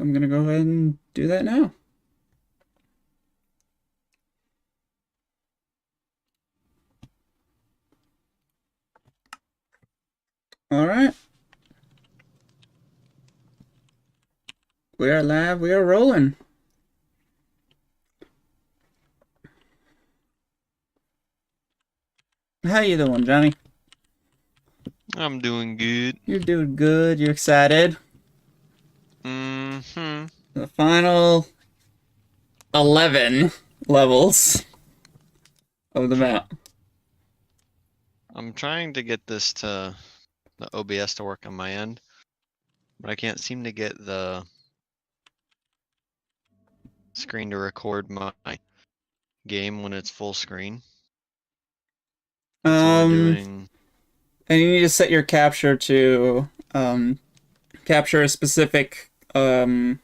I'm gonna go ahead and do that now. All right. We are live. We are rolling. How you doing, Johnny? I'm doing good. You're doing good. You're excited. Mm-hmm. The final 11 levels of the map. I'm trying to get this to the OBS to work on my end, but I can't seem to get the screen to record my game when it's full screen. It's only doing... And you need to set your capture to capture a specific program.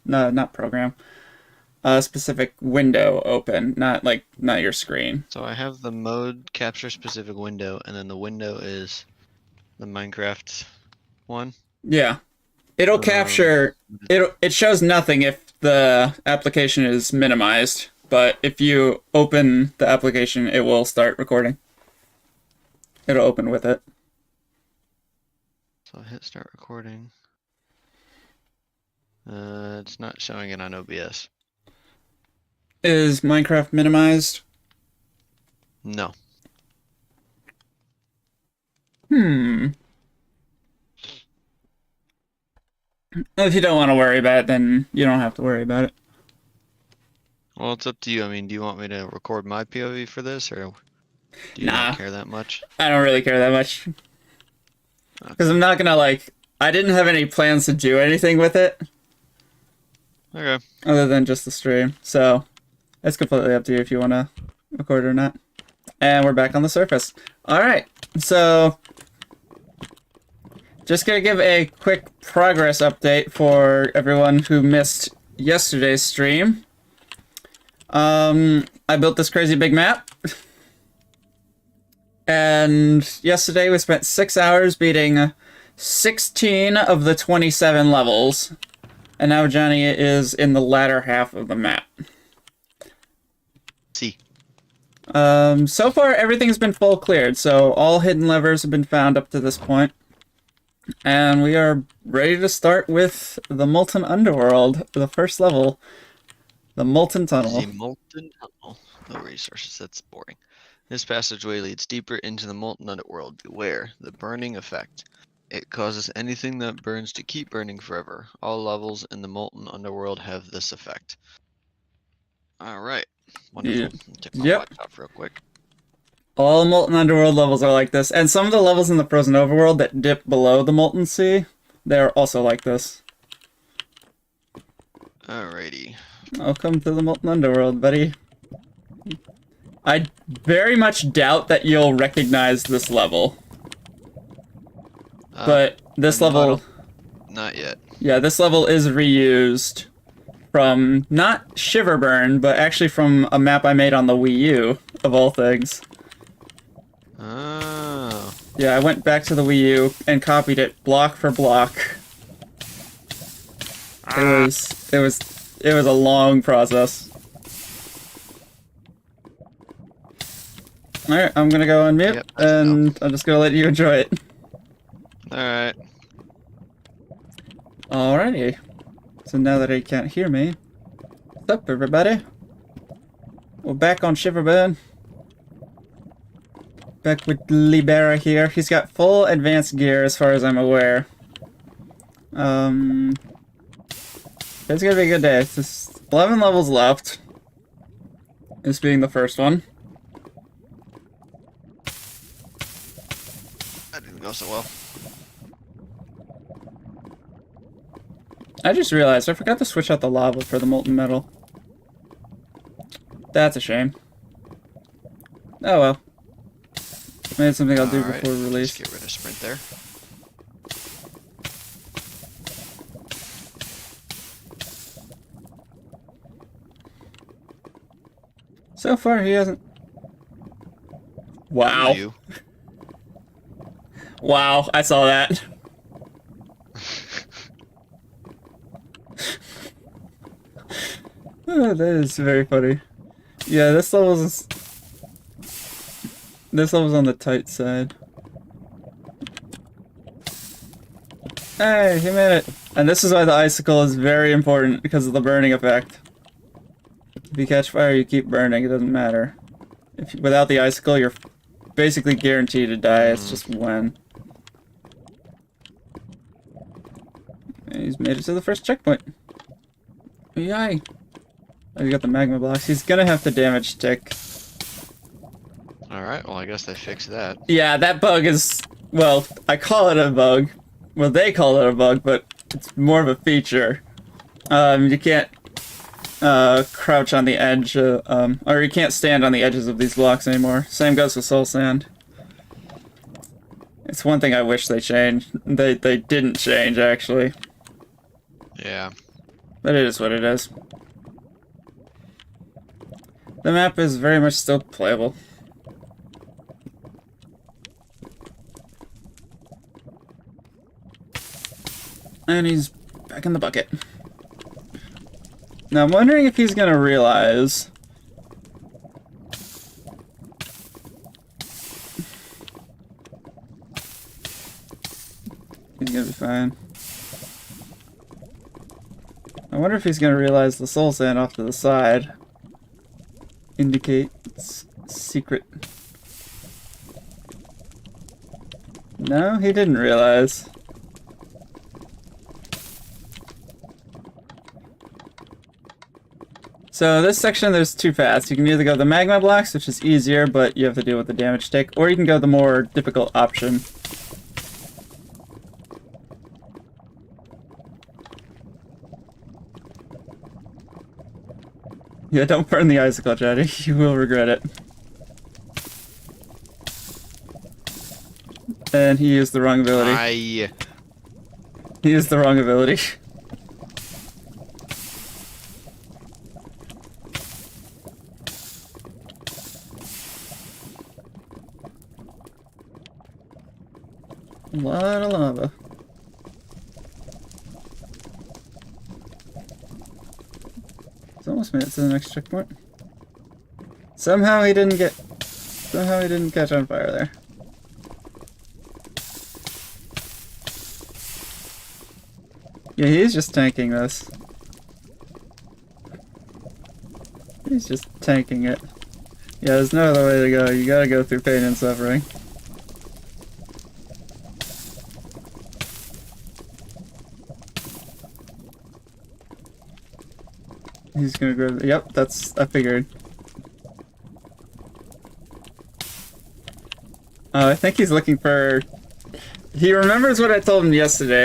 No, not program. A specific window open, not your screen. So I have the mode capture specific window, and then the window is the Minecraft one. Yeah. It'll capture it shows nothing if the application is minimized, but if you open the application, it will start recording. It'll open with it. So I hit start recording. It's not showing it on OBS. Is Minecraft minimized? No. If you don't want to worry about it, then you don't have to worry about it. Well, it's up to you. I mean, do you want me to record my POV for this, or do you not care that much? I don't really care that much. Because I'm not gonna, I didn't have any plans to do anything with it. Okay. Other than just the stream. So, it's completely up to you if you want to record or not. And we're back on the surface. Alright, so... Just gonna give a quick progress update for everyone who missed yesterday's stream. I built this crazy big map. And yesterday we spent 6 hours beating 16 of the 27 levels. And now Johnny is in the latter half of the map. See. So far everything's been full cleared, so all hidden levers have been found up to this point. And we are ready to start with the Molten Underworld, the first level, the Molten Tunnel. The Molten Tunnel. No resources, that's boring. This passageway leads deeper into the Molten Underworld. Beware, the burning effect. It causes anything that burns to keep burning forever. All levels in the Molten Underworld have this effect. Alright, wonderful. Yeah. Take my watch off real quick. All Molten Underworld levels are like this, and some of the levels in the Frozen Overworld that dip below the Molten Sea, they're also like this. Alrighty. Welcome to the Molten Underworld, buddy. I very much doubt that you'll recognize this level. But this level... Not yet. Yeah, this level is reused from, not Shiverburn, but actually from a map I made on the Wii U, of all things. Oh. Yeah, I went back to the Wii U and copied it block for block. It was a long process. Alright, I'm gonna go on mute, and I'm just gonna let you enjoy it. Alright. Alrighty. So now that he can't hear me, what's up everybody? We're back on Shiverburn. Back with Libera here. He's got full advanced gear as far as I'm aware. It's gonna be a good day. It's just 11 levels left. This being the first one. That didn't go so well. I just realized I forgot to switch out the lava for the molten metal. That's a shame. Oh well. Maybe it's something I'll do before release. Let's get rid of sprint there. So far he hasn't... Wow. Wow, I saw that. Oh, that is very funny. Yeah, this level's on the tight side. Hey, he made it. And this is why the icicle is very important, because of the burning effect. If you catch fire, you keep burning, it doesn't matter. Without the icicle, you're basically guaranteed to die, it's just when. And he's made it to the first checkpoint. Yay! Oh, you got the magma blocks. He's gonna have to damage stick. Alright, well I guess they fixed that. Yeah, that bug is... well, I call it a bug. Well, they call it a bug, but it's more of a feature. You can't crouch on the edge, or you can't stand on the edges of these blocks anymore. Same goes with soul sand. It's one thing I wish they changed. They didn't change, actually. Yeah. But it is what it is. The map is very much still playable. And he's back in the bucket. Now I'm wondering if he's gonna realize... he's gonna be fine. I wonder if he's gonna realize the soul sand off to the side indicates secret. No, he didn't realize. So this section, there's two paths. You can either go the magma blocks, which is easier, but you have to deal with the damage stick, or you can go the more difficult option. Yeah, don't burn the icicle, Jonny. You will regret it. And he used the wrong ability. He used the wrong ability. A lot of lava. He's almost made it to the next checkpoint. Somehow he didn't catch on fire there. Yeah, he's just tanking this. He's just tanking it. Yeah, there's no other way to go. You gotta go through pain and suffering. He's gonna go. Yep, I figured. I think he's looking for. He remembers what I told him yesterday.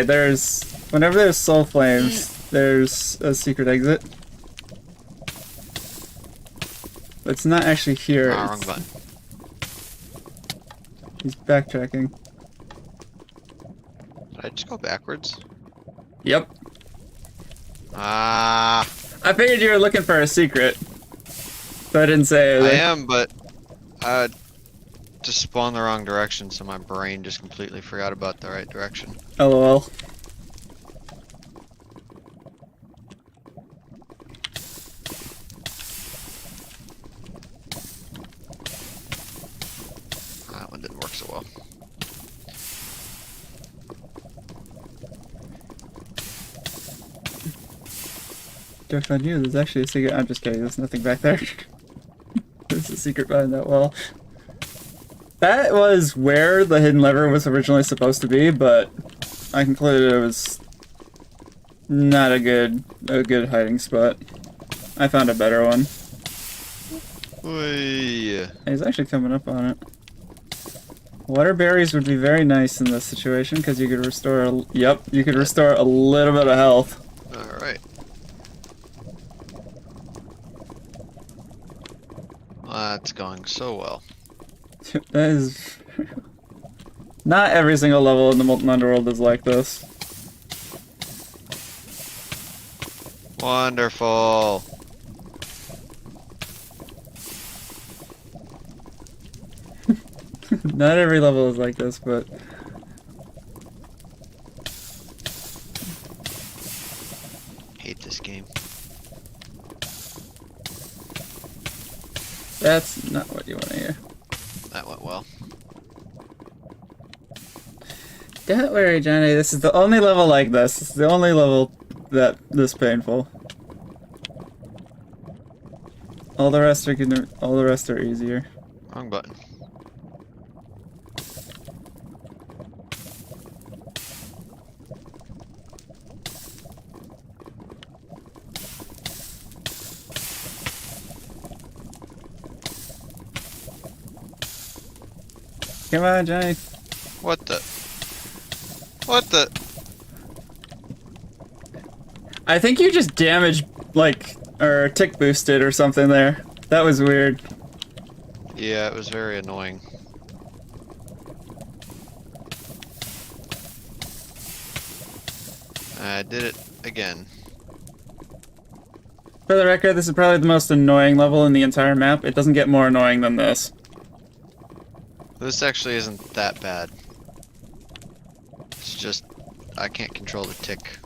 Whenever there's soul flames, there's a secret exit. But it's not actually here. Wrong button. He's backtracking. Did I just go backwards? Yep. Ah. I figured you were looking for a secret. So I didn't say anything. I am, but I just spawned the wrong direction, so my brain just completely forgot about the right direction. LOL. That one didn't work so well. Joke on you, there's actually a secret. I'm just kidding, there's nothing back there. There's a secret behind that wall. That was where the hidden lever was originally supposed to be, but I concluded it was not a good hiding spot. I found a better one. Oy. He's actually coming up on it. Water berries would be very nice in this situation because you could restore. Yep, you could restore a little bit of health. All right. That's going so well. That is. Not every single level in the Molten Underworld is like this. Wonderful. Not every level is like this, but. Hate this game. That's not what you want to hear. That went well. Don't worry, Johnny. This is the only level like this. This is the only level that this painful. All the rest are gonna. All the rest are easier. Wrong button. Come on, Johnny. What the? What the? I think you just damaged, like, or tick boosted or something there. That was weird. Yeah, it was very annoying. I did it again. For the record, this is probably the most annoying level in the entire map. It doesn't get more annoying than this. This actually isn't that bad. It's just I can't control the tick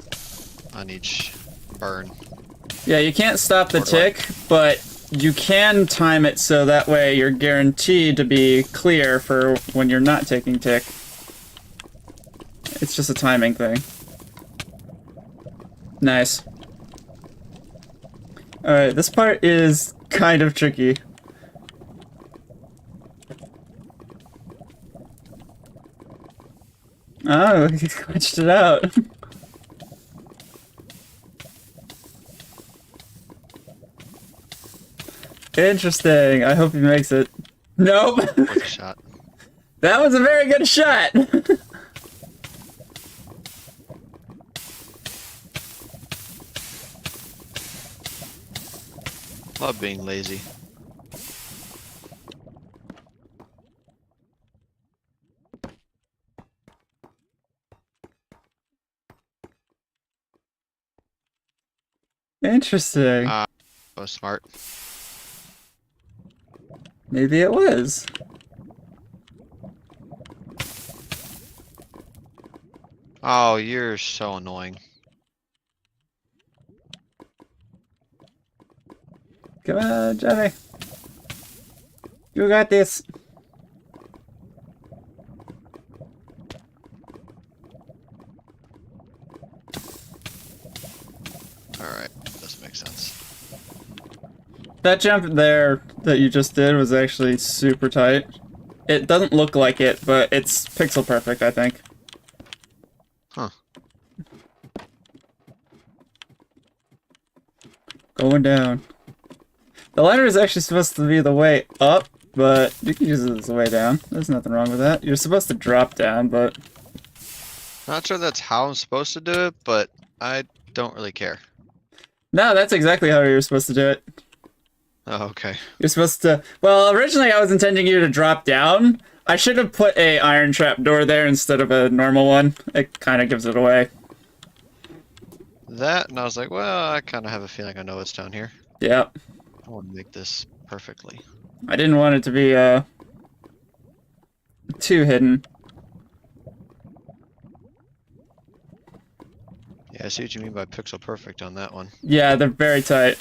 on each burn. Yeah, you can't stop the tick, but you can time it so that way you're guaranteed to be clear for when you're not taking tick. It's just a timing thing. Nice. Alright, this part is kind of tricky. Oh, he glitched it out. Interesting. I hope he makes it. Nope. Worth a shot. That was a very good shot. Love being lazy. Interesting. Oh, smart. Maybe it was. Oh, you're so annoying. Come on, Johnny. You got this. Alright, this makes sense. That jump there that you just did was actually super tight. It doesn't look like it, but it's pixel perfect, I think. Huh. Going down. The ladder is actually supposed to be the way up, but you can use it as the way down. There's nothing wrong with that. You're supposed to drop down, but... Not sure that's how I'm supposed to do it, but I don't really care. No, that's exactly how you're supposed to do it. Oh, okay. You're supposed to... Well, originally I was intending you to drop down. I should have put a iron trap door there instead of a normal one. It kind of gives it away. That, and I was like, well, I kind of have a feeling I know what's down here. Yep. I want to make this perfectly. I didn't want it to be, too hidden. Yeah, I see what you mean by pixel perfect on that one. Yeah, they're very tight.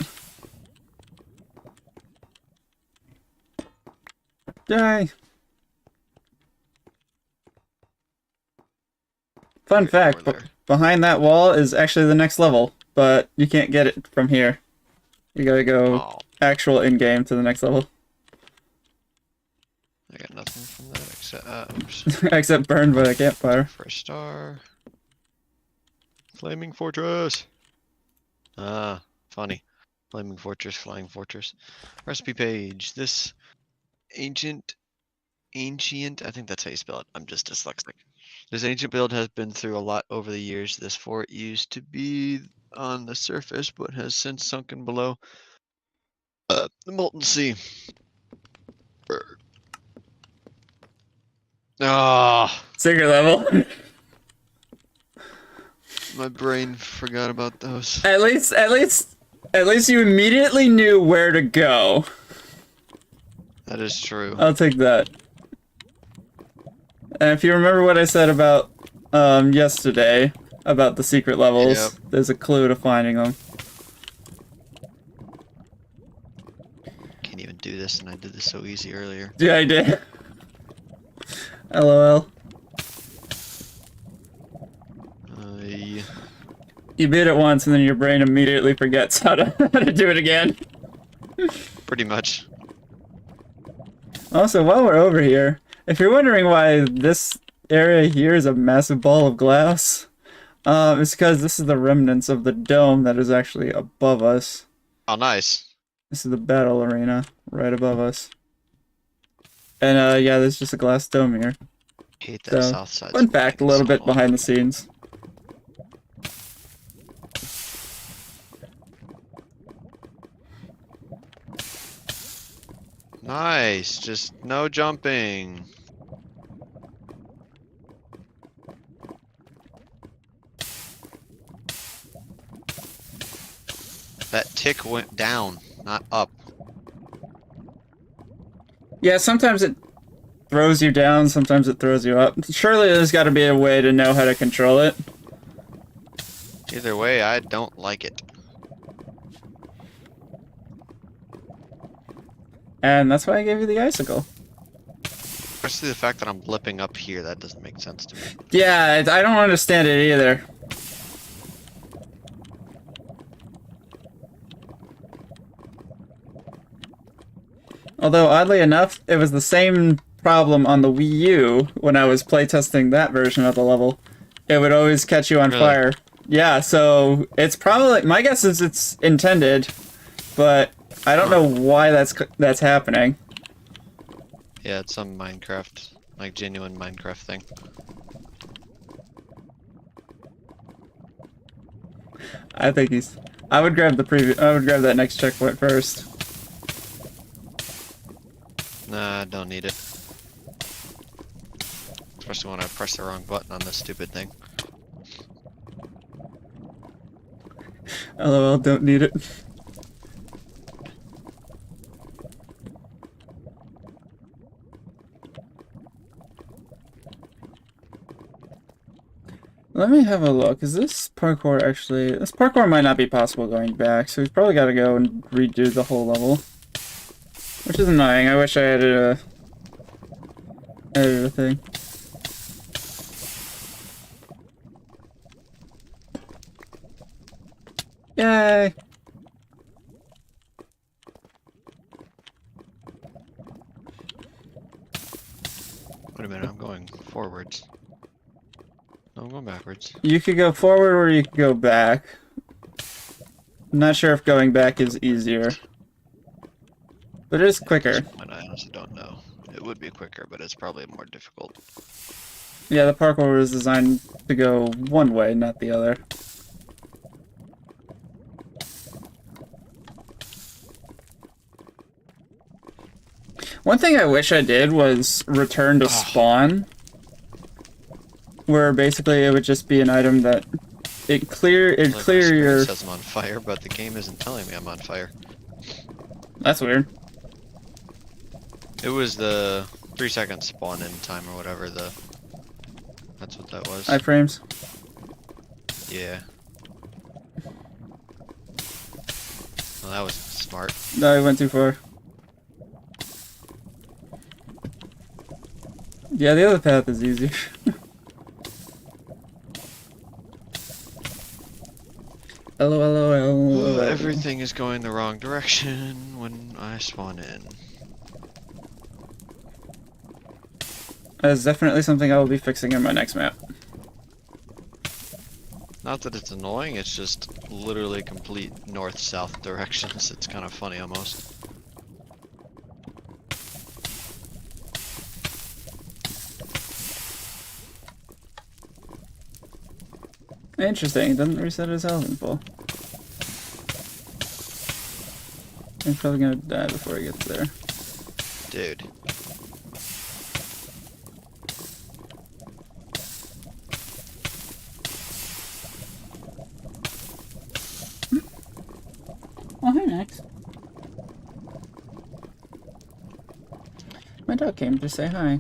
Die. Fun fact, behind that wall is actually the next level, but you can't get it from here. You gotta go actual in-game to the next level. I got nothing from that except, oops. Except burned by a campfire. First star. Flaming Fortress. Ah, funny. Flaming Fortress, Flying Fortress. Recipe page. This ancient, I think that's how you spell it. I'm just dyslexic. This ancient build has been through a lot over the years. This fort used to be on the surface, but has since sunken below the molten sea. Ah, Secret level. my brain forgot about those. At least you immediately knew where to go. That is true. I'll take that. And if you remember what I said about yesterday about the secret levels, Yep. there's a clue to finding them. Can't even do this. this, and I did this so easy earlier. Yeah, I did. LOL. Yeah. You beat it once, and then your brain immediately forgets how to how to do it again. Pretty much. Also, while we're over here, if you're wondering why this area here is a massive ball of glass, it's because this is the remnants of the dome that is actually above us. Oh, nice. This is the battle arena right above us. And yeah, there's just a glass dome here. Hate that So, south side. fun fact, a little bit behind the scenes. Nice. Just no jumping. That tick went down, not up. Yeah, sometimes it throws you down, sometimes it throws you up. Surely there's got to be a way to know how to control it. Either way, I don't like it. And that's why I gave you the icicle. Especially the fact that I'm blipping up here, that doesn't make sense to me. Yeah, I don't understand it either. Although, oddly enough, it was the same problem on the Wii U when I was playtesting that version of the level. It would always catch you on Really? fire. Yeah, so it's probably... My guess is it's intended, but I don't know why that's happening. Yeah, it's some Minecraft, like genuine Minecraft thing. I think he's... I would grab that next checkpoint first. Nah, I don't need it. Especially when I press the wrong button on this stupid thing. LOL, don't need it. Let me have a look. Is this parkour actually... This parkour might not be possible going back, so we've probably got to go and redo the whole level. Which is annoying. I wish I added a thing. Yay! Wait a minute, I'm going forwards. No, I'm going backwards. You could go forward or you could go back. I'm not sure if going back is easier. But it is quicker. And I honestly don't know. It would be quicker, but it's probably more difficult. Yeah, the parkour was designed to go one way, not the other. One thing I wish I did was return to spawn. Where basically it would just be an item that it'd clear Like my screen your... says I'm on fire, but the game isn't telling me I'm on fire. That's weird. It was the 3-second spawn in time or whatever, that's what that was. Iframes. Yeah. Well, that was smart. No, I went too far. Yeah, the other path is easier. LOL. Everything is going the wrong direction when I spawn in. That is definitely something I will be fixing in my next map. Not that it's annoying, it's just literally complete north-south directions. It's kind of funny almost. Interesting, it doesn't reset his health in full. I'm probably gonna die before he gets there. Dude. Oh, hi, Max. My dog came to say hi.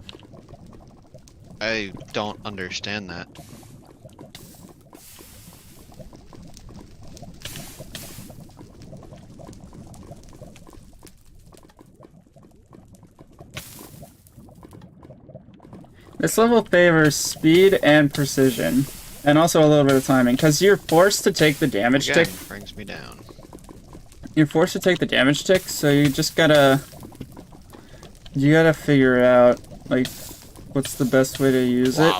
I don't understand that. This level favors speed and precision, and also a little bit of timing, because you're forced to take the damage Again, tick. brings me down. You're forced to take the damage tick, so you just gotta... You gotta figure out, like, what's the best way to use it.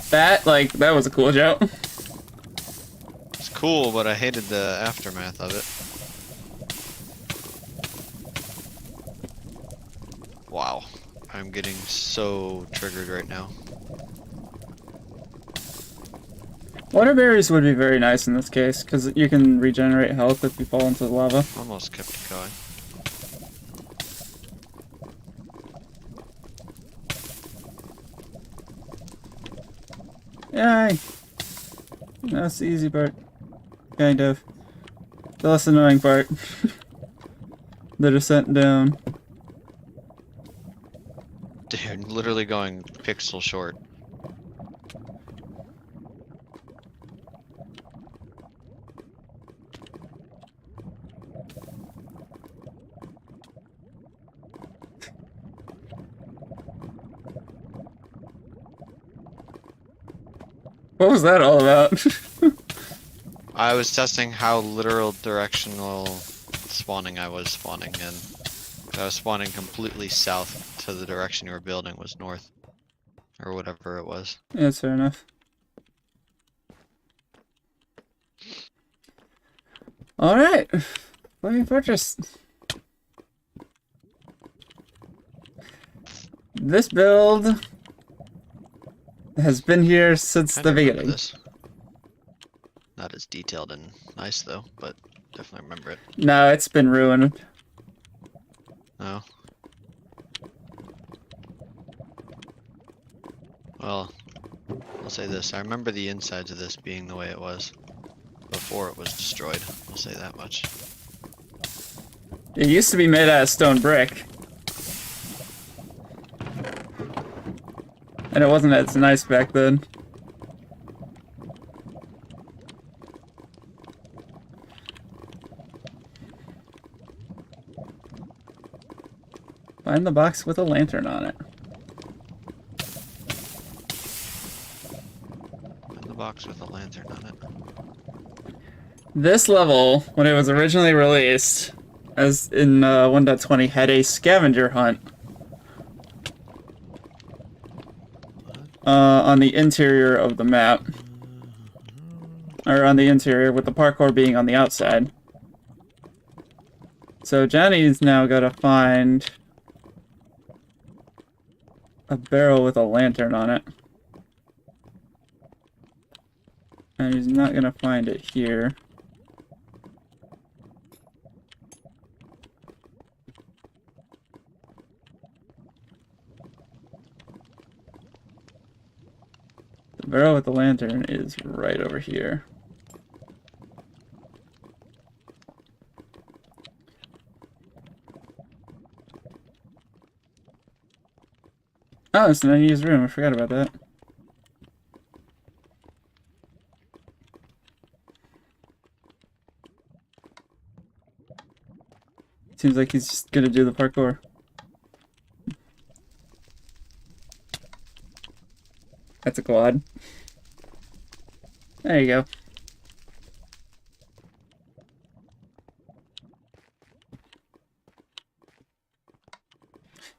That was a cool jump. It's cool, but I hated the aftermath of it. Wow. I'm getting so triggered right now. Water berries would be very nice in this case, because you can regenerate health if you fall into the lava. Almost kept it going. Yay! That's the easy part. Kind of. The less annoying part. The descent down. Dude, literally going pixel short. What was that all about? I was testing how literal directional spawning I was spawning, and I was spawning completely south to the direction you were building was north. Or whatever it was. Yeah, that's fair enough. Alright. Flaming Fortress. This build has been here since the beginning. This. Not as detailed and nice though, but definitely remember it. No, it's been ruined. No. Well, I'll say this. I remember the insides of this being the way it was before it was destroyed. I'll say that much. It used to be made out of stone brick. And it wasn't as nice back then. Find the box with a lantern on it. Find the box with a lantern on it. This level, when it was originally released, as in 1.20, had a scavenger hunt. On the interior of the map. Or on the interior, with the parkour being on the outside. So Johnny's now gotta find a barrel with a lantern on it. And he's not gonna find it here. The barrel with the lantern is right over here. Oh, it's an unused room. I forgot about that. Seems like he's just gonna do the parkour. That's a quad. There you go.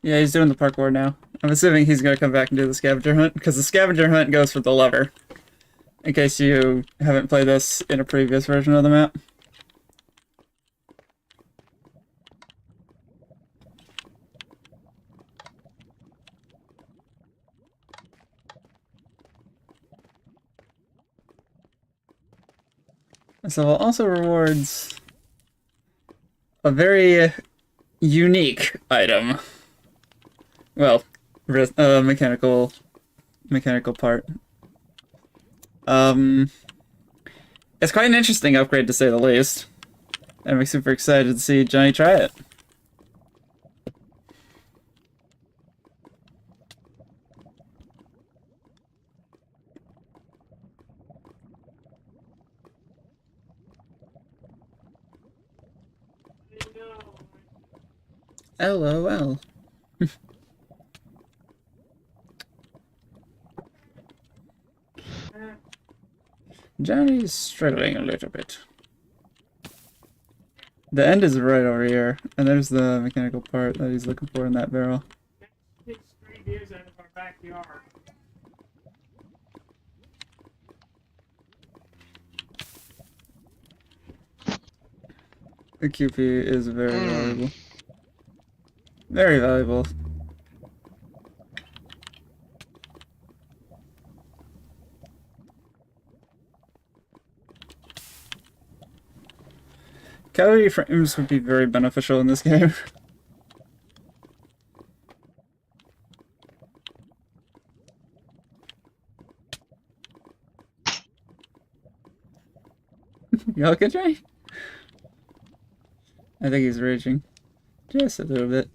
Yeah, he's doing the parkour now. I'm assuming he's gonna come back and do the scavenger hunt, because the scavenger hunt goes for the lever. In case you haven't played this in a previous version of the map. This level also rewards a very unique item. Well, mechanical part. It's quite an interesting upgrade to say the least. I'm super excited to see Johnny try it. LOL. Johnny's struggling a little bit. The end is right over here, and there's the mechanical part that he's looking for in that barrel. The QP is very valuable. Very valuable. Calorie frames would be very beneficial in this game. You okay, Jonny? I think he's raging. Just a little bit.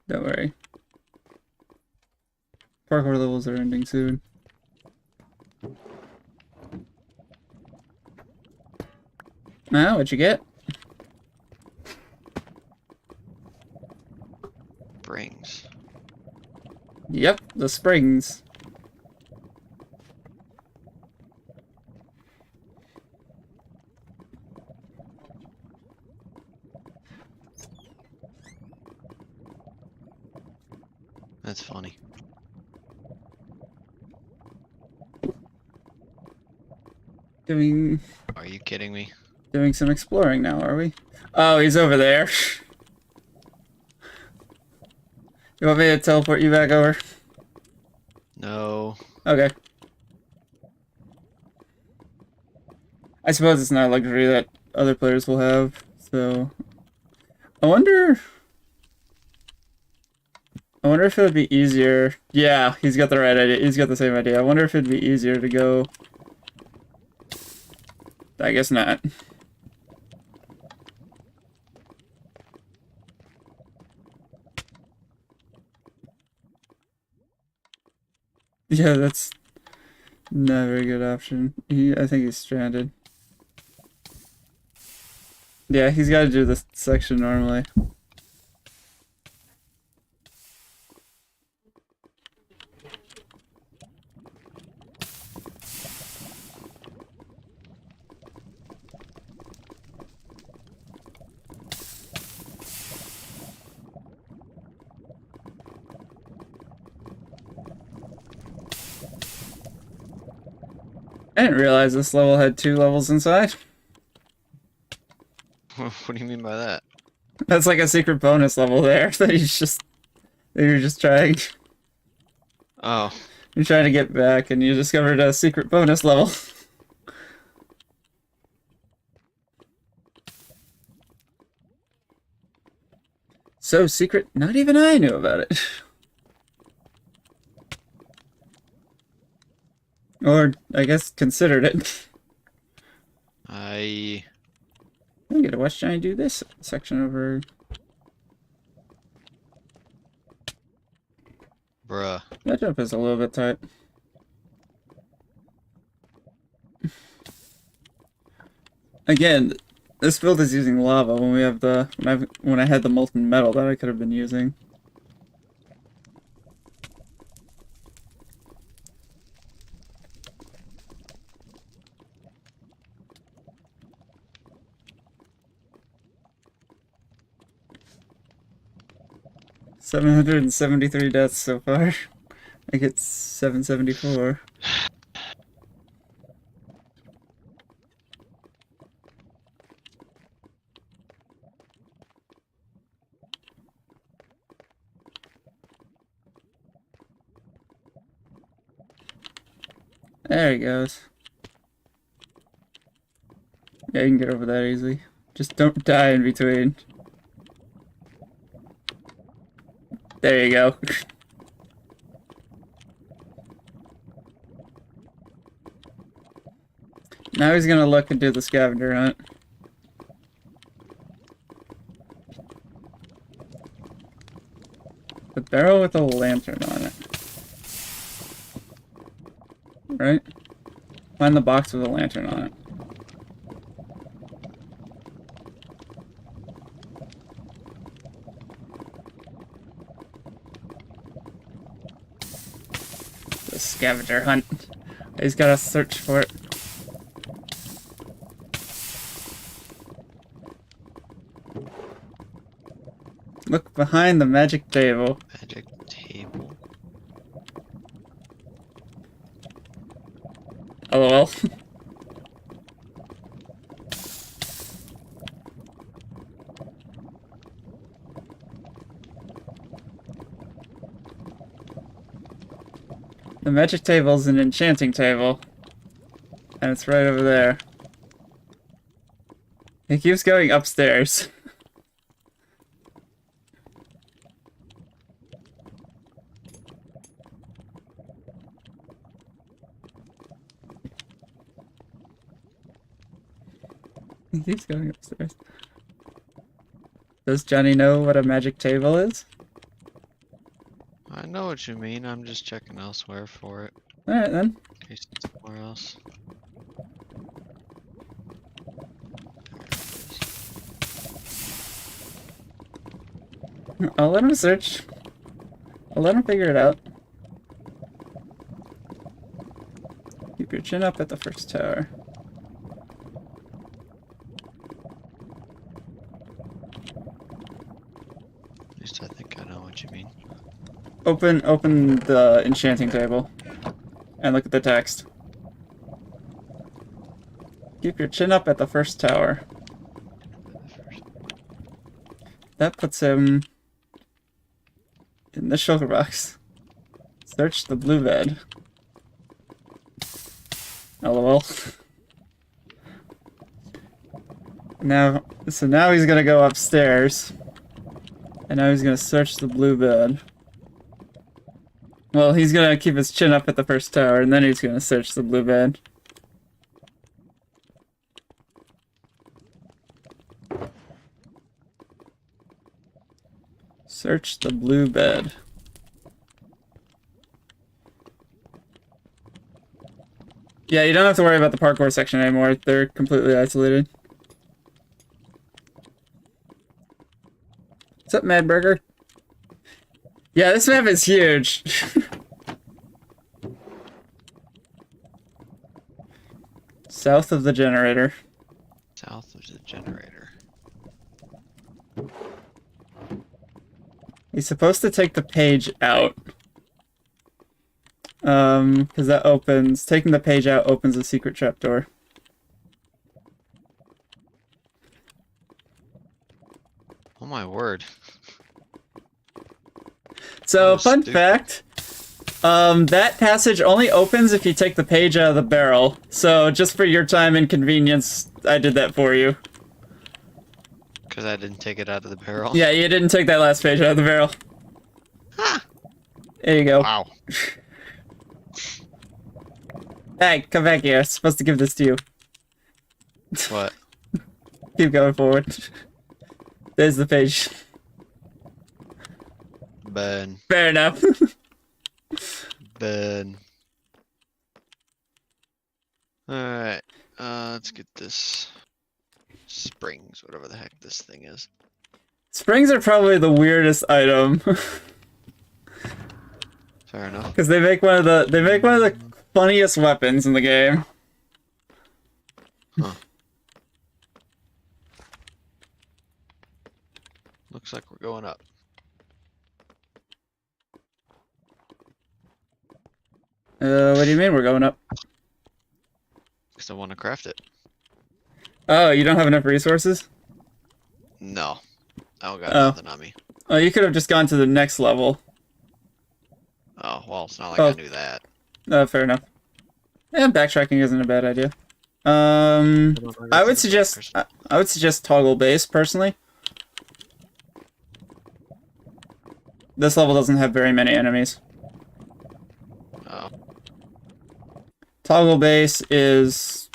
Don't worry. Parkour levels are ending soon. Ah, what'd you get? Springs. Yep, the springs. That's funny. Are you kidding me? Doing some exploring now, are we? Oh, he's over there. You want me to teleport you back over? No. Okay. I suppose it's not a luxury that other players will have, so... I wonder if it would be easier... Yeah, he's got the right idea. He's got the same idea. I wonder if it'd be easier to go... I guess not. Yeah, that's not a very good option. I think he's stranded. Yeah, he's got to do this section normally. I didn't realize this level had 2 levels inside. What do you mean by that? That's like a secret bonus level there that you're just trying. Oh. You're trying to get back and you discovered a secret bonus level. So secret, not even I knew about it. Or, I guess, considered it. I get to watch Johnny do this section over. Bruh. That jump is a little bit tight. Again, this build is using lava when we have the when I had the molten metal that I could have been using. $773 deaths so far. I get 774. There he goes. Yeah, you can get over that easily. Just don't die in between. There you go. Now he's gonna look and do the scavenger hunt. The barrel with a lantern on it. Right? Find the box with a lantern on it. Scavenger hunt. He's gotta search for it. Look behind the magic table. Magic table. LOL. The magic table is an enchanting table. And it's right over there. He keeps going upstairs. He keeps going upstairs. Does Johnny know what a magic table is? I know what you mean. I'm just checking elsewhere for it. Alright then. In case it's somewhere else. I'll let him search. I'll let him figure it out. Keep your chin up at the first tower. At least I think I know what you mean. Open the enchanting table. And look at the text. Keep your chin up at the first tower. That puts him in the shulker box. Search the blue bed. LOL. So now he's gonna go upstairs. And now he's gonna search the blue bed. Well, he's gonna keep his chin up at the first tower, and then he's gonna search the blue bed. Search the blue bed. Yeah, you don't have to worry about the parkour section anymore. They're completely isolated. What's up, Mad Burger? Yeah, this map is huge. South of the generator. South of the generator. He's supposed to take the page out. Because that opens... Taking the page out opens a secret trapdoor. Oh my word. So, Oh, fun stupid. fact, that passage only opens if you take the page out of the barrel. So, just for your time and convenience, I did that for you. Because I didn't take it out of the barrel. Yeah, you didn't take that last page out of the barrel. Ha! There you go. Wow. Hey, come back here. I'm supposed to give this to you. What? Keep going forward. There's the page. Ben. Fair enough. Ben. Alright. Let's get this. Springs, whatever the heck this thing is. Springs are probably the weirdest item. Fair enough. Because they make one of the funniest weapons in the game. Huh. Looks like we're going up. What do you mean we're going up? Because I want to craft it. Oh, you don't have enough resources? No. I don't got Oh. nothing on me. Oh, you could have just gone to the next level. Oh, well, it's not like Oh. I knew that. Fair enough. Yeah, backtracking isn't a bad idea. I would suggest toggle base personally. This level doesn't have very many enemies. Oh. Toggle base is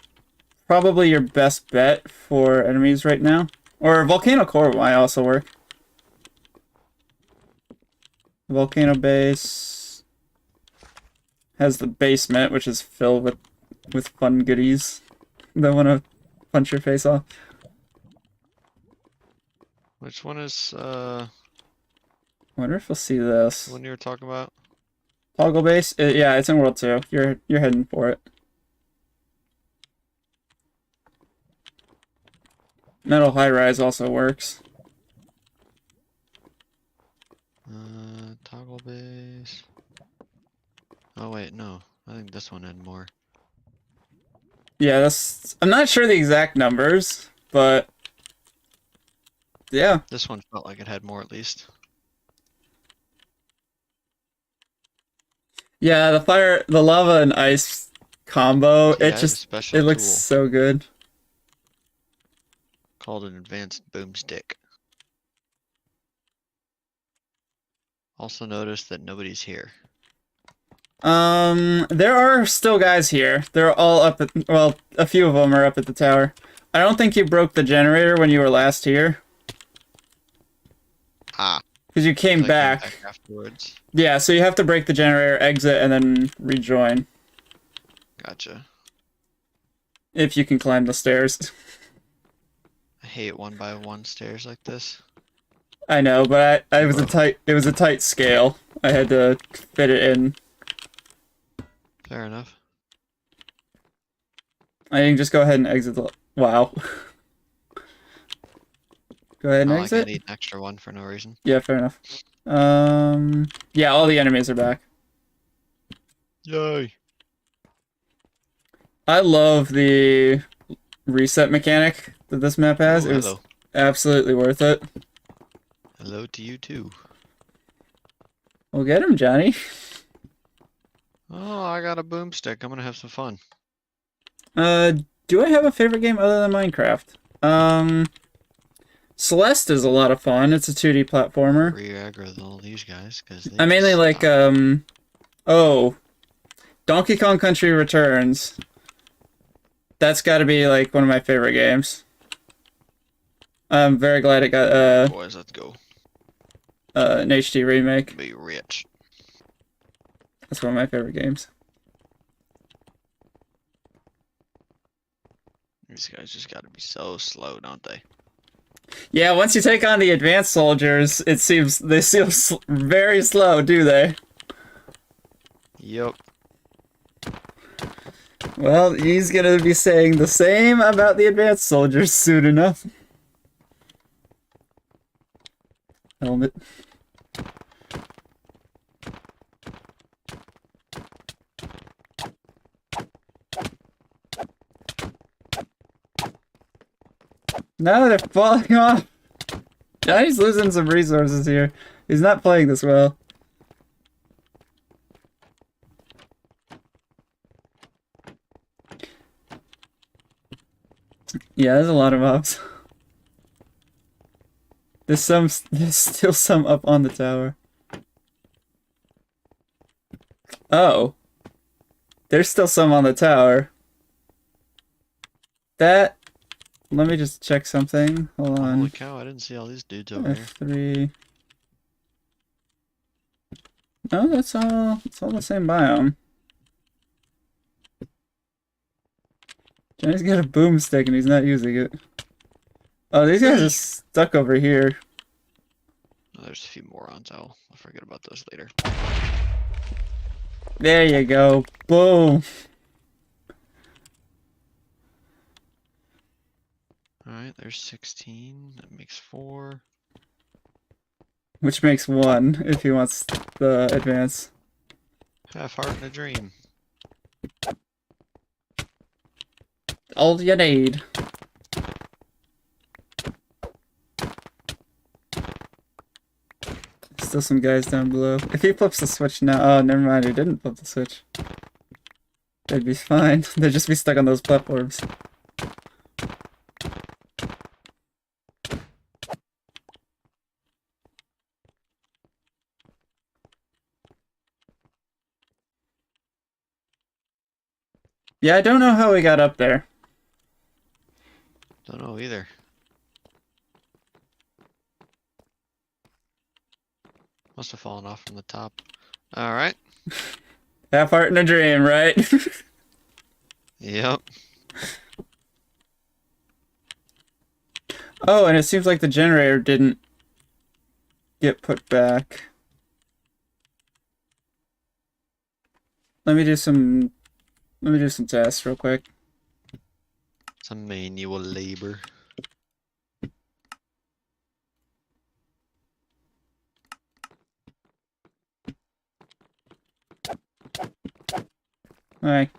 probably your best bet for enemies right now. Or Volcano Core might also work. Volcano base has the basement, which is filled with fun goodies that want to punch your face off. Which one is, I wonder if we'll see this. one you were talking about? Toggle base? Yeah, it's in World 2. You're heading for it. Metal high rise also works. Toggle base. Oh wait, no. I think this one had more. Yeah, that's... I'm not sure the exact numbers, but... Yeah. This one felt like it had more at least. Yeah, the lava and ice combo, See, I it have a just... special It looks tool so good. called an advanced boomstick. Also notice that nobody's here. There are still guys here. They're all up at... Well, a few of them are up at the tower. I don't think you broke the generator when you were last here. Ah. Because you came So I back. afterwards. Yeah, so you have to break the generator, exit, and then rejoin. Gotcha. If you can climb the stairs. I hate 1x1 stairs like this. I know, but it was a tight scale. I had to fit it in. Fair enough. I can just go ahead and exit the... Wow. Go ahead and Not like exit. I need an extra one for no reason. Yeah, fair enough. Yeah, all the enemies are back. Yay! I love the reset mechanic that this map has. Ooh, It was hello. absolutely worth it. Hello to you too. We'll get him, Johnny. Oh, I got a boomstick. I'm gonna have some fun. Do I have a favorite game other than Minecraft? Celeste is a lot of fun. It's a 2D platformer. Re-aggro all these guys because I mainly like, oh, Donkey Kong Country Returns. That's gotta be, like, one of my favorite games. I'm very glad it got, boys, let's go. an HD remake. Be rich. That's one of my favorite games. These guys just gotta be so slow, don't they? Yeah, once you take on the advanced soldiers, it seems they seem very slow, do they? Yep. Well, he's gonna be saying the same about the advanced soldiers soon enough. Helmet. No, they're falling off. Johnny's losing some resources here. He's not playing this well. Yeah, there's a lot of mobs. There's still some up on the tower. Oh. There's still some on the tower. That... Let me just check something. Hold on. Holy cow, I didn't see all these dudes over here. F3. No, it's all the same biome. Johnny's got a boomstick and he's not using it. Oh, these guys are stuck over here. Oh, there's a few morons. I'll forget about those later. There you go. Boom. Alright, there's 16. That makes 4. Which makes 1 if he wants the advance. Half heart and a dream. All you need. Still some guys down below. If he flips the switch now... Oh, never mind. He didn't flip the switch. They'd be fine. They'd just be stuck on those platforms. Yeah, I don't know how we got up there. Don't know either. Must have fallen off from the top. Alright. Half heart and a dream, right? Yep. Oh, and it seems like the generator didn't get put back. let me do some tests real quick. Some manual labor. Alright.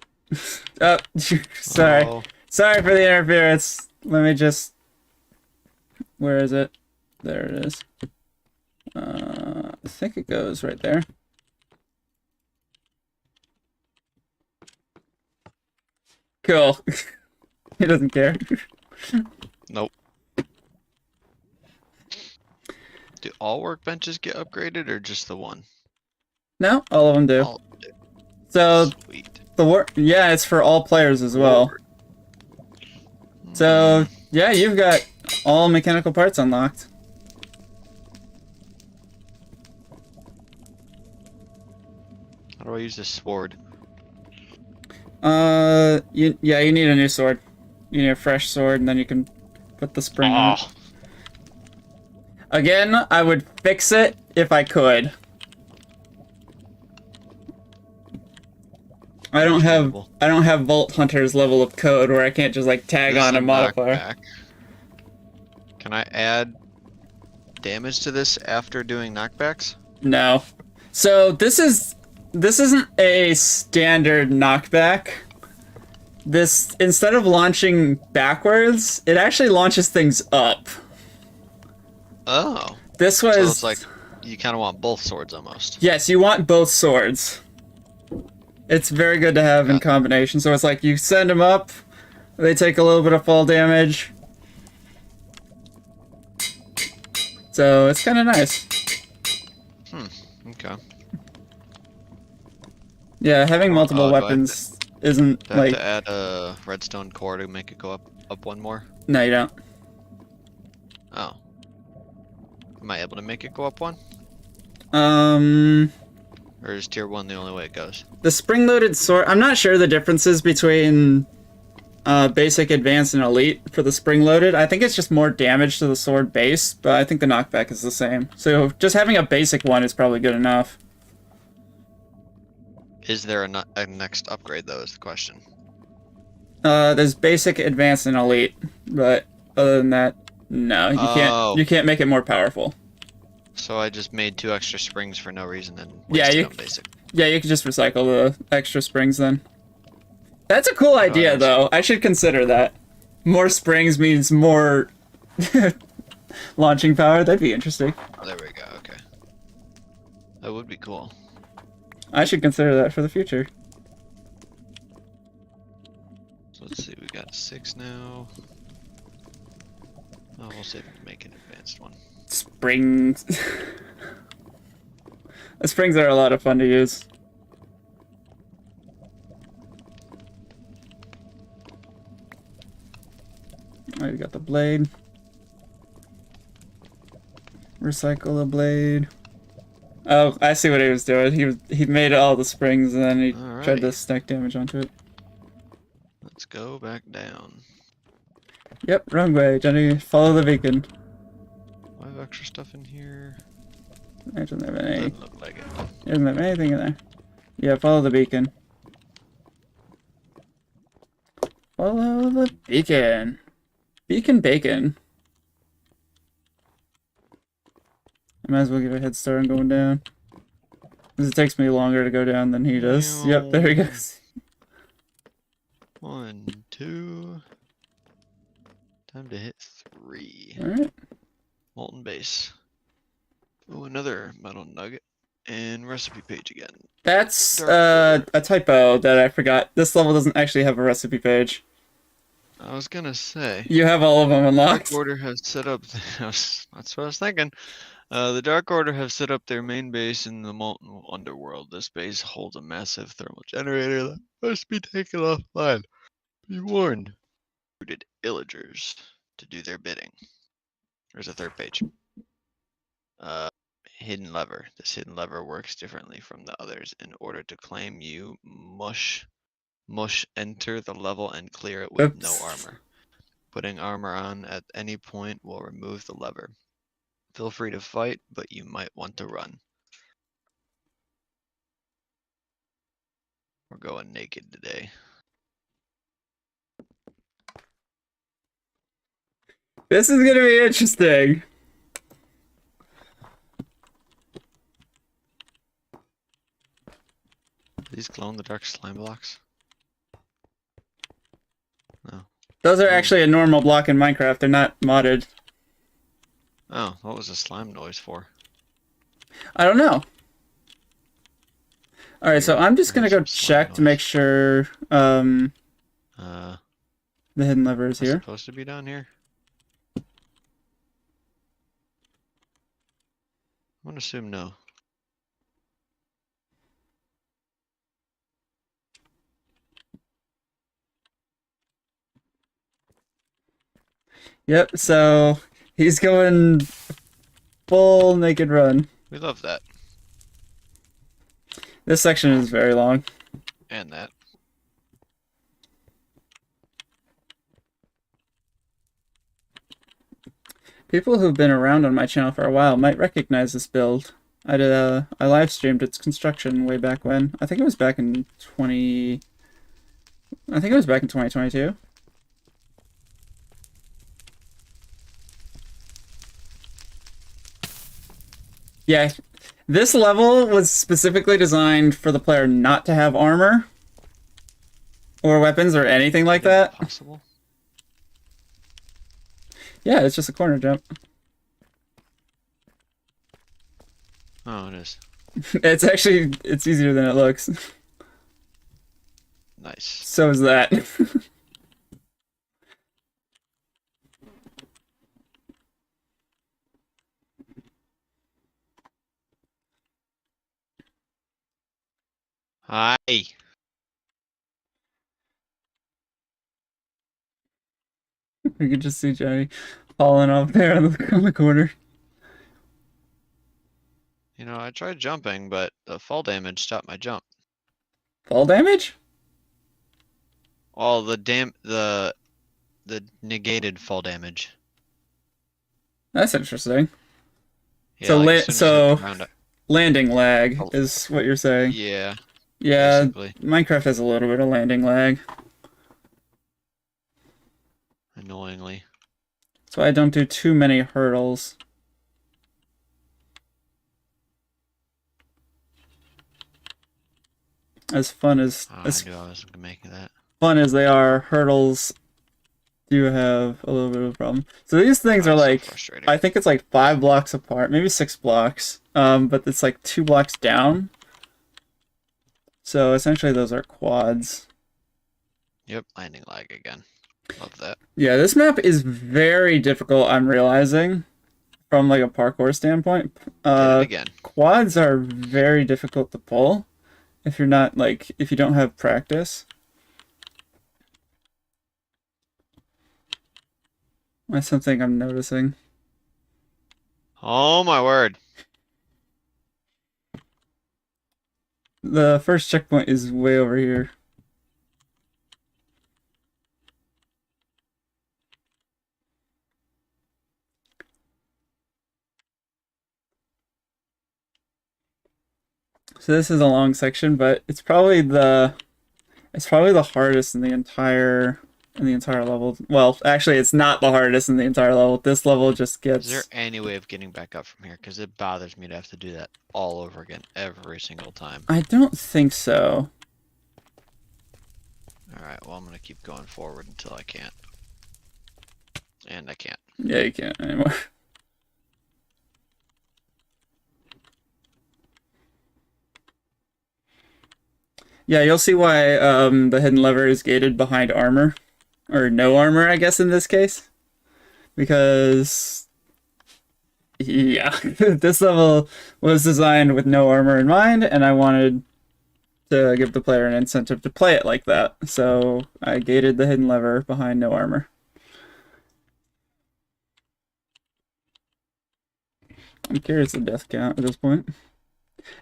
Oh, sorry. Oh, Sorry for the interference. Let me just... Where is it? There it is. I think it goes right there. Cool. He doesn't care. nope. Do all workbenches get upgraded or just the one? No, all of them do. All do. So Sweet. yeah, it's for all players as well. So yeah, you've got all mechanical parts unlocked. How do I use this sword? You need a new sword. You need a fresh sword, and then you can put the spring on it. Oh, Again, I would fix it if I could. I don't have Vault Hunter's level of code where I can't just like tag this on a is modifier. knockback. Can I add damage to this after doing knockbacks? No. So this isn't a standard knockback. This, instead of launching backwards, it actually launches things up. Oh. This was... So it's like, you kind of want both swords almost. Yes, you want both swords. It's very good to have in combination. So it's like, you send them up, they take a little bit of fall damage. So it's kind of nice. Okay. Yeah, having multiple do I have weapons isn't Do I have like... to add a redstone core to make it go up one more? No, you don't. Oh. Am I able to make it go up one? Or is tier 1 the only way it goes? The spring-loaded sword... I'm not sure the differences between basic, advanced, and elite for the spring-loaded. I think it's just more damage to the sword base, but I think the knockback is the same. So just having a basic one is probably good enough. Is there a next upgrade, though, is the question. There's basic, advanced, and elite, but other than that, no, you can't make it more powerful. So I just made 2 extra springs for no reason and Yeah, wasted on basic. Yeah, you could just recycle the extra springs then. That's a cool idea, though. I should consider that. More springs means more launching power. That'd be interesting. Oh, there we go, okay. That would be cool. I should consider that for the future. So let's see, we got 6 now. Oh, we'll save it to make an advanced one. Springs. The springs are a lot of fun to use. Oh, you got the blade. Recycle the blade. Oh, I see what he was doing. He made all the springs and then he tried to stack damage onto it. Let's go back down. Yep, wrong way, Jonny. Follow the beacon. I have extra stuff in here. It doesn't have any. Doesn't look like it. It doesn't have anything in there. Yeah, follow the beacon. Follow the beacon. Beacon bacon. I might as well give a head start on going down. Because it takes me longer to go down than he does. Yep, there he goes. 1, 2. Time to hit 3. Alright. Molten base. Oh, another metal nugget. And recipe page again. That's a typo that I forgot. This level doesn't actually have a recipe page. I was gonna say. You have all of them unlocked. Dark Order has set up. That's what I was thinking. The Dark Order have set up their main base in the molten underworld. This base holds a massive thermal generator that must be taken offline. Be warned. Recruited illagers to do their bidding. There's a third page. Hidden lever. This hidden lever works differently from the others. In order to claim you mush enter the level and clear it with no armor. Putting armor on at any point will remove the lever. Feel free to fight, but you might want to run. We're going naked today. This is gonna be interesting. These glow-in-the-dark slime blocks? No. Those are actually a normal block in Minecraft. They're not modded. Oh, what was the slime noise for? I don't know. Alright, so I'm just gonna go check to make sure the hidden lever is here. Supposed to be down here? I'm gonna assume no. Yep, so he's going full naked run. We love that. This section is very long. And that. People who've been around on my channel for a while might recognize this build. I live streamed its construction way back when. I think it was back in 2022. Yeah, this level was specifically designed for the player not to have armor or weapons or anything like that. Possible? Yeah, it's just a corner jump. Oh, it is. It's easier than it looks. Nice. So is that. Hi. We could just see Jonny falling off there on the corner. You know, I tried jumping, but the fall damage stopped my jump. Fall damage? All the negated fall damage. That's interesting. Yeah, So like as soon as you hit the ground, landing lag is what you're saying. yeah. Yeah, Basically. Minecraft has a little bit of landing lag. Annoyingly. So I don't do too many hurdles. As fun as I knew I wasn't making that. Fun as they are, hurdles do have a little bit of a problem. So these things are like, I think it's like 5 blocks apart, maybe 6 blocks. But it's like 2 blocks down. So essentially those are quads. Yep, landing lag again. Love that. Yeah, this map is very difficult, I'm realizing, from like a parkour standpoint. Did it again. Quads are very difficult to pull if you're not like, if you don't have practice. That's something I'm noticing. Oh my word. The first checkpoint is way over here. So this is a long section, but it's probably the hardest in the entire level. Well, actually, it's not the hardest in the entire level. This level just gets. Is there any way of getting back up from here? Because it bothers me to have to do that all over again every single time. I don't think so. Alright, well, I'm going to keep going forward until I can't. And I can't. Yeah, you can't anymore. Yeah, you'll see why the hidden lever is gated behind armor. Or no armor, I guess, in this case. Because, yeah, this level was designed with no armor in mind, and I wanted to give the player an incentive to play it like that. So I gated the hidden lever behind no armor. I'm curious the death count at this point.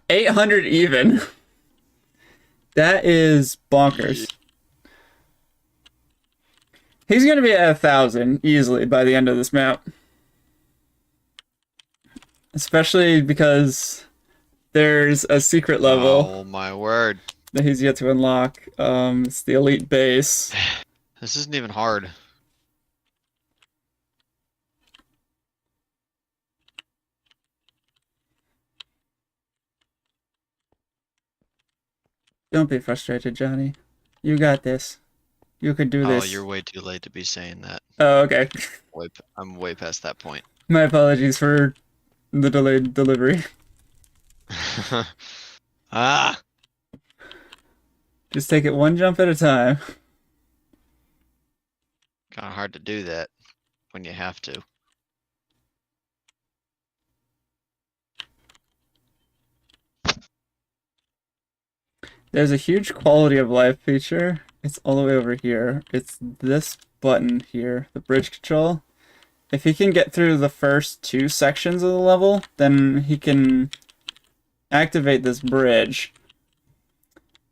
800 even. That is bonkers. He's going to be at 1,000 easily by the end of this map. Especially because there's a secret level. Oh my word. that he's yet to unlock. It's the elite base. This isn't even hard. Don't be frustrated, Johnny. You got this. You could do Oh, this. you're way too late to be saying that. Oh, okay. I'm way past that point. My apologies for the delayed delivery. Ah! Just take it one jump at a time. Kind of hard to do that when you have to. There's a huge quality of life feature. It's all the way over here. It's this button here, the bridge control. If he can get through the first 2 sections of the level, then he can activate this bridge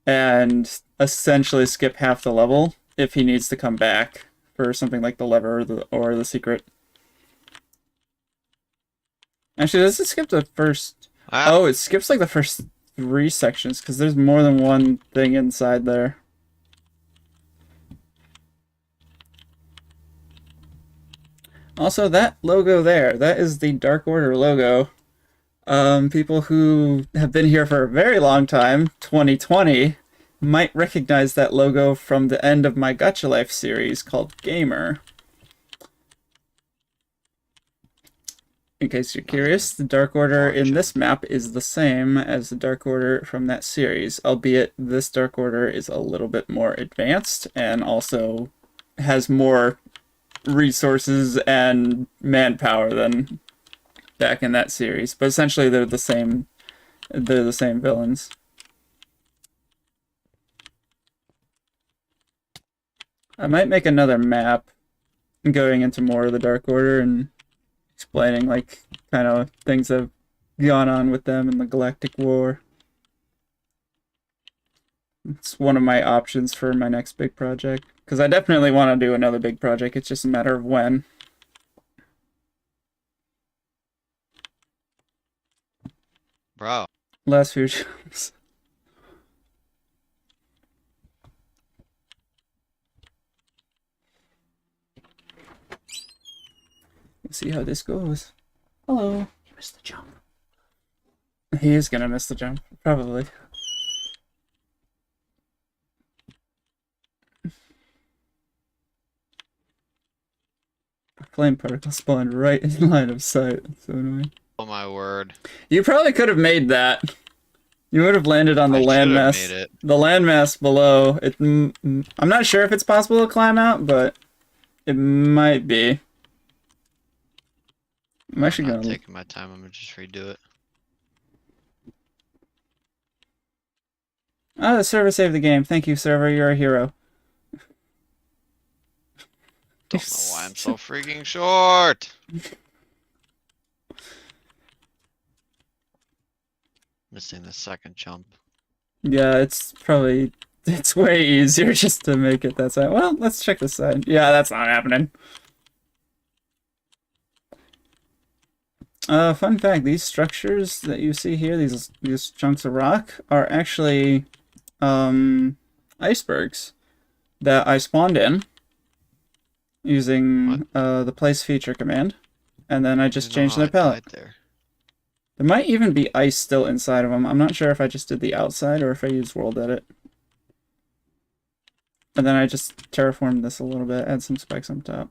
and essentially skip half the level if he needs to come back for something like the lever or the secret. Actually, does it skip the first... Ah! Oh, it skips like the first 3 sections because there's more than one thing inside there. Also, that logo there, that is the Dark Order logo. People who have been here for a very long time, 2020, might recognize that logo from the end of my Gacha Life series called Gamer. In case you're curious, the Dark Order in this map is the same as the Dark Order from that series, albeit this Dark Order is a little bit more advanced and also has more resources and manpower than back in that series. But essentially they're the same villains. I might make another map going into more of the Dark Order and explaining like kind of things that have gone on with them in the Galactic War. It's one of my options for my next big project. Because I definitely want to do another big project. It's just a matter of when. Bro. Last few jumps. Let's see how this goes. Hello. You missed the jump. He is gonna miss the jump. Probably. Flame particle spawned right in line of sight. That's so annoying. Oh my word. You probably could have made that. You would have landed on the landmass. The landmass below. I'm not sure if it's possible to climb out, but it might be. I'm actually not gonna taking my time. I'm gonna just redo it. Oh, the server saved the game. Thank you, server. You're a hero. Don't know why I'm so freaking short. Missing the second jump. Yeah, it's way easier just to make it that side. Well, let's check this side. Yeah, that's not happening. Fun fact, these structures that you see here, these chunks of rock, are actually icebergs that I spawned in using the place feature command, and then I just changed their palette. There might even be ice still inside of them. I'm not sure if I just did the outside or if I used world edit. And then I just terraformed this a little bit, add some spikes on top.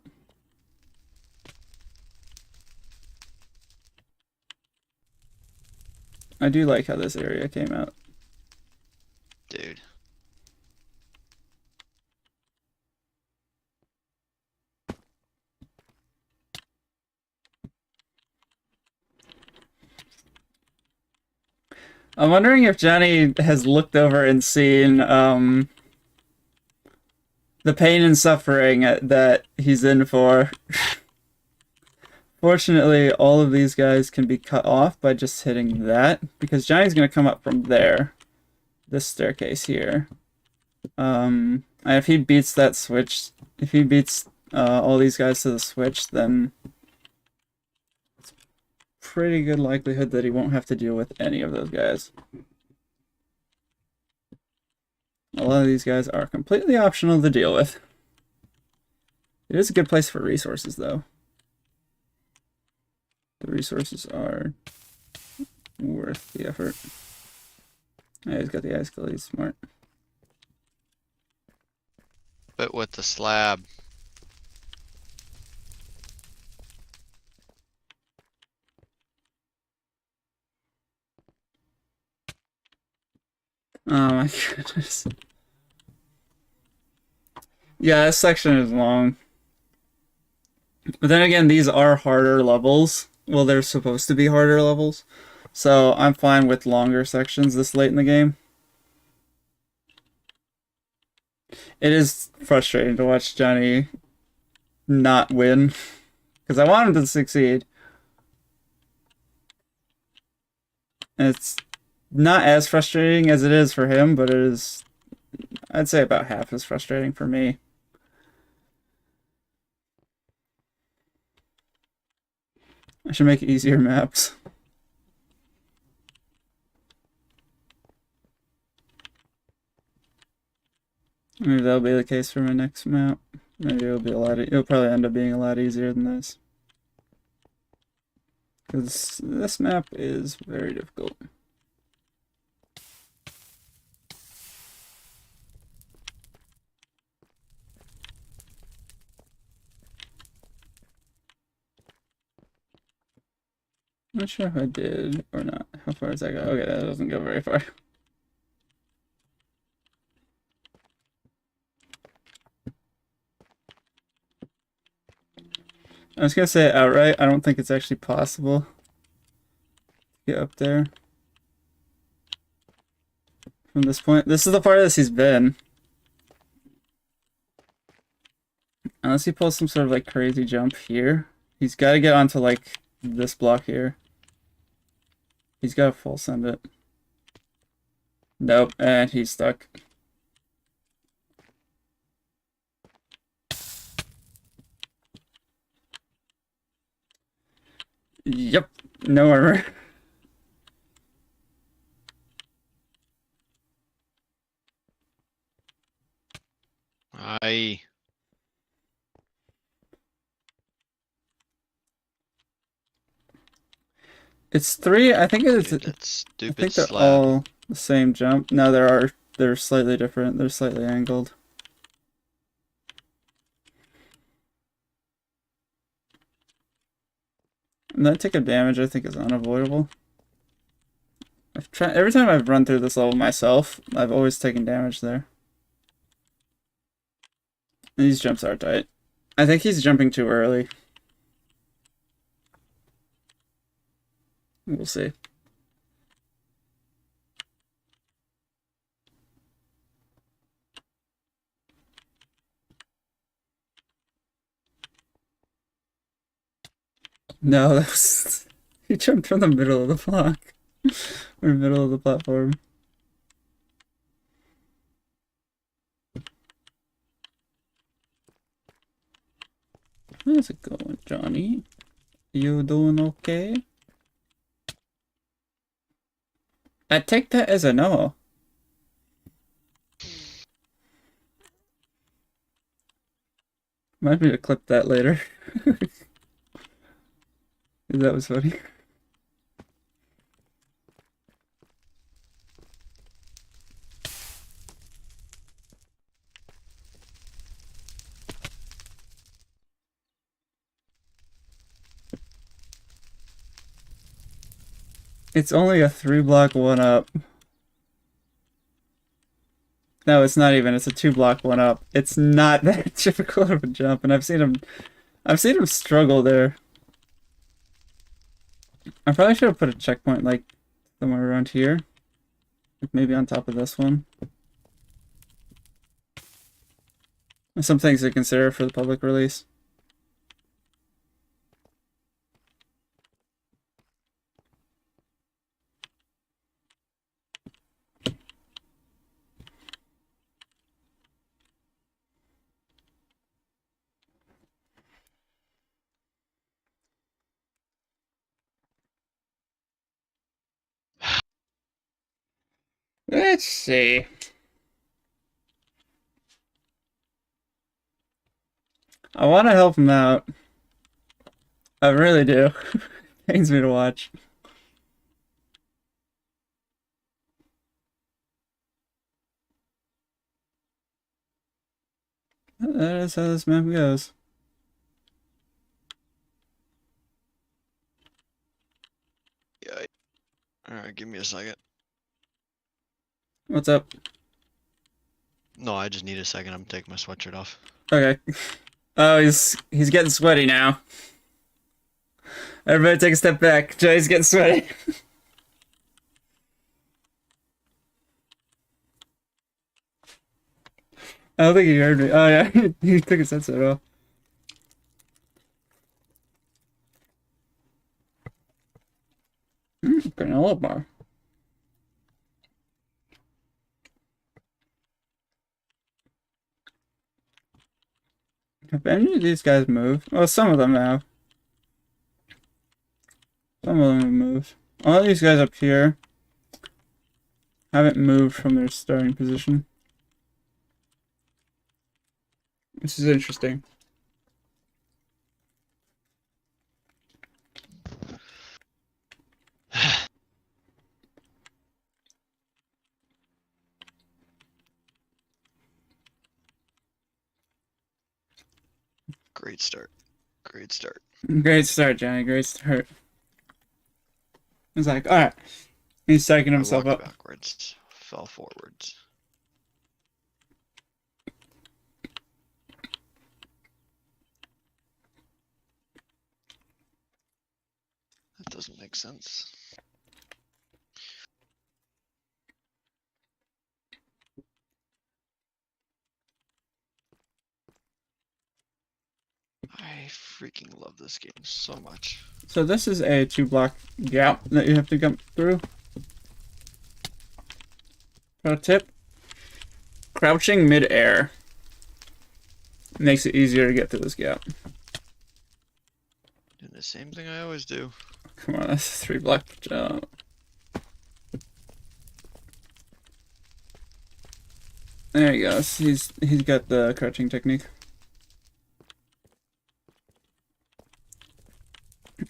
I do like how this area came out. Dude. I'm wondering if Johnny has looked over and seen the pain and suffering that he's in for. Fortunately, all of these guys can be cut off by just hitting that, because Johnny's going to come up from there, this staircase here. And if he beats that switch, if he beats all these guys to the switch, then it's pretty good likelihood that he won't have to deal with any of those guys. A lot of these guys are completely optional to deal with. It is a good place for resources, though. The resources are worth the effort. Yeah, he's got the ice skill, he's smart. But with the slab. Oh my goodness. Yeah, this section is long. But then again, these are harder levels. Well, they're supposed to be harder levels. So I'm fine with longer sections this late in the game. It is frustrating to watch Jonny not win. Because I want him to succeed. And it's not as frustrating as it is for him, but it is, I'd say, about half as frustrating for me. I should make easier maps. Maybe that'll be the case for my next map. Maybe it'll probably end up being a lot easier than this. Because this map is very difficult. Not sure if I did or not. How far does that go? Okay, that doesn't go very far. I was gonna say it outright. I don't think it's actually possible to get up there from this point. This is the farthest he's been. Unless he pulls some sort of like crazy jump here. He's got to get onto like this block here. He's got to full send it. Nope, and he's stuck. Yep, no armor. I. It's three. I think it's. Dude, that I stupid think they're slab. all the same jump. No, they're slightly different. They're slightly angled. And that tick of damage I think is unavoidable. Every time I've run through this level myself, I've always taken damage there. And these jumps are tight. I think he's jumping too early. We'll see. No, that was... He jumped from the middle of the block. Or middle of the platform. How's it going, Jonny? You doing okay? I take that as a no. Might be to clip that later. That was funny. It's only a 3-block 1-up. No, it's not even. It's a 2-block 1-up. It's not that difficult of a jump, and I've seen him struggle there. I probably should have put a checkpoint like somewhere around here. Maybe on top of this one. Some things to consider for the public release. Let's see. I want to help him out. I really do. Pains me to watch. That is how this map goes. Yeah. Alright, give me a second. What's up? No, I just need a second. I'm taking my sweatshirt off. Okay. Oh, he's getting sweaty now. Everybody take a step back. Jay's getting sweaty. I don't think he heard me. Oh yeah, he took his headset off. Granola bar. Have any of these guys moved? Well, some of them have. Some of them have moved. All these guys up here haven't moved from their starting position. This is interesting. Great start. Great start. Great start, Johnny. Great start. He's like, alright. He's psyching I himself walked up. backwards, fell forwards. That doesn't make sense. I freaking love this game so much. So this is a 2-block gap that you have to jump through. Pro tip. Crouching mid-air makes it easier to get through this gap. Doing the same thing I always do. Come on, that's a 3-block jump. There he goes. He's got the crouching technique.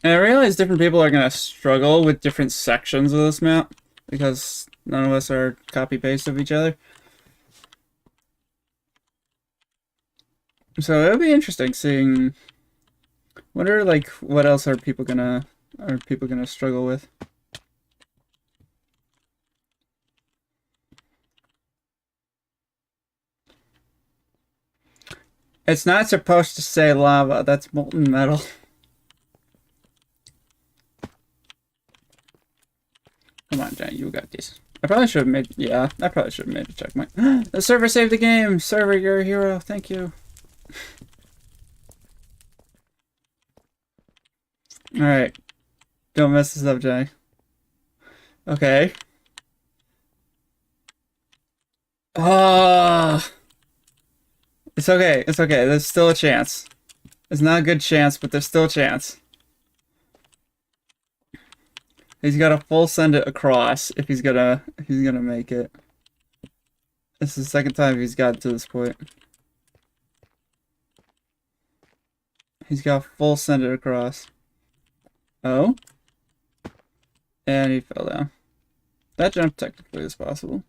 And I realize different people are gonna struggle with different sections of this map because none of us are copy-paste of each other. So it'll be interesting seeing. Wonder like what else are people gonna struggle with? It's not supposed to say lava. That's molten metal. Come on, Johnny, you got this. I probably should have made. Yeah, I probably should have made a checkpoint. The server saved the game. Server, you're a hero. Thank you. All right, don't mess this up, Johnny. Okay. Ah. It's okay. It's okay. There's still a chance. It's not a good chance, but there's still a chance. He's got to full send it across if he's gonna make it. This is the second time he's gotten to this point. He's got to full send it across. Oh. And he fell down. That jump technically is possible.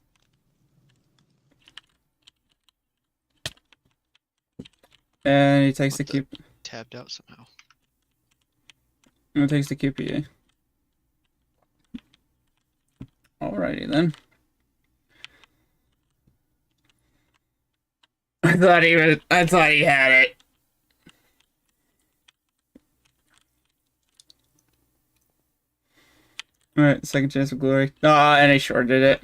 And he takes the Q. Tabbed out somehow. And it takes the QPA. Alrighty then. I thought he had it. Alright, second chance of glory. Ah, and he shorted it.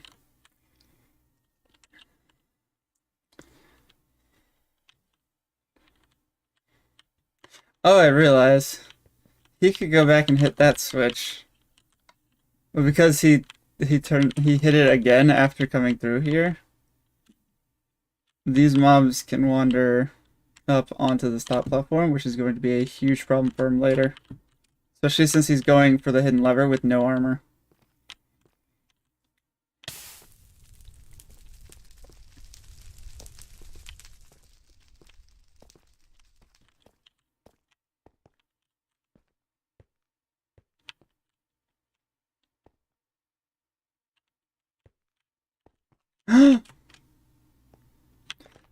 Oh, I realize he could go back and hit that switch. But because he hit it again after coming through here, these mobs can wander up onto this top platform, which is going to be a huge problem for him later. Especially since he's going for the hidden lever with no armor.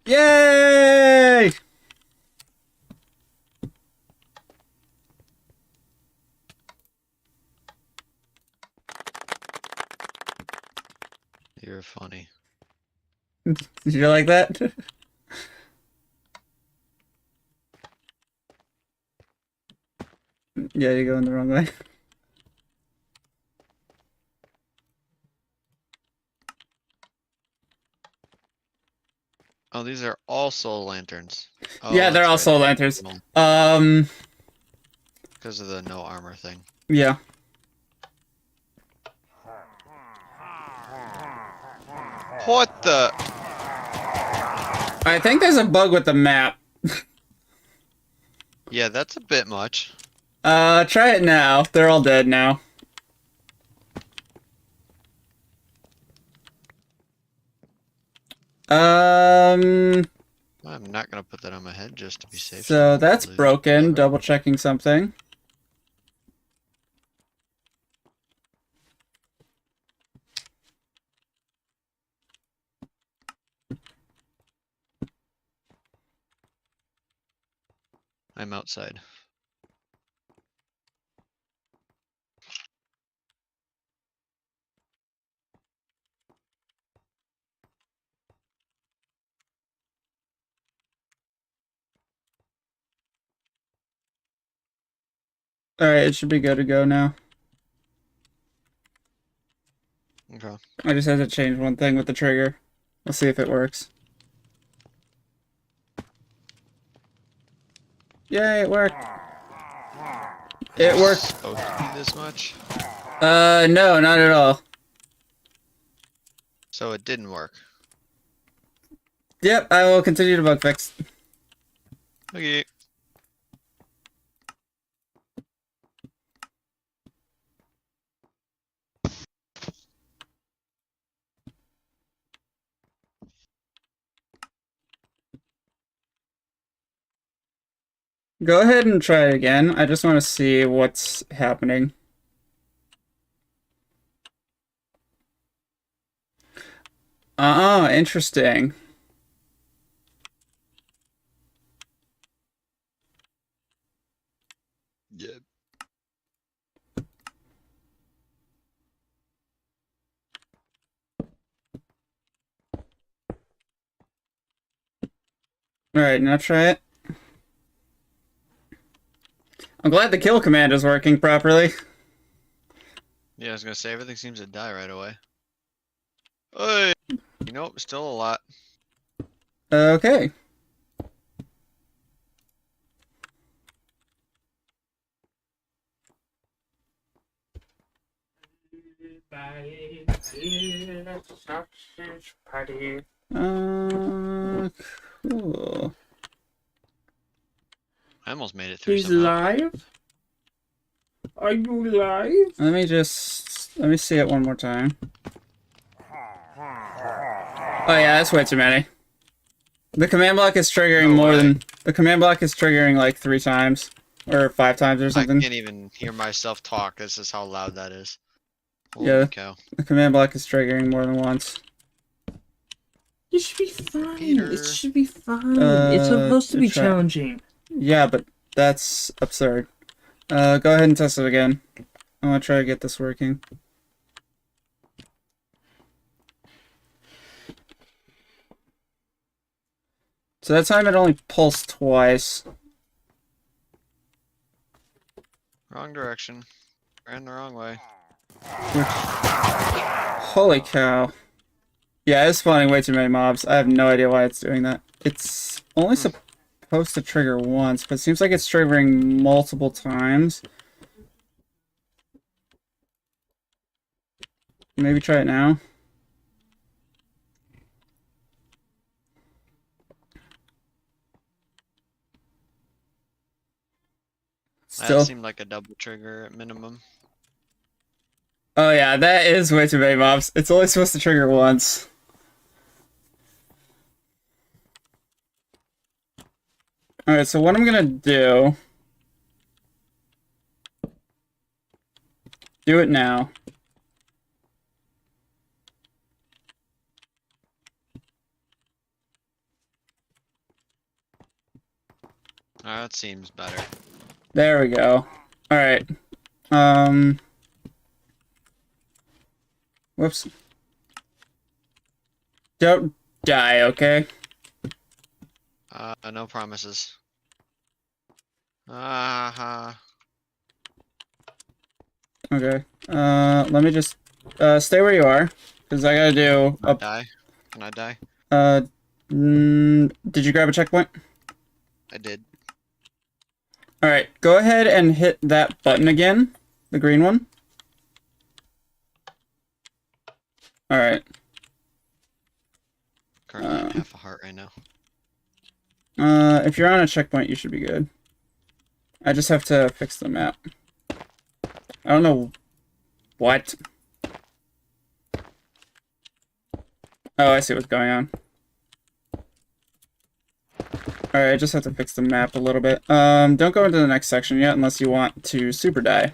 Yay! You're funny. Did you like that? Yeah, you're going the wrong way. Oh, these are all soul lanterns. Oh, Yeah, they're that's all right. soul lanterns. Because of the no armor thing. Yeah. What the? I think there's a bug with the map. Yeah, that's a bit much. Try it now. They're all dead now. Um, I'm not gonna put that on my head just to be safe. I so don't that's lose broken. whatever. Double checking something. I'm outside. Alright, it should be good to go now. Okay. I just had to change one thing with the trigger. We'll see if it works. Yay, it worked. It worked. Supposed to be this much? No, not at all. So it didn't work. Yep, I will continue to bug fix. Okay. Go ahead and try it again. I just want to see what's happening. Interesting. Yeah. Alright, now try it. I'm glad the kill command is working properly. Yeah, I was gonna say everything seems to die right away. Hey, you know, still a lot. Okay. Cool. I almost made it through He's somehow. live? Are you live? Let me see it one more time. Oh yeah, that's way too many. The command block is triggering No more way. than the command block is triggering like 3 times or 5 times or I something. can't even hear myself talk. This is how loud that is. Holy Yeah. cow. The command block is triggering more than once. It should be fine. Peter. It should be fine. It's supposed to be try- challenging. Yeah, but that's absurd. Go ahead and test it again. I want to try to get this working. So that time it only pulsed twice. Wrong direction. Ran the wrong way. Holy cow. Yeah, it's spawning way too many mobs. I have no idea why it's doing that. It's only supposed to trigger once, but it seems like it's triggering multiple times. Maybe try it now. Still. That seemed like a double trigger at minimum. Oh yeah, that is way too many mobs. It's only supposed to trigger once. Alright, so what I'm gonna do... Do it now. That seems better. There we go. Alright. Whoops. Don't die, okay? No promises. Uh-huh. Okay. Let me just stay where you are, because I gotta do Can I die? Can I die? Did you grab a checkpoint? I did. Alright, go ahead and hit that button again, the green one. Alright. Currently at half a heart right now. If you're on a checkpoint, you should be good. I just have to fix the map. I don't know what. Oh, I see what's going on. Alright, I just have to fix the map a little bit. Don't go into the next section yet unless you want to super die.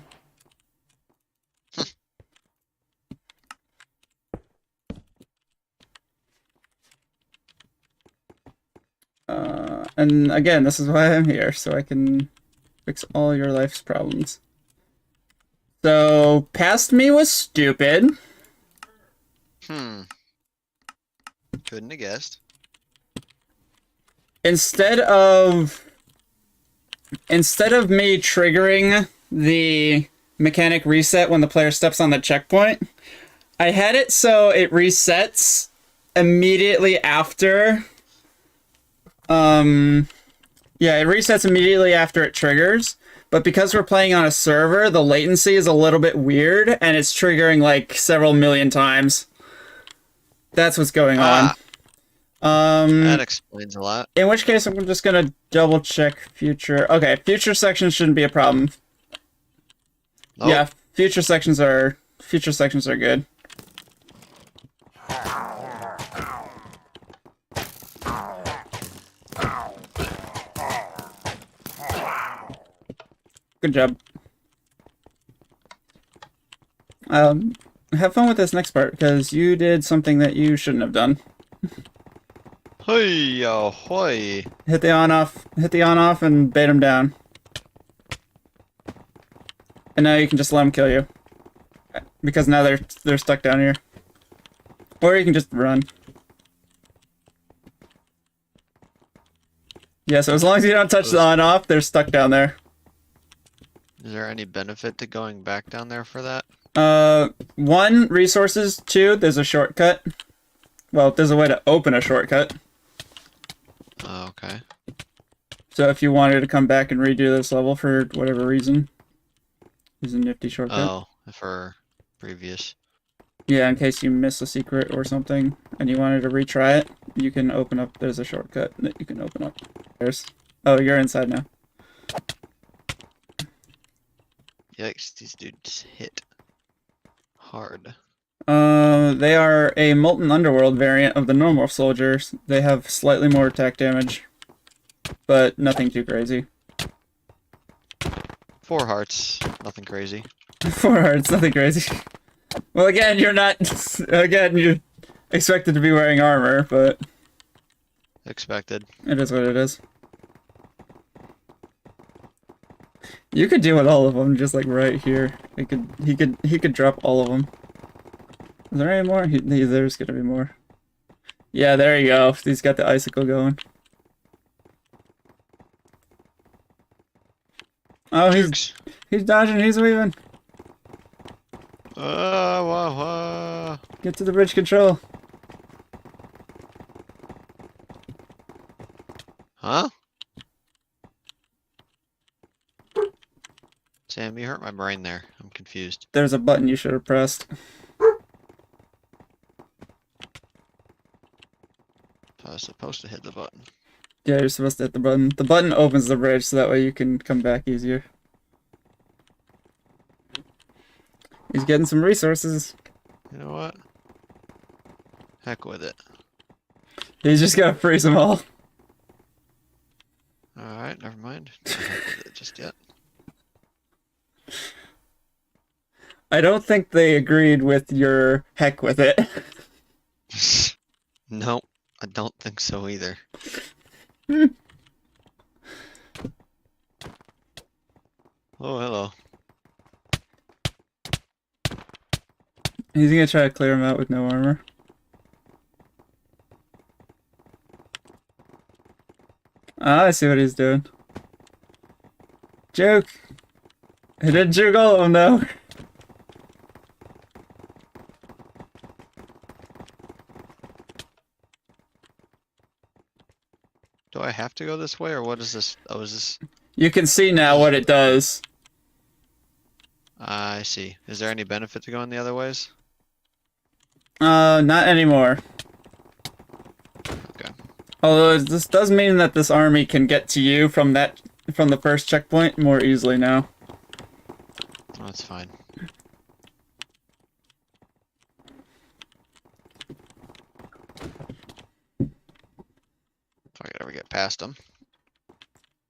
And again, this is why I'm here, so I can fix all your life's problems. So, past me was stupid. Couldn't have guessed. Instead of me triggering the mechanic reset when the player steps on the checkpoint, I had it so it resets immediately after. Yeah, it resets immediately after it triggers. But because we're playing on a server, the latency is a little bit weird, and it's triggering like several million times. That's what's going on. That explains a lot. In which case, I'm just gonna double check future. Okay, future sections shouldn't be a problem. Nope. Yeah, future sections are good. Good job. Have fun with this next part because you did something that you shouldn't have done. Hey, ahoy. Hit the on off, and bait him down. And now you can just let him kill you. Because now they're stuck down here. Or you can just run. Yeah, so as long as you don't touch the on off, they're stuck down there. Is there any benefit to going back down there for that? 1, resources. 2, there's a shortcut. Well, there's a way to open a shortcut. Oh, okay. So if you wanted to come back and redo this level for whatever reason, there's a nifty shortcut. Oh, for previous. Yeah, in case you miss a secret or something and you wanted to retry it, you can open up. There's a shortcut that you can open up. Oh, you're inside now. Yikes, these dudes hit hard. They are a Molten Underworld variant of the normal soldiers. They have slightly more attack damage, but nothing too crazy. 4 hearts, nothing crazy. 4 hearts, nothing crazy. Well, again, you're not. Again, you're expected to be wearing armor, but Expected. it is what it is. You could deal with all of them, just like right here. He could drop all of them. Is there any more? There's gonna be more. Yeah, there you go. He's got the icicle going. Oh, he's dodging. He's weaving. Get to the bridge control. Huh? Sam, you hurt my brain there. I'm confused. There's a button you should have pressed. I was supposed to hit the button. Yeah, you're supposed to hit the button. The button opens the bridge, so that way you can come back easier. He's getting some resources. You know what? Heck with it. He's just gonna freeze them all. Alright, never mind. Not heck with it just yet. I don't think they agreed with your heck with it. Nope, I don't think so either. He's gonna try to clear him out with no armor. Ah, I see what he's doing. Juke! He didn't juke all of them though. Do I have to go this way, or what is this? Oh, is this? You can see now what it does. I see. Is there any benefit to going the other ways? Not anymore. Okay. Although this does mean that this army can get to you from the first checkpoint more easily now. Oh, that's fine. If I could ever get past them.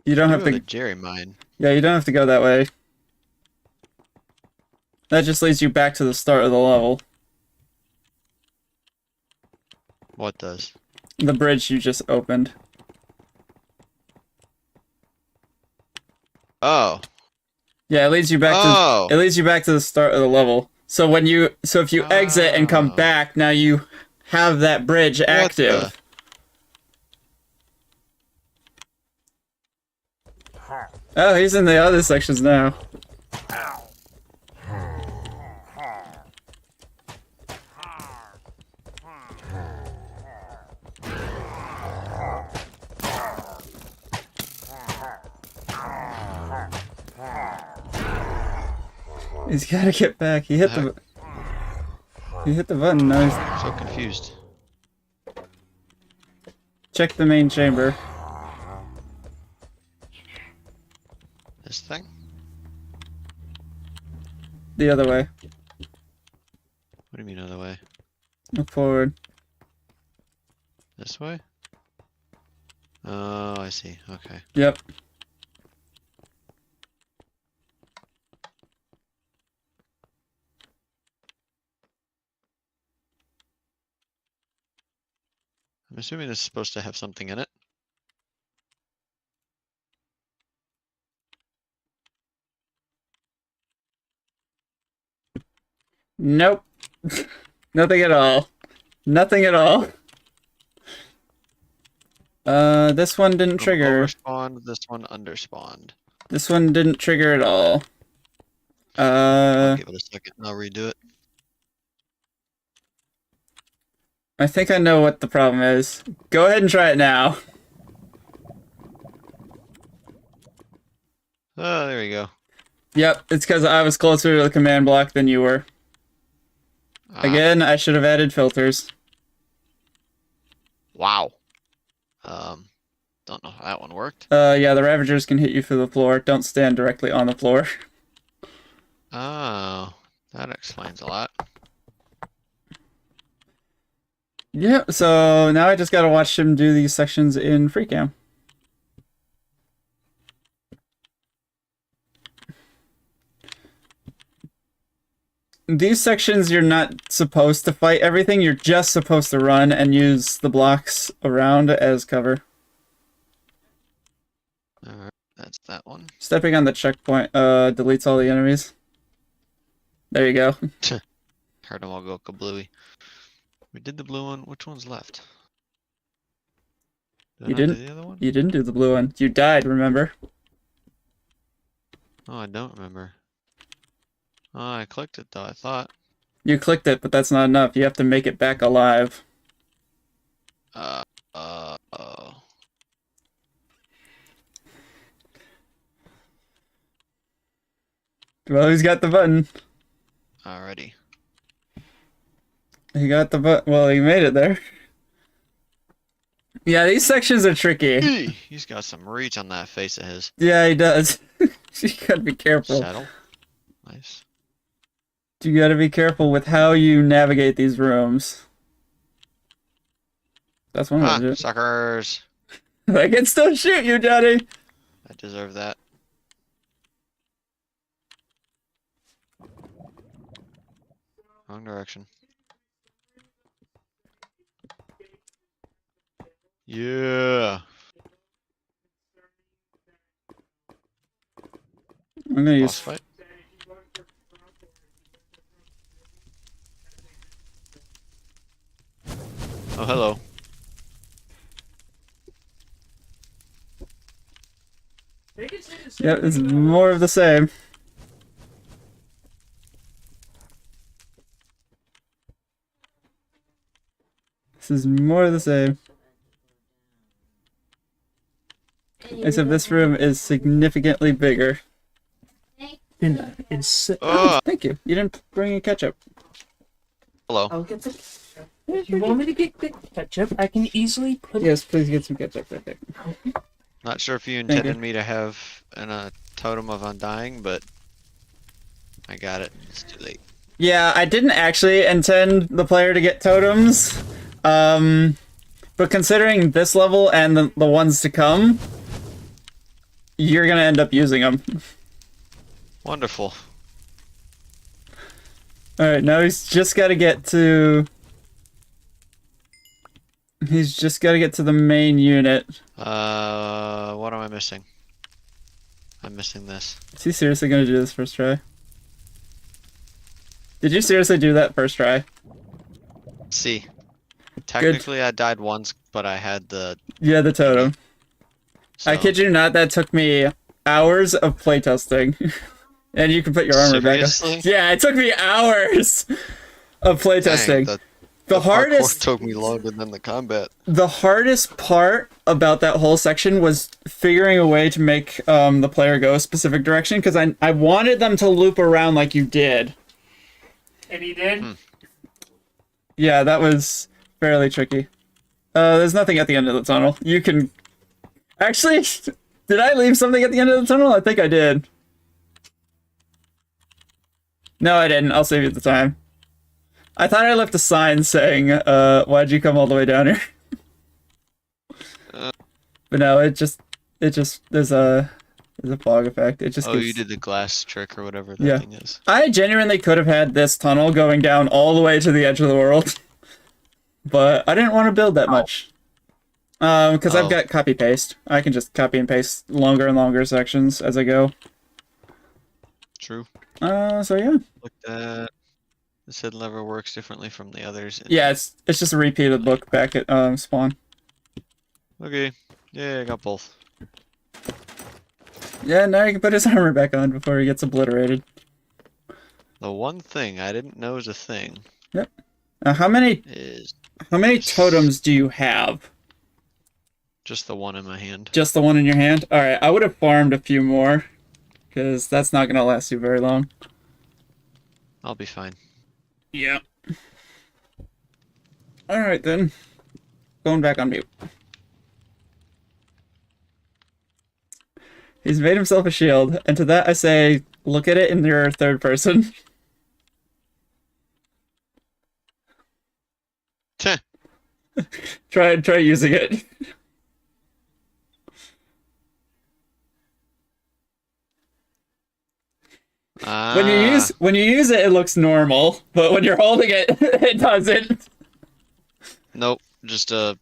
You don't have The to. Jerry mine. Yeah, you don't have to go that way. That just leads you back to the start of the level. What does? The bridge you just opened. Oh. Yeah, it leads you back Oh. to. It leads you back to the start of the level. So if you exit and come Oh. back, now you have that bridge active. Oh, he's in the other sections now. He's gotta get back. He hit the button. Now he's... So confused. Check the main chamber. This thing? The other way. What do you mean other way? Look forward. This way? Oh, I see. Okay. Yep. I'm assuming this is supposed to have something in it. Nope. Nothing at all. Nothing at all. This one didn't trigger. Overspawned, this one underspawned. This one didn't trigger at all. I'll give it a second and I'll redo it. I think I know what the problem is. Go ahead and try it now. Oh, there we go. Yep, it's because I was closer to the command block than you were. Ah, Again, I should have added filters. wow. Don't know how that one worked. Yeah, the Ravagers can hit you through the floor. Don't stand directly on the floor. Oh, that explains a lot. Yeah, so now I just gotta watch him do these sections in free cam. These sections you're not supposed to fight everything, you're just supposed to run and use the blocks around as cover. Alright, that's that one. Stepping on the checkpoint deletes all the enemies. There you go. Heard them all go kablooey. We did the blue one. Which one's left? Did You I not do didn't- the other one? You didn't do the blue one. You died, remember? Oh, I don't remember. Oh, I clicked it though, I thought. You clicked it, but that's not enough. You have to make it back alive. Oh. Well, he's got the button. Alrighty. He got the button. Well, he made it there. Yeah, these sections are tricky. He's got some reach on that face of his. Yeah, he does. You gotta be careful. Saddle. Nice. You gotta be careful with how you navigate these rooms. That's one way to do it. Suckers! I can still shoot you, Johnny! I deserve that. Wrong direction. Yeah. I'm gonna Boss use... fight. Yep, it's more of the same. This is more of the same. Except this room is significantly bigger. Oh, Thank you. You didn't bring any ketchup. hello. I'll get the ketchup. If you want me to get the ketchup, I can easily put Yes, please get some ketchup right there. Not sure if you Thank you. intended me to have a totem of undying, but I got it. It's too late. Yeah, I didn't actually intend the player to get totems. But considering this level and the ones to come, you're gonna end up using them. Wonderful. Alright, now he's just gotta get to... He's just gotta get to the main unit. What am I missing? I'm missing this. Is he seriously gonna do this first try? Did you seriously do that first try? See. Technically, I died once, but I had the... Yeah, the totem. So... I kid you not, that took me hours of playtesting. And you can put your armor back Seriously? on. Yeah, it took me hours of playtesting. Dang, The hardest parkour took me longer than the combat. The hardest part about that whole section was figuring a way to make the player go a specific direction, because I wanted them to loop around like you did. And he did? Yeah, that was fairly tricky. There's nothing at the end of the tunnel. You can... Actually, did I leave something at the end of the tunnel? I think I did. No, I didn't. I'll save you the time. I thought I left a sign saying, why'd you come all the way down here? But no, there's a fog effect. It just Oh, gives... you did the glass trick or whatever that thing is. I genuinely could have had this tunnel going down all the way to the edge of the world. But I didn't want to build that much. Because I've got copy paste. I can just copy and paste longer and longer sections as I go. True. So yeah. Look at this hidden lever works differently from the others. Yeah, it's just a repeat of the book back at spawn. Okay. Yeah, I got both. Yeah, now you can put his armor back on before he gets obliterated. The one thing I didn't know is a thing Yep. How many is totems do you have? just the one in my hand. Just the one in your hand? Alright, I would have farmed a few more, because that's not going to last you very long. I'll be fine. Yeah. Alright then. Going back on mute. He's made himself a shield, and to that I say, look at it in your third person. Tch. Try using it. When you use it, it looks normal, but when you're holding it, it doesn't. Nope, just a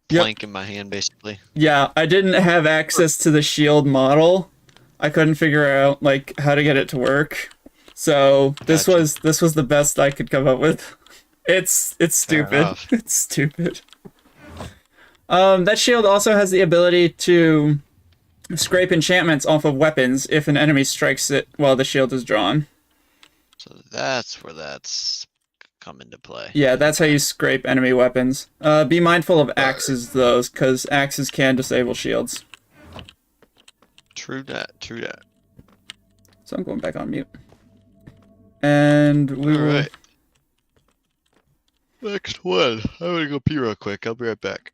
plank in my hand, basically. Yeah, I didn't have access to the shield model. I couldn't figure out like how to get it to work. So this was the best I could come up with. It's stupid. It's stupid. That shield also has the ability to scrape enchantments off of weapons if an enemy strikes it while the shield is drawn. So that's where that's come into play. Yeah, that's how you scrape enemy weapons. Be mindful of axes, though, because axes can disable shields. True that, true that. So I'm going back on mute. And we will... Alright. Next one. I'm gonna go pee real quick. I'll be right back.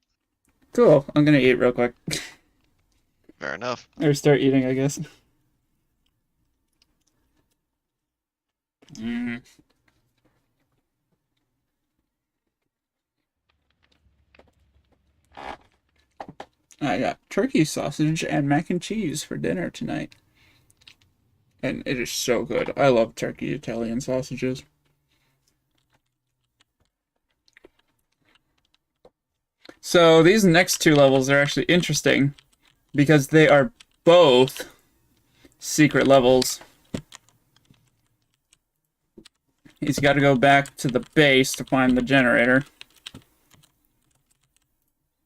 Cool. I'm gonna eat real quick. Fair enough. Or start eating, I guess. I got turkey sausage and mac and cheese for dinner tonight. And it is so good. I love turkey Italian sausages. So these next two levels are actually interesting because they are both secret levels. He's got to go back to the base to find the generator.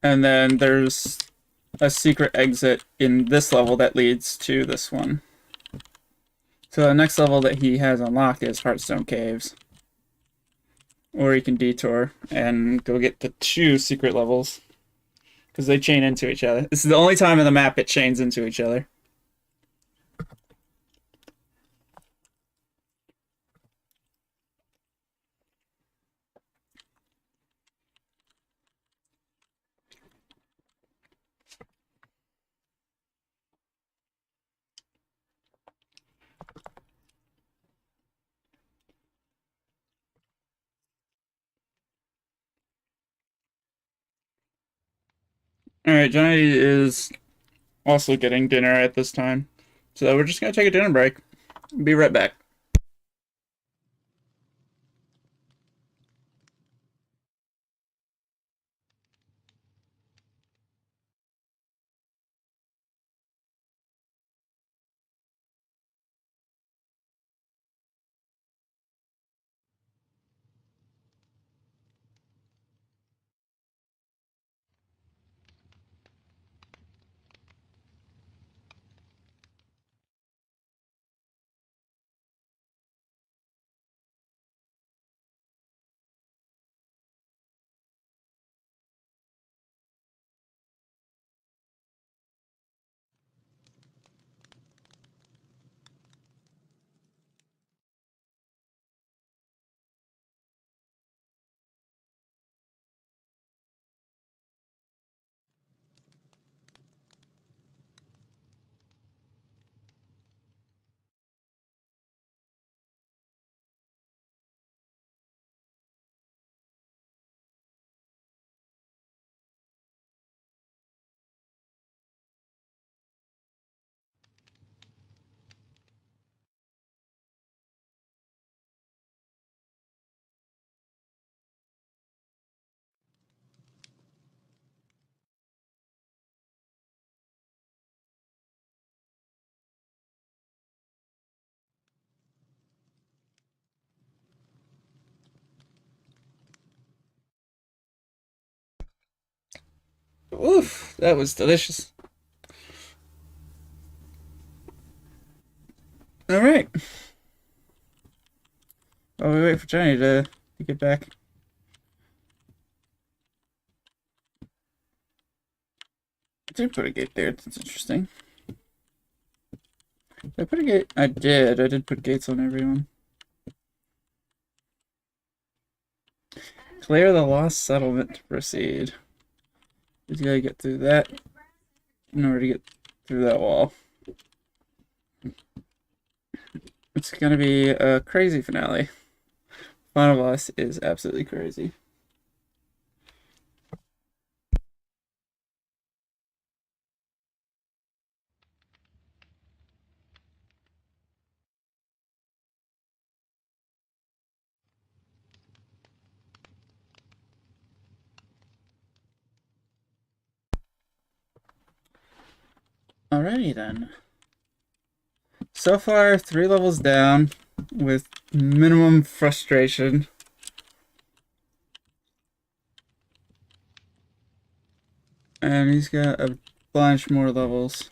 And then there's a secret exit in this level that leads to this one. So the next level that he has unlocked is Heartstone Caves. Or he can detour and go get the 2 secret levels. Because they chain into each other. This is the only time in the map it chains into each other. Alright, Johnny is also getting dinner at this time. So we're just gonna take a dinner break. Be right back. Oof, that was delicious. Alright. While we wait for Johnny to get back. I did put a gate there, that's interesting. Did I put a gate? I did put gates on everyone. Clear the lost settlement to proceed. Just gotta get through that in order to get through that wall. It's gonna be a crazy finale. Final boss is absolutely crazy. Alrighty then. So far, 3 levels down with minimum frustration. And he's got a bunch more levels.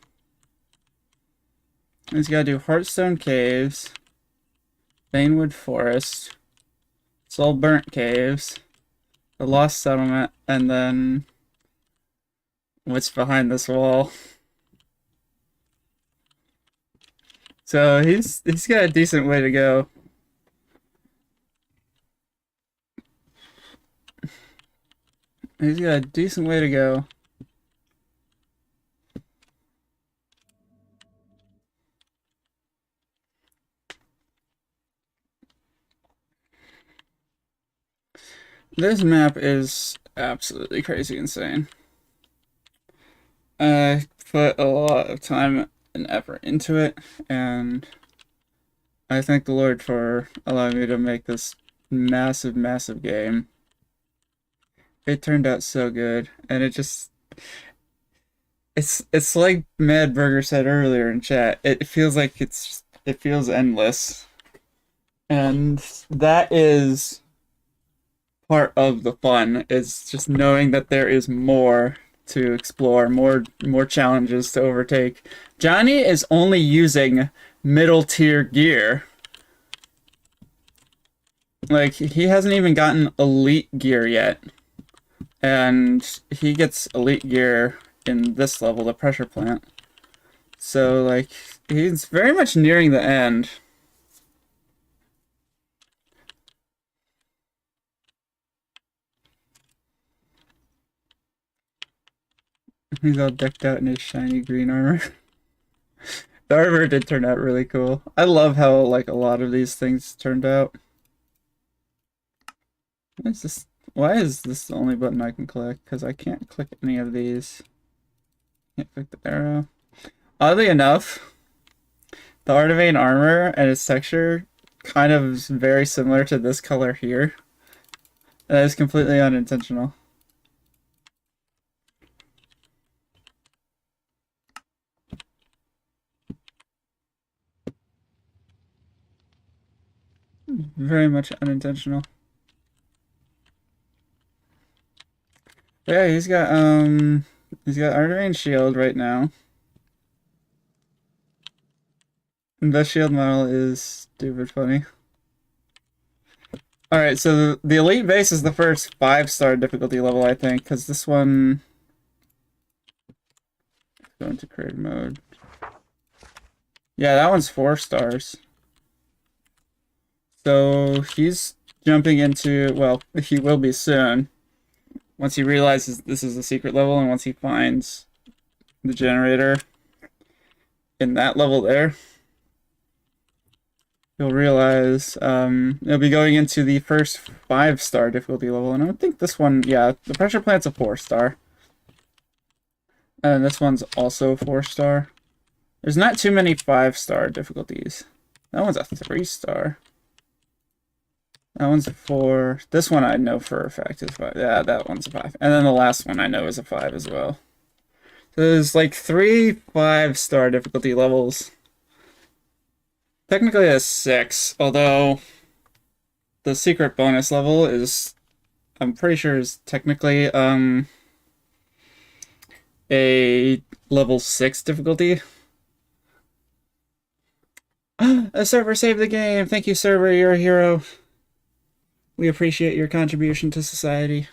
He's got to do Heartstone Caves, Banewood Forest, Soul Burnt Caves, the Lost Settlement, and then what's behind this wall. So he's got a decent way to go. He's got a decent way to go. This map is absolutely crazy insane. I put a lot of time and effort into it, and I thank the Lord for allowing me to make this massive, massive game. It turned out so good, and it's like Mad Burger said earlier in chat. It feels like it feels endless, and that is part of the fun. Is just knowing that there is more to explore, more challenges to overtake. Jonny is only using middle tier gear. Like, he hasn't even gotten elite gear yet. And he gets elite gear in this level, the pressure plant. So, like, he's very much nearing the end. He's all decked out in his shiny green armor. The armor did turn out really cool. I love how, like, a lot of these things turned out. What is this? Why is this the only button I can click? Because I can't click any of these. Can't click the arrow. Oddly enough, the Artivane armor and its texture kind of is very similar to this color here. That is completely unintentional. Very much unintentional. Yeah, he's got Artivane shield right now. And the shield model is stupid funny. Alright, so the Elite Base is the first 5-star difficulty level, I think, because this one... Go into creative mode. Yeah, that one's 4 stars. So he's jumping into, well, he will be soon. Once he realizes this is a secret level, and once he finds the generator in that level there, you'll realize it'll be going into the first 5-star difficulty level. And I think this one, yeah, the pressure plant's a 4-star. And this one's also 4-star. There's not too many 5-star difficulties. That one's a 3-star. That one's a 4. This one I know for a fact is 5. Yeah, that one's a 5. And then the last one I know is a 5 as well. So there's like 3 5-star difficulty levels. Technically a 6, although the secret bonus level is, I'm pretty sure is technically a level 6 difficulty. A server saved the game. Thank you, server. You're a hero. We appreciate your contribution to society.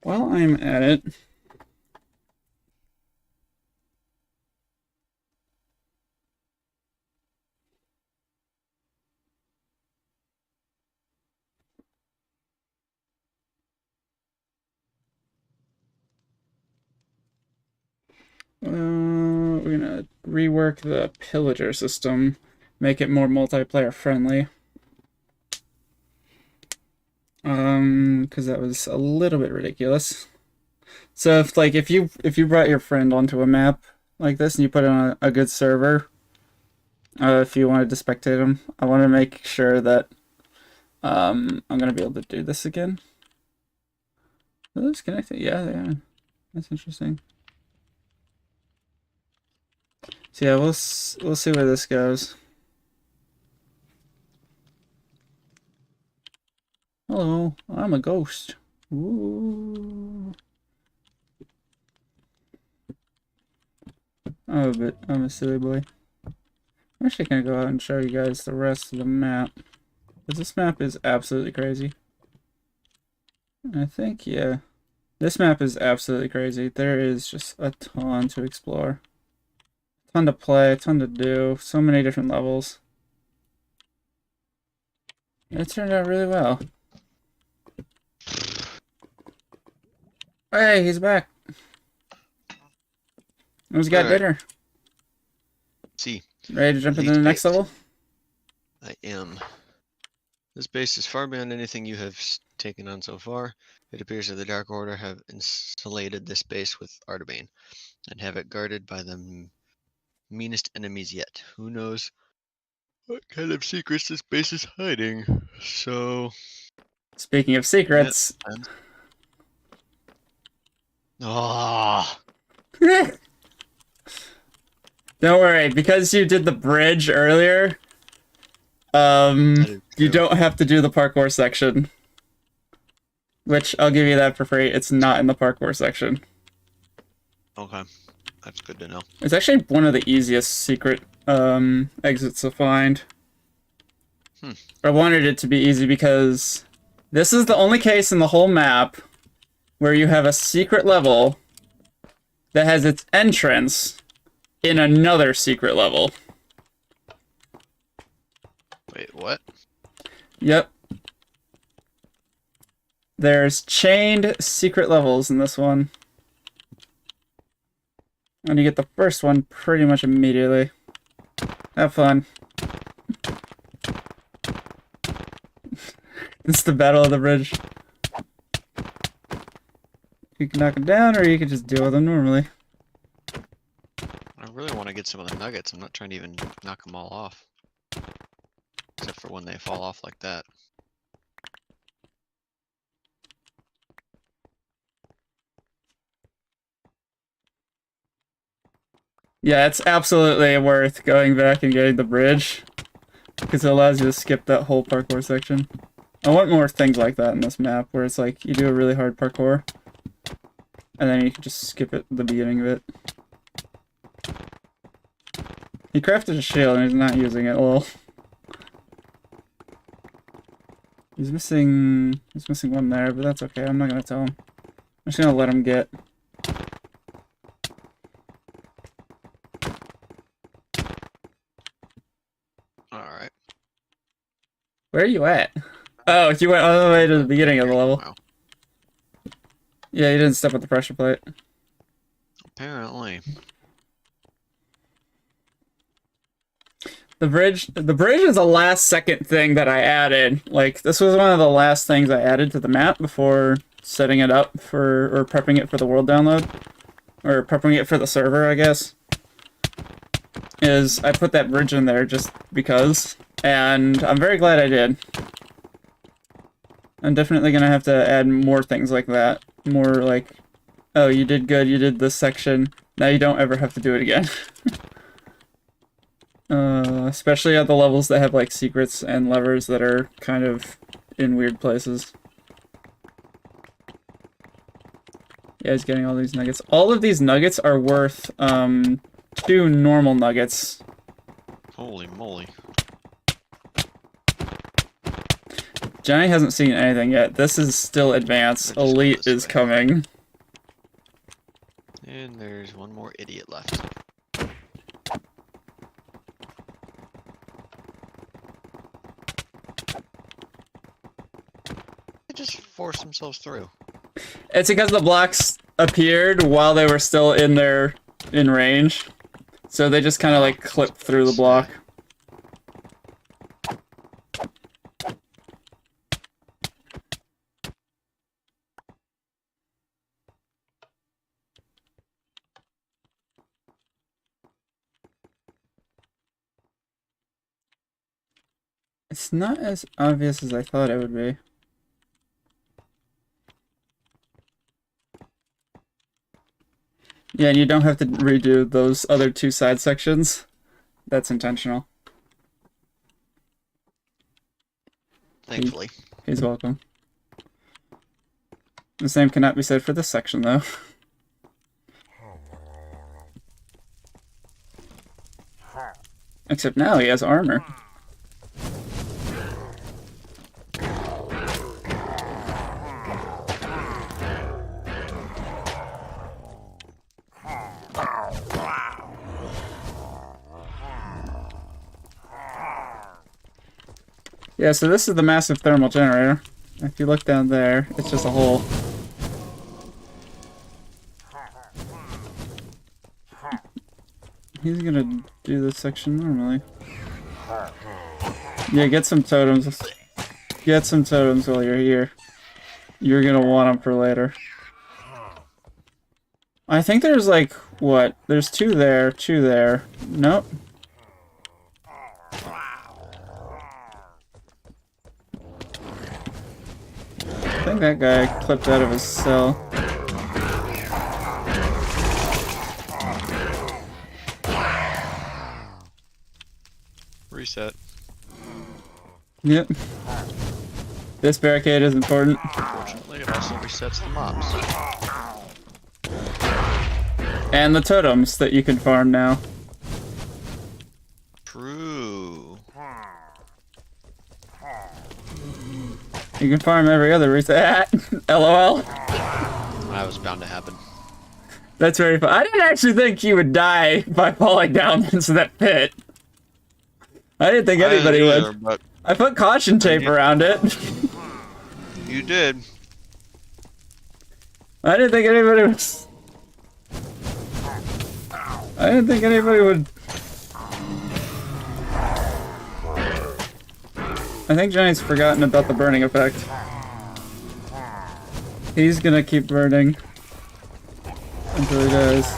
While I'm at it, we're gonna rework the pillager system, make it more multiplayer friendly. Because that was a little bit ridiculous. So if you brought your friend onto a map like this and you put it on a good server, if you wanted to spectate them, I want to make sure that I'm gonna be able to do this again. Are those connected? Yeah, they are. That's interesting. So yeah, we'll see where this goes. Hello, I'm a ghost. Ooh. Oh, but I'm a silly boy. I'm actually gonna go out and show you guys the rest of the map. Because this map is absolutely crazy. I think, yeah. This map is absolutely crazy. There is just a ton to explore. A ton to play, a ton to do. So many different levels. It turned out really well. Hey, he's back. Who's got dinner? See. Ready to jump into the next level? I am. This base is far beyond anything you have taken on so far. It appears that the Dark Order have insulated this base with Artivane and have it guarded by the meanest enemies yet. Who knows what kind of secrets this base is hiding? So... Speaking of secrets... Oh. Don't worry, because you did the bridge earlier, you don't have to do the parkour section. which I'll give you that for free. It's not in the parkour section. Okay. That's good to know. It's actually one of the easiest secret exits to find. I wanted it to be easy because this is the only case in the whole map where you have a secret level that has its entrance in another secret level. Wait, what? Yep. There's chained secret levels in this one. And you get the first one pretty much immediately. Have fun. It's the battle of the bridge. You can knock them down, or you can just deal with them normally. I really want to get some of the nuggets. I'm not trying to even knock them all off. Except for when they fall off like that. Yeah, it's absolutely worth going back and getting the bridge, because it allows you to skip that whole parkour section. I want more things like that in this map, where it's like, you do a really hard parkour, and then you can just skip it at the beginning of it. He crafted a shield and he's not using it, lol. He's missing one there, but that's okay, I'm not gonna tell him. I'm just gonna let him get. Alright. Where are you at? Oh, you went all the way to the beginning of the level. Wow. Yeah, you didn't step with the pressure plate. Apparently. The bridge is the last second thing that I added. Like, this was one of the last things I added to the map before setting it up for, or prepping it for the world download. Or prepping it for the server, I guess. Is I put that bridge in there just because. And I'm very glad I did. I'm definitely gonna have to add more things like that. More like, oh, you did good, you did this section. Now you don't ever have to do it again. Especially at the levels that have like secrets and levers that are kind of in weird places. Yeah, he's getting all these nuggets. All of these nuggets are worth 2 normal nuggets. Holy moly. Jonny hasn't seen anything yet. This is still advanced. Elite is coming. And there's one more idiot left. They just force themselves through. It's because the blocks appeared while they were still in range. So they just kind of like clipped through the block. It's not as obvious as I thought it would be. Yeah, and you don't have to redo those other 2 side sections. That's intentional. Thankfully. He's welcome. The same cannot be said for this section, though. Except now he has armor. Yeah, so this is the massive thermal generator. If you look down there, it's just a hole. He's gonna do this section normally. Yeah, get some totems. Get some totems while you're here. You're gonna want them for later. I think there's like, what? There's 2 there, 2 there. Nope. I think that guy clipped out of his cell. Reset. Yep. This barricade is important. Unfortunately, it also resets the mobs. And the totems that you can farm now. True. You can farm every other reset. LOL. That was bound to happen. That's very fun. I didn't actually think he would die by falling down into that pit. I didn't think anybody would. But I put caution tape around it. you did. I didn't think anybody was... I didn't think anybody would... I think Johnny's forgotten about the burning effect. He's gonna keep burning until he dies.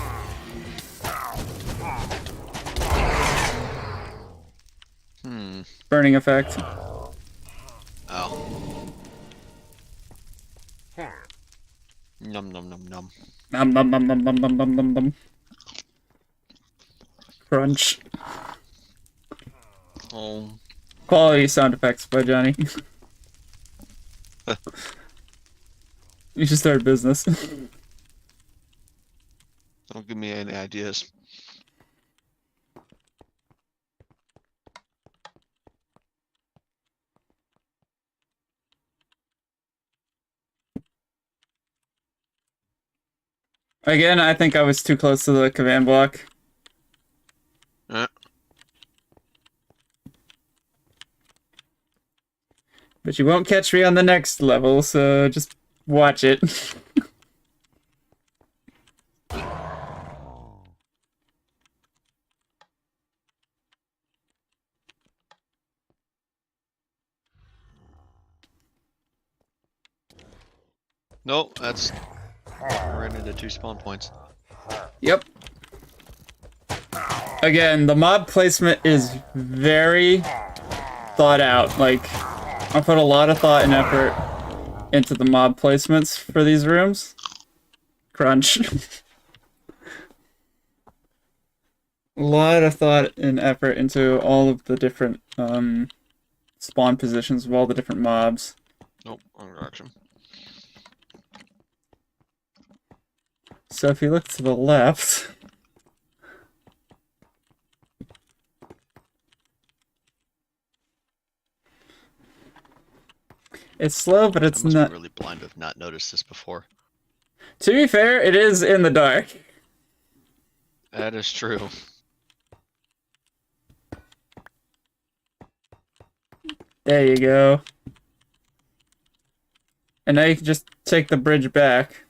Burning effect. Oh. Num num num num. Nom nom nom nom nom nom nom nom nom. Crunch. Oh. Quality sound effects by Johnny. You should start a business. Don't give me any ideas. Again, I think I was too close to the command block. But you won't catch me on the next level, so just watch it. Nope, that's right into 2 spawn points. Yep. Again, the mob placement is very thought out. Like, I put a lot of thought and effort into the mob placements for these rooms. Crunch. A lot of thought and effort into all of the different spawn positions of all the different mobs. Nope, wrong direction. So if you look to the left... It's slow, but it's I must not... be really blind to have not noticed this before. To be fair, it is in the dark. That is true. There you go. And now you can just take the bridge back.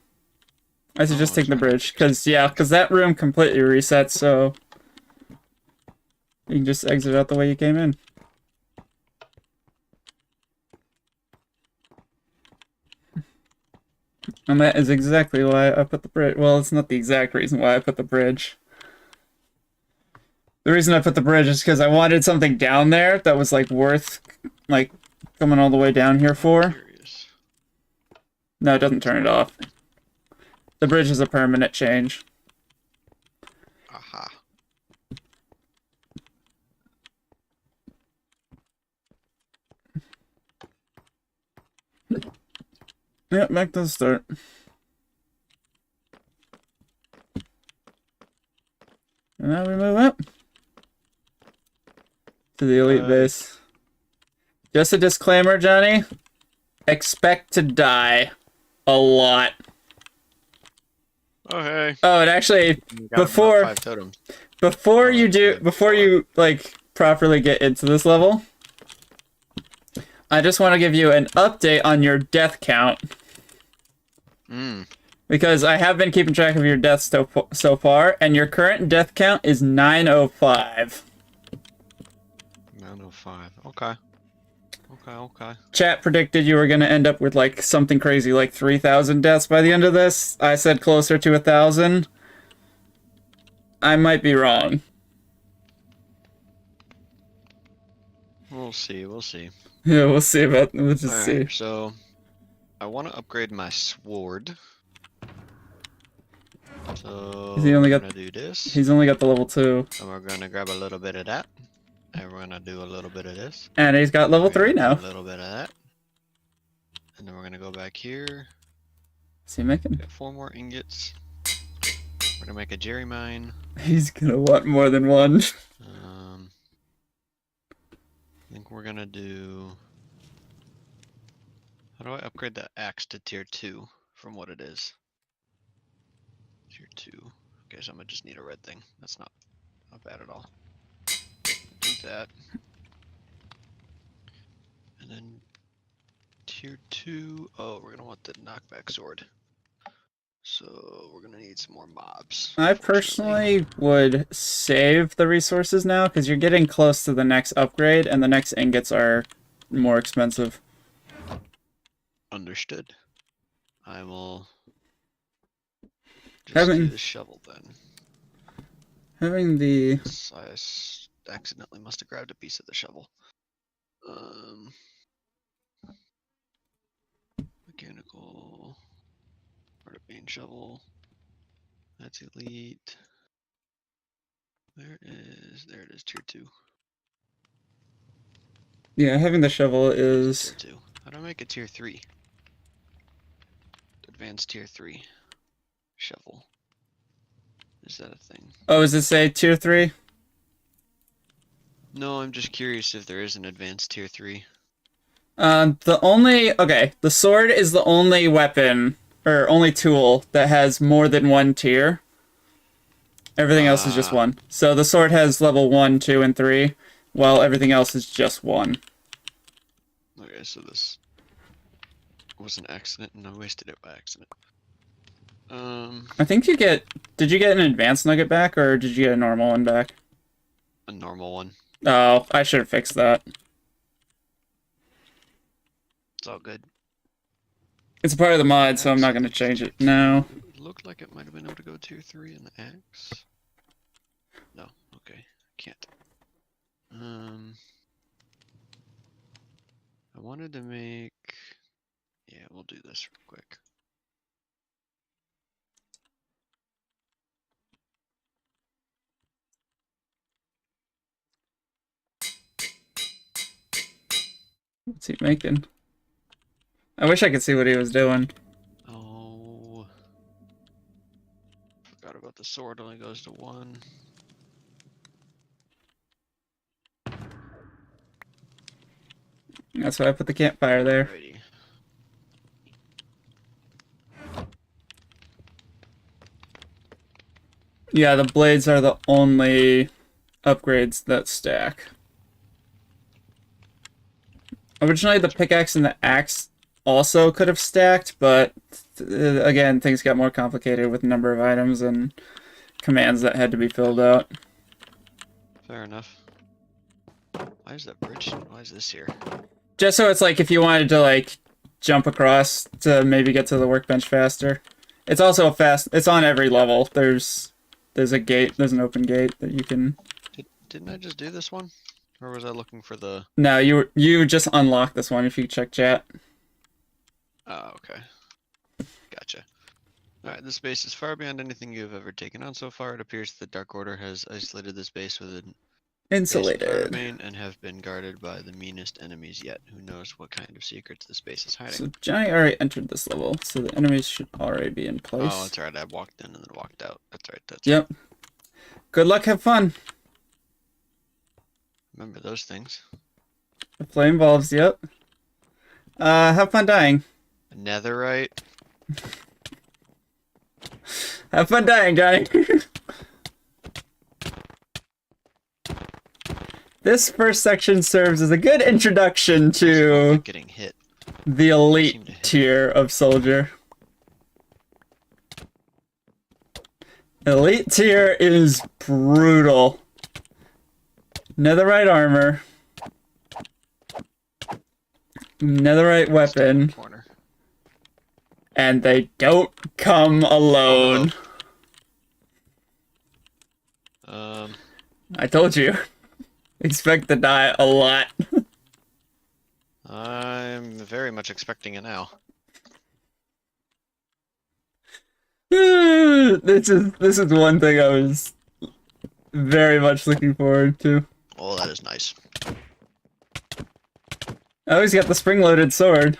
I should just take the bridge, because that room completely resets, so... You can just exit out the way you came in. And that is exactly why I put the bridge. Well, it's not the exact reason why I put the bridge. The reason I put the bridge is because I wanted something down there that was, like, worth, like, coming all the way down here for. Curious. No, it doesn't turn it off. The bridge is a permanent change. Aha. Yep, back to the start. And now we move up to the elite base. Just a disclaimer, Johnny. Expect to die a lot. Okay. Oh, and actually, You got about before 5 totems. before you like properly get into this level, I just want to give you an update on your death count. Because I have been keeping track of your deaths so far, and your current death count is 905. 905. Okay. Okay. Chat predicted you were going to end up with like something crazy like 3,000 deaths by the end of this. I said closer to 1,000. I might be wrong. We'll see. Yeah, we'll see about. We'll just Alright, see. so I want to upgrade my sword. So He only we're got- gonna do this, He's only got the level 2, and we're gonna grab a little bit of that, and we're gonna do a little bit of this. and he's got level We're gonna 3 do now. A little bit of that. And then we're gonna go back here. What's he making? Get 4 more ingots. We're gonna make a Jerry mine. He's gonna want more than one. I think we're gonna do. How do I upgrade that axe to tier 2 from what it is? Tier 2. Okay, so I'm gonna just need a red thing. That's not bad at all. Do that. And then tier 2. Oh, we're gonna want the knockback sword. So we're gonna need some more mobs. I unfortunately. personally would save the resources now, because you're getting close to the next upgrade, and the next ingots are more expensive. Understood. I will just Having- do the shovel then. Having the... I accidentally must have grabbed a piece of the shovel. Mechanical. Part of main shovel. That's elite. There it is. There it is. Tier 2. Yeah, having the shovel Tier is... 2. How do I make a tier 3? Advanced tier 3. Shovel. Is that a thing? Oh, does it say tier 3? No, I'm just curious if there is an advanced tier 3. The sword is the only weapon, or only tool, that has more than one tier. Everything else is just one. So the sword has level 1, 2, and 3, while everything else is just 1. Okay, so this was an accident and I wasted it by accident. I think you get... Did you get an advanced nugget back, or did you get a normal one back? A normal one. Oh, I should have fixed that. It's all good. It's a part of the mod, so I'm not going to change it now. It looked like it might have been able to go tier 3 in the axe. No, okay, can't. I wanted to make. Yeah, we'll do this real quick. What's he making? I wish I could see what he was doing. Oh, forgot about the sword. Only goes to 1. That's why I put the campfire there. Alrighty. Yeah, the blades are the only upgrades that stack. Originally, the pickaxe and the axe also could have stacked, but again, things got more complicated with number of items and commands that had to be filled out. Fair enough. Why is that bridge? Why is this here? Just so it's like if you wanted to like jump across to maybe get to the workbench faster. It's also a fast. It's on every level. There's a gate. There's an open gate that you can. Didn't I just do this one? Or was I looking for the... No, you just unlocked this one if you check chat. Oh, okay. Gotcha. Alright, this base is far beyond anything you have ever taken on so far. It appears the Dark Order has isolated this base with an Insulated. domain and have been guarded by the meanest enemies yet. Who knows what kind of secrets this base is hiding. So Jonny already entered this level, so the enemies should already be in place. Oh, that's right. I walked in and then walked out. That's right. That's Yep. Good luck, have fun. Remember those things. The flame bulbs, yep. Have fun dying. Netherite. Have fun dying, Jonny. This first section serves as a good introduction to Getting hit. the elite tier of soldier. Elite tier is brutal. Netherite armor. Netherite weapon. Corner. And they don't come alone. I told you. Expect to die a lot. I'm very much expecting it now. This is one thing I was very much looking forward to. Oh, that is nice. Oh, he's got the spring-loaded sword.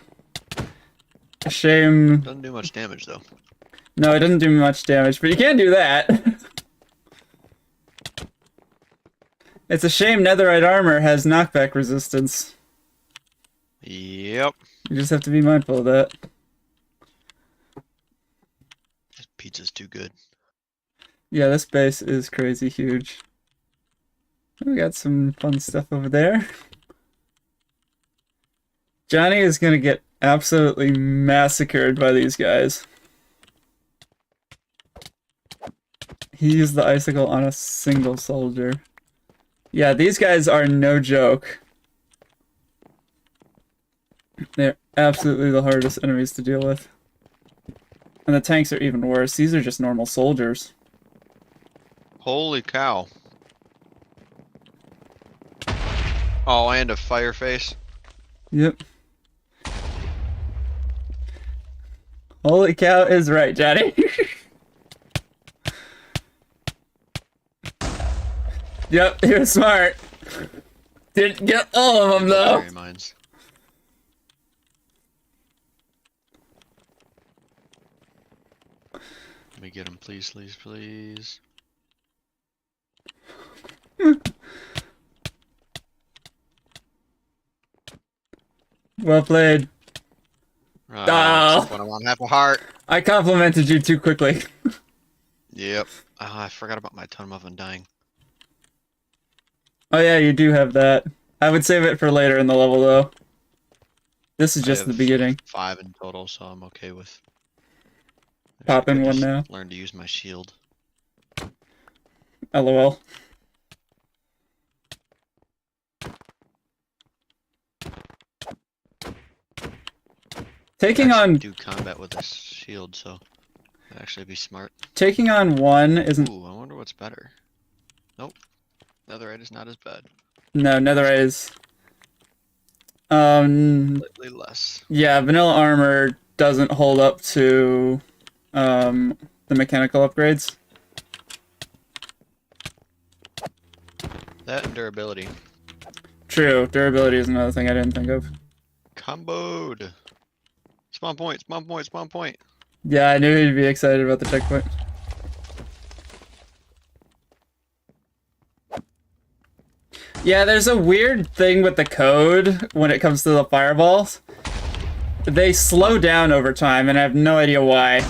Shame. Doesn't do much damage though. No, it doesn't do much damage, but you can do that. It's a shame netherite armor has knockback resistance. Yep. You just have to be mindful of that. This pizza's too good. Yeah, this base is crazy huge. We got some fun stuff over there. Jonny is gonna get absolutely massacred by these guys. He used the icicle on a single soldier. Yeah, these guys are no joke. They're absolutely the hardest enemies to deal with. And the tanks are even worse. These are just normal soldiers. Holy cow. Oh, and a fire face. Yep. Holy cow is right, Jonny. Yep, you're smart. Didn't get all of them though. Fairy mines. Let me get him, please, please, please. Well played. That's what I want. Half a heart. I complimented you too quickly. Yep. Oh, I forgot about my ton muffin dying. Oh yeah, you do have that. I would save it for later in the level though. This is just the beginning. 5 in total, so I'm okay with. Pop in I one just now. Learn to use my shield. LOL. Taking on do combat with this shield, so that'd actually be smart. taking on one isn't. Ooh, I wonder what's better. Nope. Netherite is not as bad. No, netherite is. Slightly less. Yeah, vanilla armor doesn't hold up to the mechanical upgrades. That and durability. True, durability is another thing I didn't think of. Comboed. Spawn point, spawn point, spawn point. Yeah, I knew he'd be excited about the checkpoint. Yeah, there's a weird thing with the code when it comes to the fireballs. They slow down over time, and I have no idea why.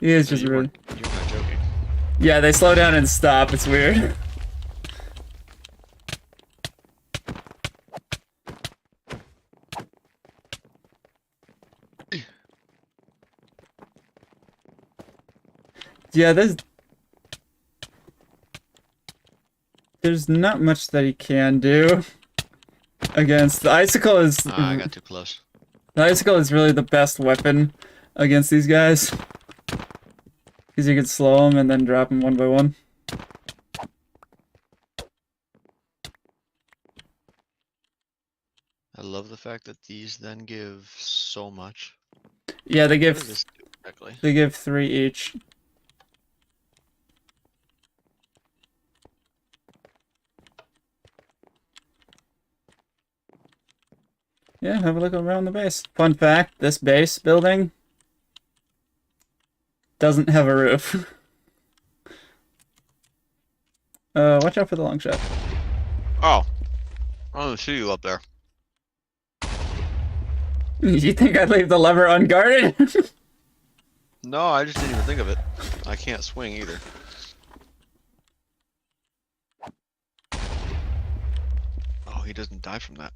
He is just really... You're not joking. Yeah, they slow down and stop. It's weird. Yeah, there's not much that he can do against the icicle. Is I got too close. the icicle is really the best weapon against these guys, because you can slow them and then drop them one by one. I love the fact that these then give so much. Yeah, they What does give this do exactly? 3 each. Yeah, have a look around the base. Fun fact, this base building doesn't have a roof. Watch out for the long shot. Oh. I don't see you up there. You think I'd leave the lever unguarded? No, I just didn't even think of it. I can't swing either. Oh, he doesn't die from that.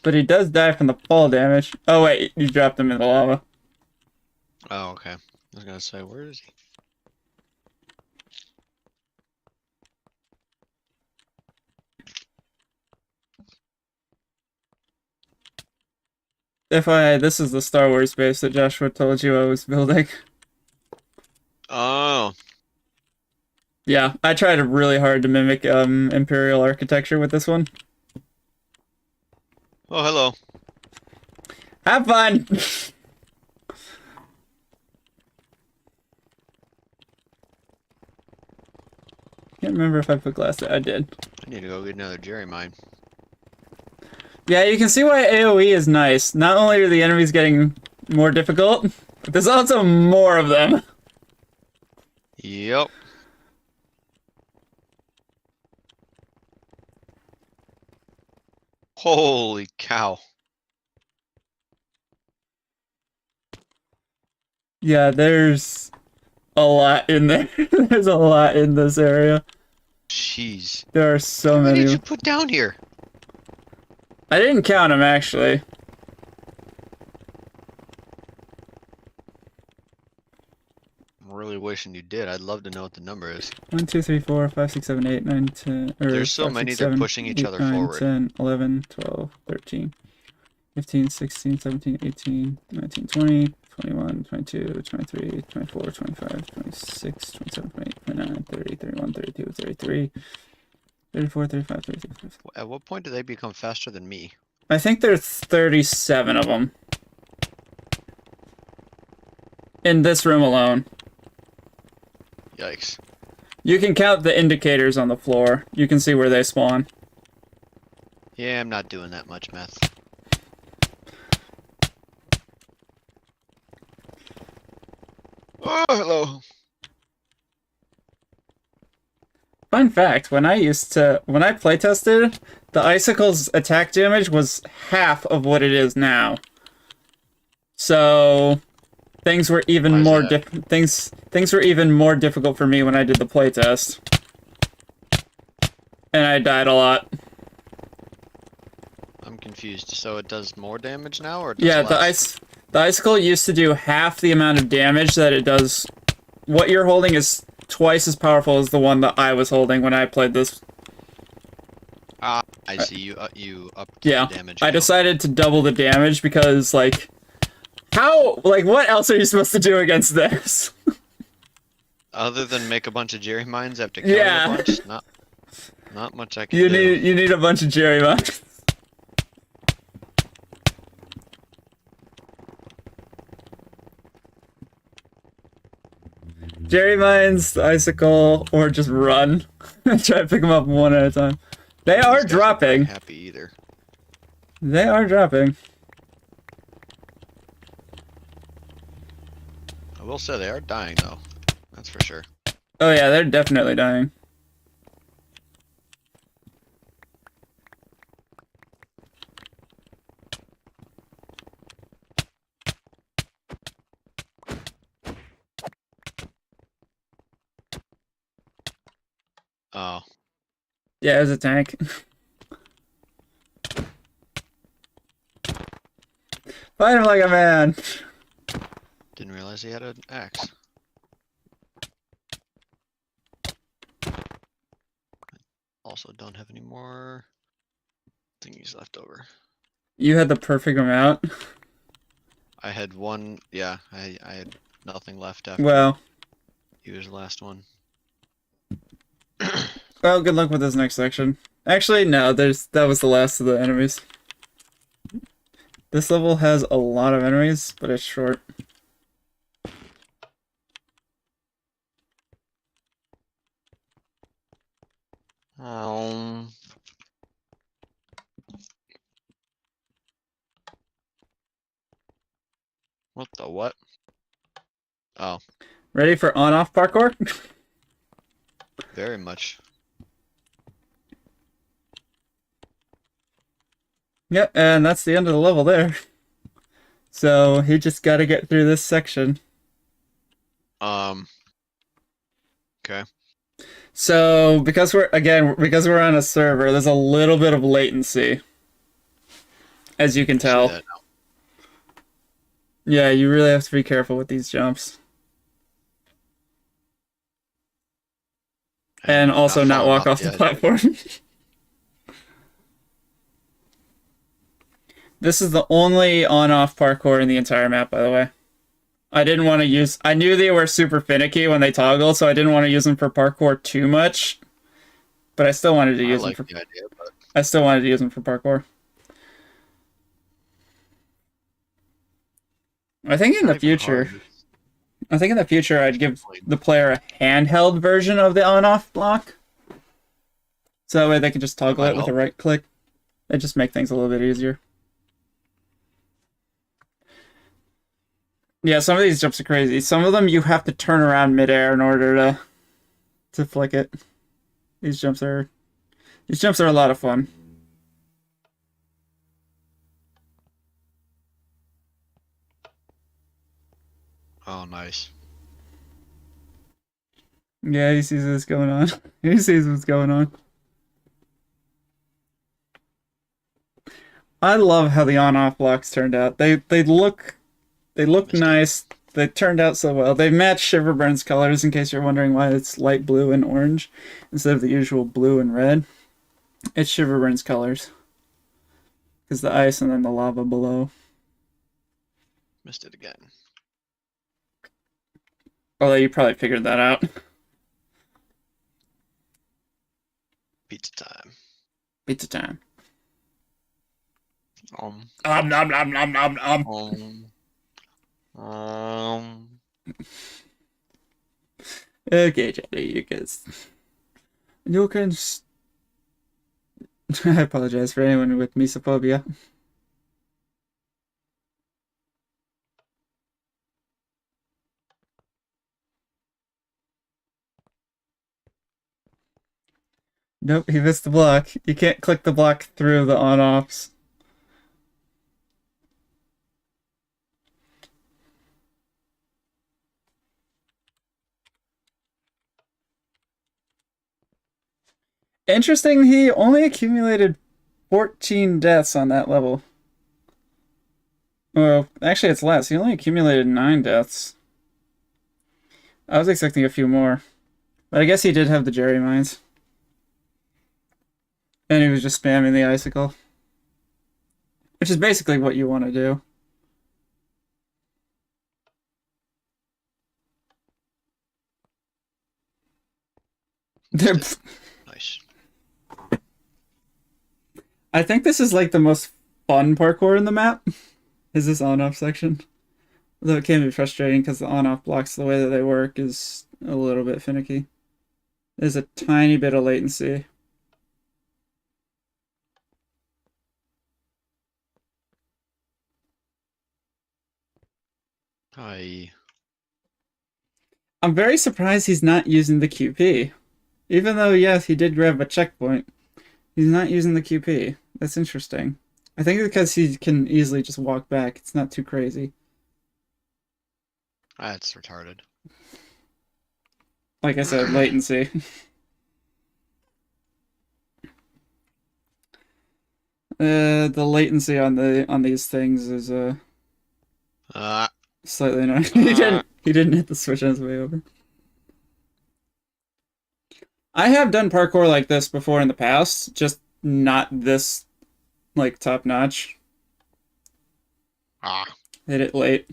But he does die from the fall damage. Oh wait, you dropped him in the lava. Oh, okay. I was gonna say, where is he? This is the Star Wars base that Joshua told you I was building. Oh. Yeah, I tried really hard to mimic Imperial architecture with this one. Oh, hello. Have fun! Can't remember if I put glass there. I did. I need to go get another Jerry mine. Yeah, you can see why AoE is nice. Not only are the enemies getting more difficult, but there's also more of them. Yep. Holy cow. Yeah, there's a lot in there. There's a lot in this area. Jeez. There are so How many many. did you put down here? I didn't count them, actually. I'm really wishing you did. I'd love to know what the number is. 1, 2, 3, 4, 5, 6, 7, 8, 9, 10. Or There's so 5, many 6, they're 7, pushing each 8, other 9, forward. 10, 11, 12, 13, 15, 16, 17, 18, 19, 20, 21, 22, 23, 24, 25, 26, 27, 28, 29, 30, 31, 32, 33, 34, 35, 36. 37. At what point do they become faster than me? I think there's 37 of them. In this room alone. Yikes. You can count the indicators on the floor. You can see where they spawn. Yeah, I'm not doing that much meth. Oh, hello. Fun fact, when I playtested, the icicle's attack damage was half of what it is now. So things were even Why is more that? things were even more difficult for me when I did the playtest. And I died a lot. I'm confused. So it does more damage now, or it does Yeah, less? the icicle used to do half the amount of damage that it does. What you're holding is twice as powerful as the one that I was holding when I played this. Ah, I see. You upped Yeah, the damage. I now. decided to double the damage because, like, what else are you supposed to do against this? Other than make a bunch of Jerry mines after killing Yeah. a bunch, not much I can You do. need a bunch of Jerry mines. Jerry mines, the icicle, or just run. Try to pick them up one at a time. They These are guys aren't very dropping. happy either. They are dropping. I will say they are dying though. That's for sure. Oh yeah, they're definitely dying. Oh, Yeah, it was a tank. Fight him like a man. didn't realize he had an axe. Also, don't have any more thingies left over. You had the perfect amount. I had one. Yeah, I had nothing left after Well, he was the last one. well, good luck with this next section. Actually, no, that was the last of the enemies. This level has a lot of enemies, but it's short. Um. What the what? Oh, Ready for on-off parkour? very much. Yep, and that's the end of the level there. So he just got to get through this section. Okay. So because we're on a server, there's a little bit of latency, as you can See tell. that now. Yeah, you really have to be careful with these jumps, and also not falling walk off the edge. platform. This is the only on-off parkour in the entire map, by the way. I didn't want to use... I knew they were super finicky when they toggle, so I didn't want to use them for parkour too much. But I still wanted to I use like them for... the idea, but I still wanted to use them for parkour. I think in not the even future... hard. I think in the future I'd give the player a handheld version of the on-off block. So that way they can just toggle might it with a help. right click. It just make things a little bit easier. Yeah, some of these jumps are crazy. Some of them you have to turn around midair in order to flick it. These jumps are a lot of fun. Oh, nice. Yeah, he sees what's going on. He sees what's going on. I love how the on-off blocks turned out. They look Missed it. nice. They turned out so well. They match Shiverburn's colors in case you're wondering why it's light blue and orange instead of the usual blue and red. It's Shiverburn's colors. Because the ice and then the lava below. Missed it again. Although you probably figured that out. Pizza time. Pizza time. Nom nom nom nom nom nom. Okay, Johnny, you can. I apologize for anyone with mesophobia. Nope, he missed the block. You can't click the block through the on-offs. Interesting, he only accumulated 14 deaths on that level. Well, actually it's less. He only accumulated 9 deaths. I was expecting a few more. But I guess he did have the Jerry mines. And he was just spamming the icicle. Which is basically what you want to do. Nice. I think this is like the most fun parkour in the map. Is this on-off section. Although it can be frustrating because the on-off blocks, the way that they work, is a little bit finicky. There's a tiny bit of latency. Hi. I'm very surprised he's not using the QP. Even though, yes, he did grab a checkpoint. He's not using the QP. That's interesting. I think because he can easily just walk back. It's not too crazy. That's retarded. Like I said, latency. The latency on these things is slightly annoying. He didn't hit the switch on his way over. I have done parkour like this before in the past, just not this like top notch. Hit it late.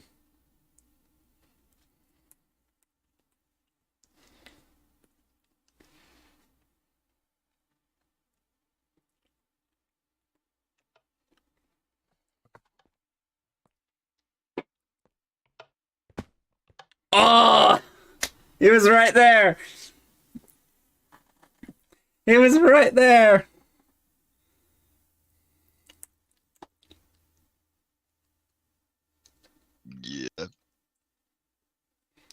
Oh! He was right there. He was right there. Yeah.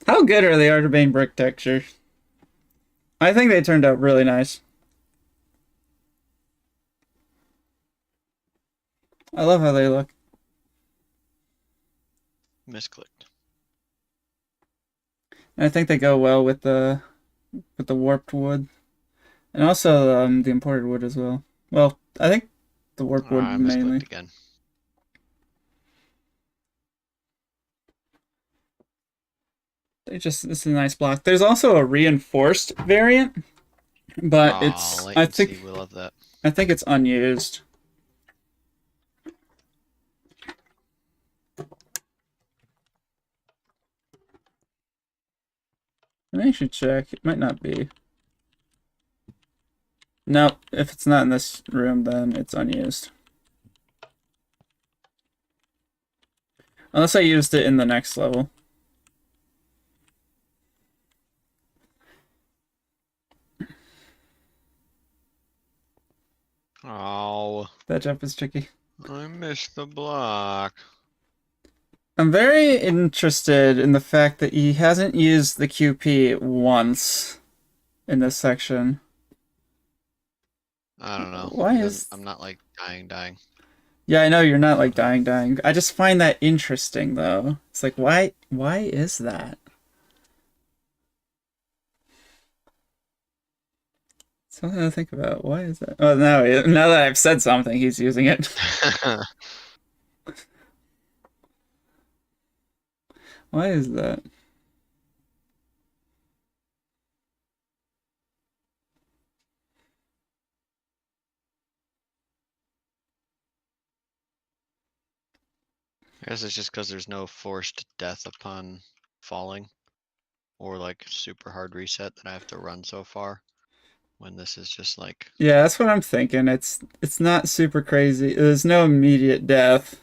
How good are the Arterbane brick textures? I think they turned out really nice. I love how they look. Misclicked. And I think they go well with the warped wood. And also the imported wood as well. Well, I think the warped wood I mainly. misclicked again. This is a nice block. There's also a reinforced variant, but latency, we love that. I think it's unused. I should check. It might not be. Nope. If it's not in this room, then it's unused. Unless I used it in the next level. Oh, That jump is tricky. I missed the block. I'm very interested in the fact that he hasn't used the QP once in this section. I don't know. Why is... I'm not like dying. Yeah, I know you're not like dying. I just find that interesting though. It's like, why is that? Something to think about. Why is that? Oh, now that I've said something, he's using it. Why is that? I guess it's just because there's no forced death upon falling, or like super hard reset that I have to run so far. When this is just like, Yeah, that's what I'm thinking. It's not super crazy. There's no immediate death,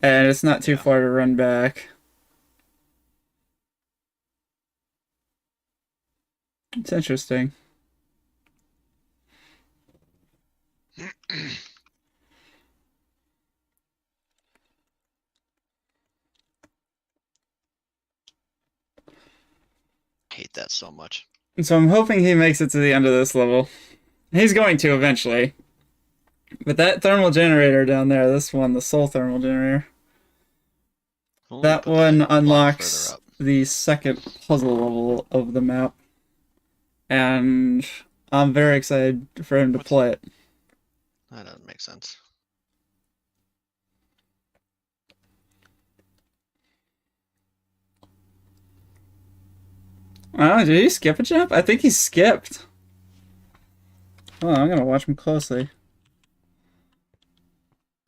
and it's not too Yeah. far to run back. It's interesting. hate that so much. So I'm hoping he makes it to the end of this level. He's going to eventually. But that thermal generator down there, this one, the soul thermal generator, Only that put one block unlocks further up. the second puzzle level of the map. And I'm very excited for him to What's- play it. That doesn't make sense. Oh, did he skip a jump? I think he skipped. Oh, I'm gonna watch him closely.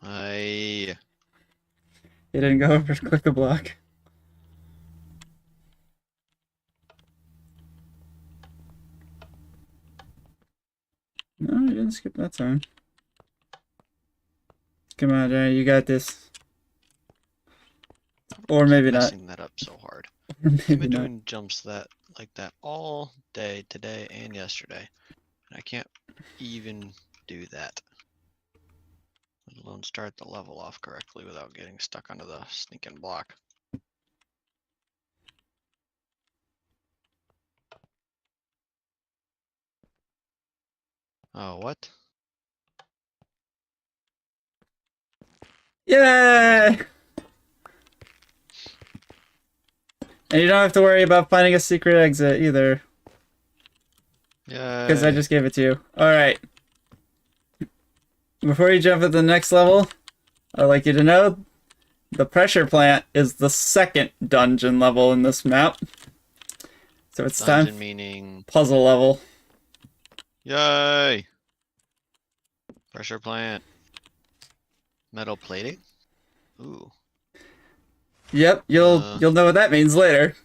I He didn't go over to click the block. No, he didn't skip that time. Come on, Johnny, you got this. Or maybe not. messing that up so hard. Or I've maybe been not. doing jumps like that all day today and yesterday. And I can't even do that. Let alone start the level off correctly without getting stuck under the sneaking block. Oh, what? Yay! And you don't have to worry about finding a secret exit either, Yeah. because I just gave it to you. Alright. Before you jump at the next level, I'd like you to know the pressure plant is the second dungeon level in this map. So it's Dungeon time meaning. puzzle level. Yay! Pressure plant. Metal plating? Ooh. Yep, you'll know what that means later.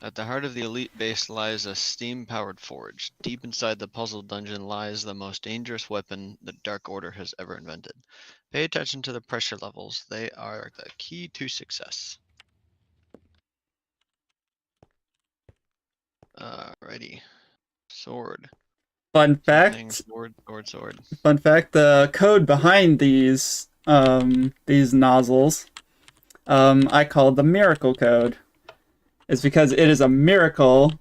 At the heart of the elite base lies a steam-powered forge. Deep inside the puzzle dungeon lies the most dangerous weapon the Dark Order has ever invented. Pay attention to the pressure levels. They are the key to success. Alrighty. Sword. Fun Something, fact, sword. the code behind these nozzles, I call the miracle code. It's because it is a miracle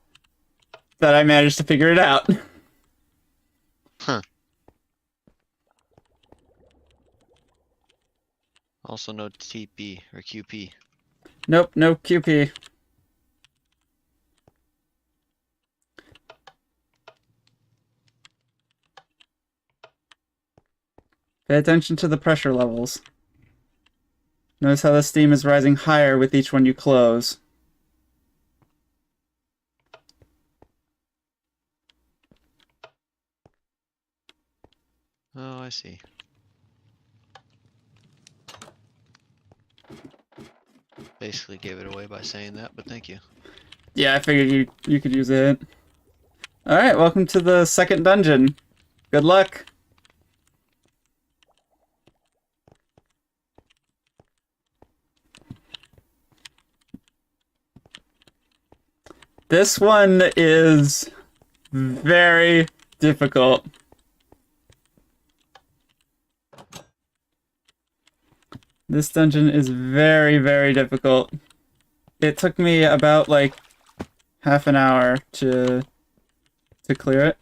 that I managed to figure it out. Huh. Also no TP or QP. Nope, no QP. Pay attention to the pressure levels. Notice how the steam is rising higher with each one you close. Oh, I see. Basically gave it away by saying that, but thank you. Yeah, I figured you could use it. Alright, welcome to the second dungeon. Good luck. This one is very difficult. This dungeon is very, very difficult. It took me about like half an hour to clear it.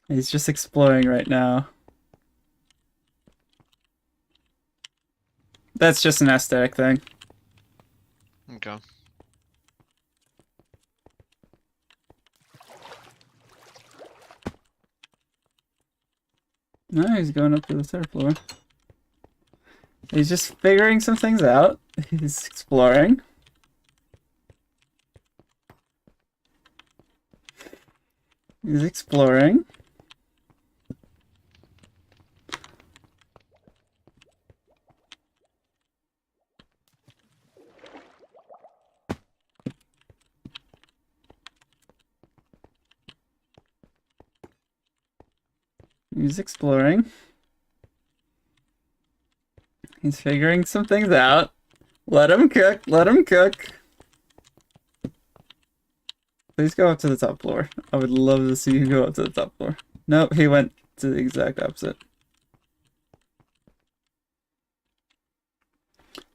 He's just exploring right now. That's just an aesthetic thing. Okay. No, he's going up to the third floor. He's just figuring some things out. He's exploring. He's exploring. He's exploring. He's figuring some things out. Let him cook. Let him cook. Please go up to the top floor. I would love to see you go up to the top floor. Nope, he went to the exact opposite.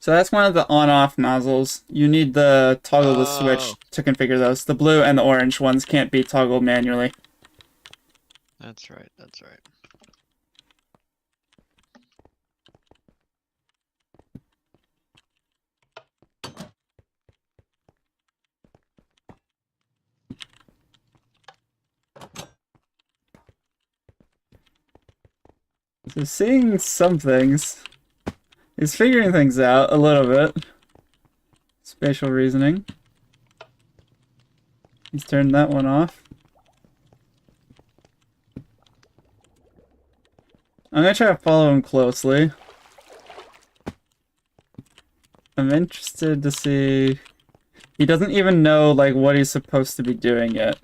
So that's one of the on-off nozzles. You need the toggle the switch to configure those. The blue and the orange ones can't be toggled manually. That's right, that's right. So seeing some things. He's figuring things out a little bit. Spatial reasoning. He's turned that one off. I'm gonna try to follow him closely. I'm interested to see... He doesn't even know, like, what he's supposed to be doing yet.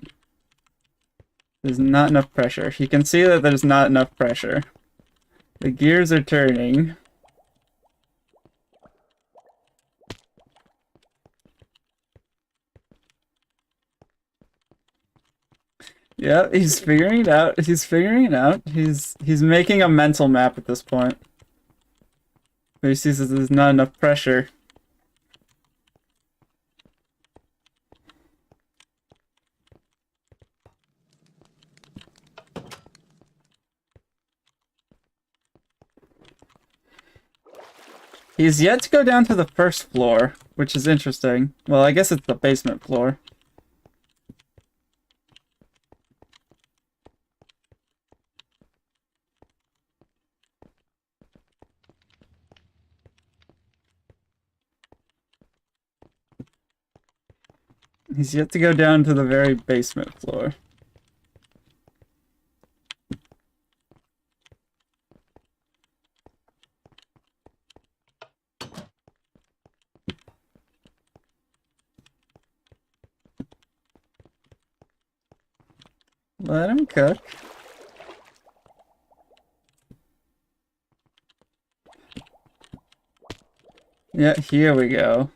There's not enough pressure. He can see that there's not enough pressure. The gears are turning. Yeah, he's figuring it out. He's figuring it out. He's making a mental map at this point. But he sees that there's not enough pressure. He's yet to go down to the first floor, which is interesting. Well, I guess it's the basement floor. He's yet to go down to the very basement floor. Let him cook. Yeah, here we go.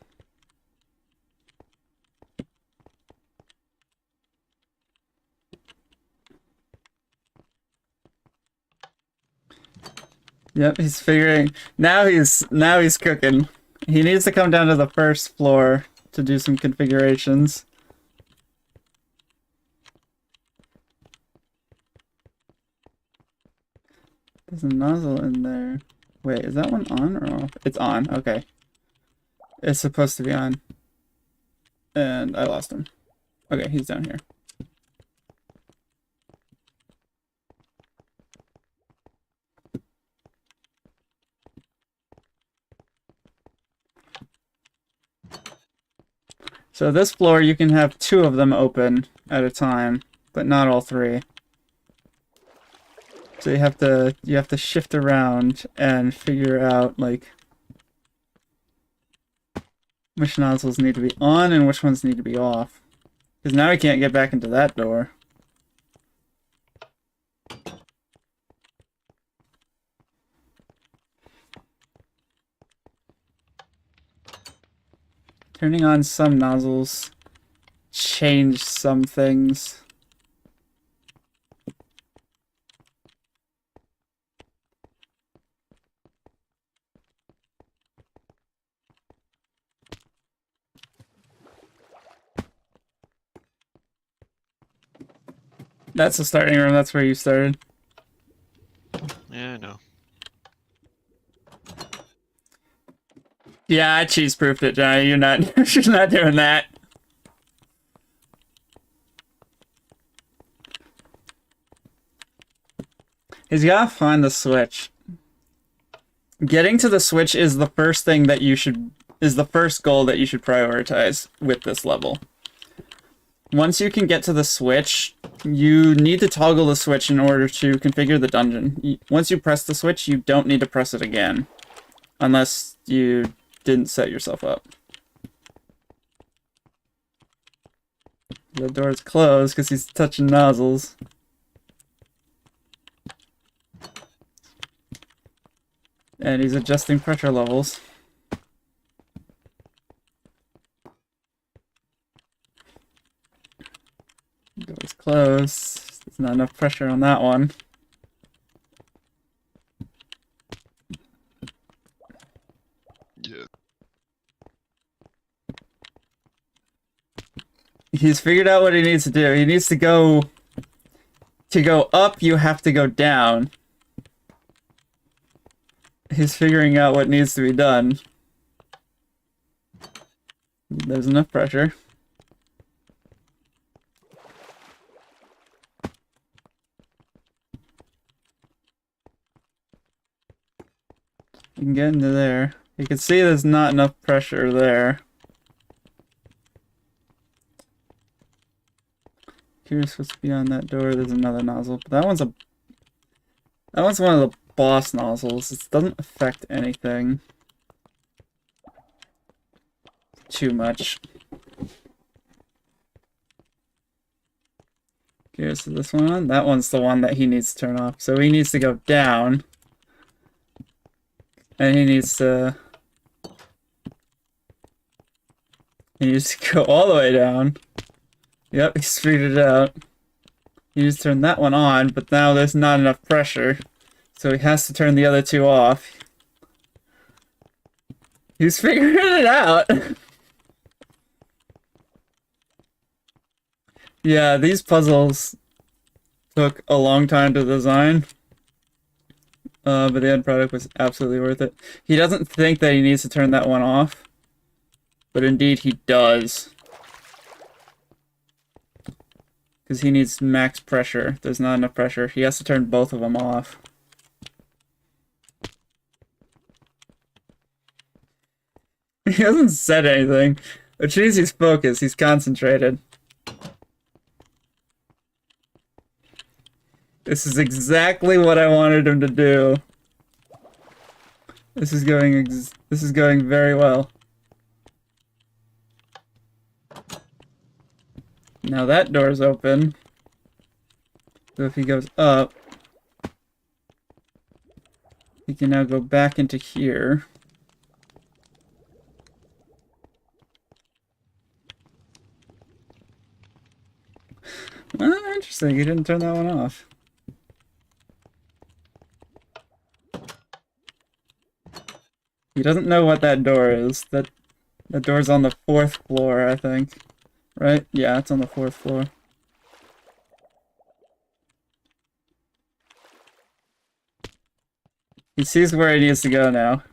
Yep, he's figuring. Now he's cooking. He needs to come down to the first floor to do some configurations. There's a nozzle in there. Wait, is that one on or off? It's on, okay. It's supposed to be on. And I lost him. Okay, he's down here. So this floor, you can have 2 of them open at a time, but not all 3. So you have to shift around and figure out like which nozzles need to be on and which ones need to be off. Because now we can't get back into that door. Turning on some nozzles change some things. That's the starting room. That's where you started. Yeah, I know. Yeah, I cheese-proofed it, Johnny. You're not. You're not doing that. He's gotta find the switch. Getting to the switch is the first thing that you should. Is the first goal that you should prioritize with this level. Once you can get to the switch, you need to toggle the switch in order to configure the dungeon. Once you press the switch, you don't need to press it again. Unless you didn't set yourself up. The door's closed because he's touching nozzles. And he's adjusting pressure levels. Door's closed. There's not enough pressure on that one. Yeah. He's figured out what he needs to do. He needs to go... To go up, you have to go down. He's figuring out what needs to be done. There's enough pressure. You can get into there. You can see there's not enough pressure there. Curious what's beyond that door. There's another nozzle. But that one's one of the boss nozzles. It doesn't affect anything too much. Curious is this one on? That one's the one that he needs to turn off. So he needs to go down. And he needs to go all the way down. Yep, he's figured it out. He needs to turn that one on, but now there's not enough pressure. So he has to turn the other two off. He's figuring it out! Yeah, these puzzles took a long time to design. But the end product was absolutely worth it. He doesn't think that he needs to turn that one off. But indeed he does. Because he needs max pressure. There's not enough pressure. He has to turn both of them off. He hasn't said anything. Which means he's focused. He's concentrated. This is exactly what I wanted him to do. This is going very well. Now that door's open. So if he goes up, he can now go back into here. Well, interesting. He didn't turn that one off. He doesn't know what that door is. That door's on the 4th floor, I think. Right? Yeah, it's on the 4th floor. He sees where he needs to go now.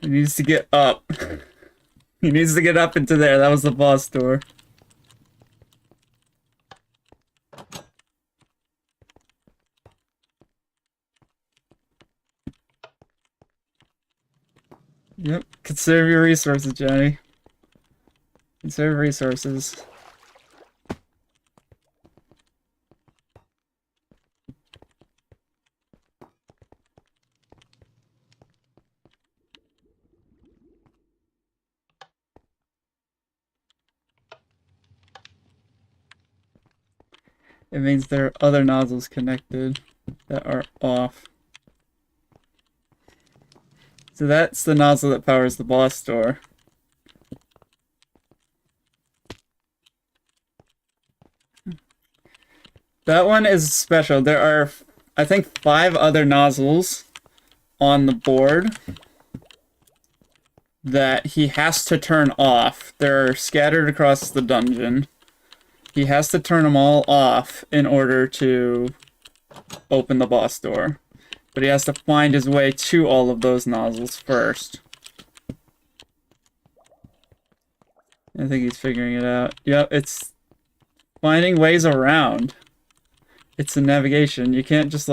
He needs to get up. He needs to get up into there. That was the boss door. Yep. Conserve your resources, Johnny. Conserve resources. It means there are other nozzles connected that are off. So that's the nozzle that powers the boss door. That one is special. There are, I think, 5 other nozzles on the board. that he has to turn off. They're scattered across the dungeon. He has to turn them all off in order to open the boss door. But he has to find his way to all of those nozzles first. I think he's figuring it out. Yep, it's finding ways around. It's a navigation. You can't just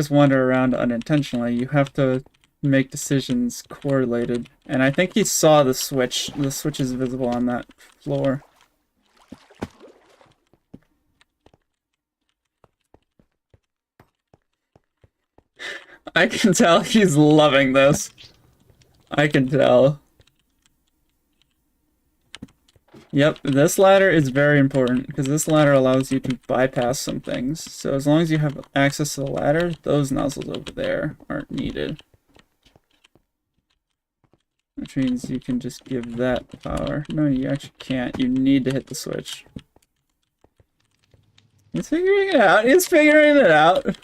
wander around unintentionally. You have to make decisions correlated. And I think he saw the switch. The switch is visible on that floor. I can tell he's loving this. I can tell. Yep, this ladder is very important, because this ladder allows you to bypass some things. So as long as you have access to the ladder, those nozzles over there aren't needed. Which means you can just give that power. No, you actually can't. You need to hit the switch. He's figuring it out. He's figuring it out.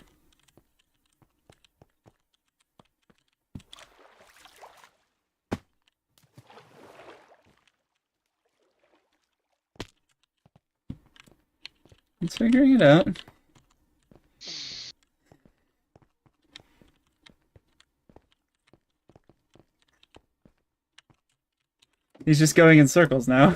He's figuring it out. He's just going in circles now.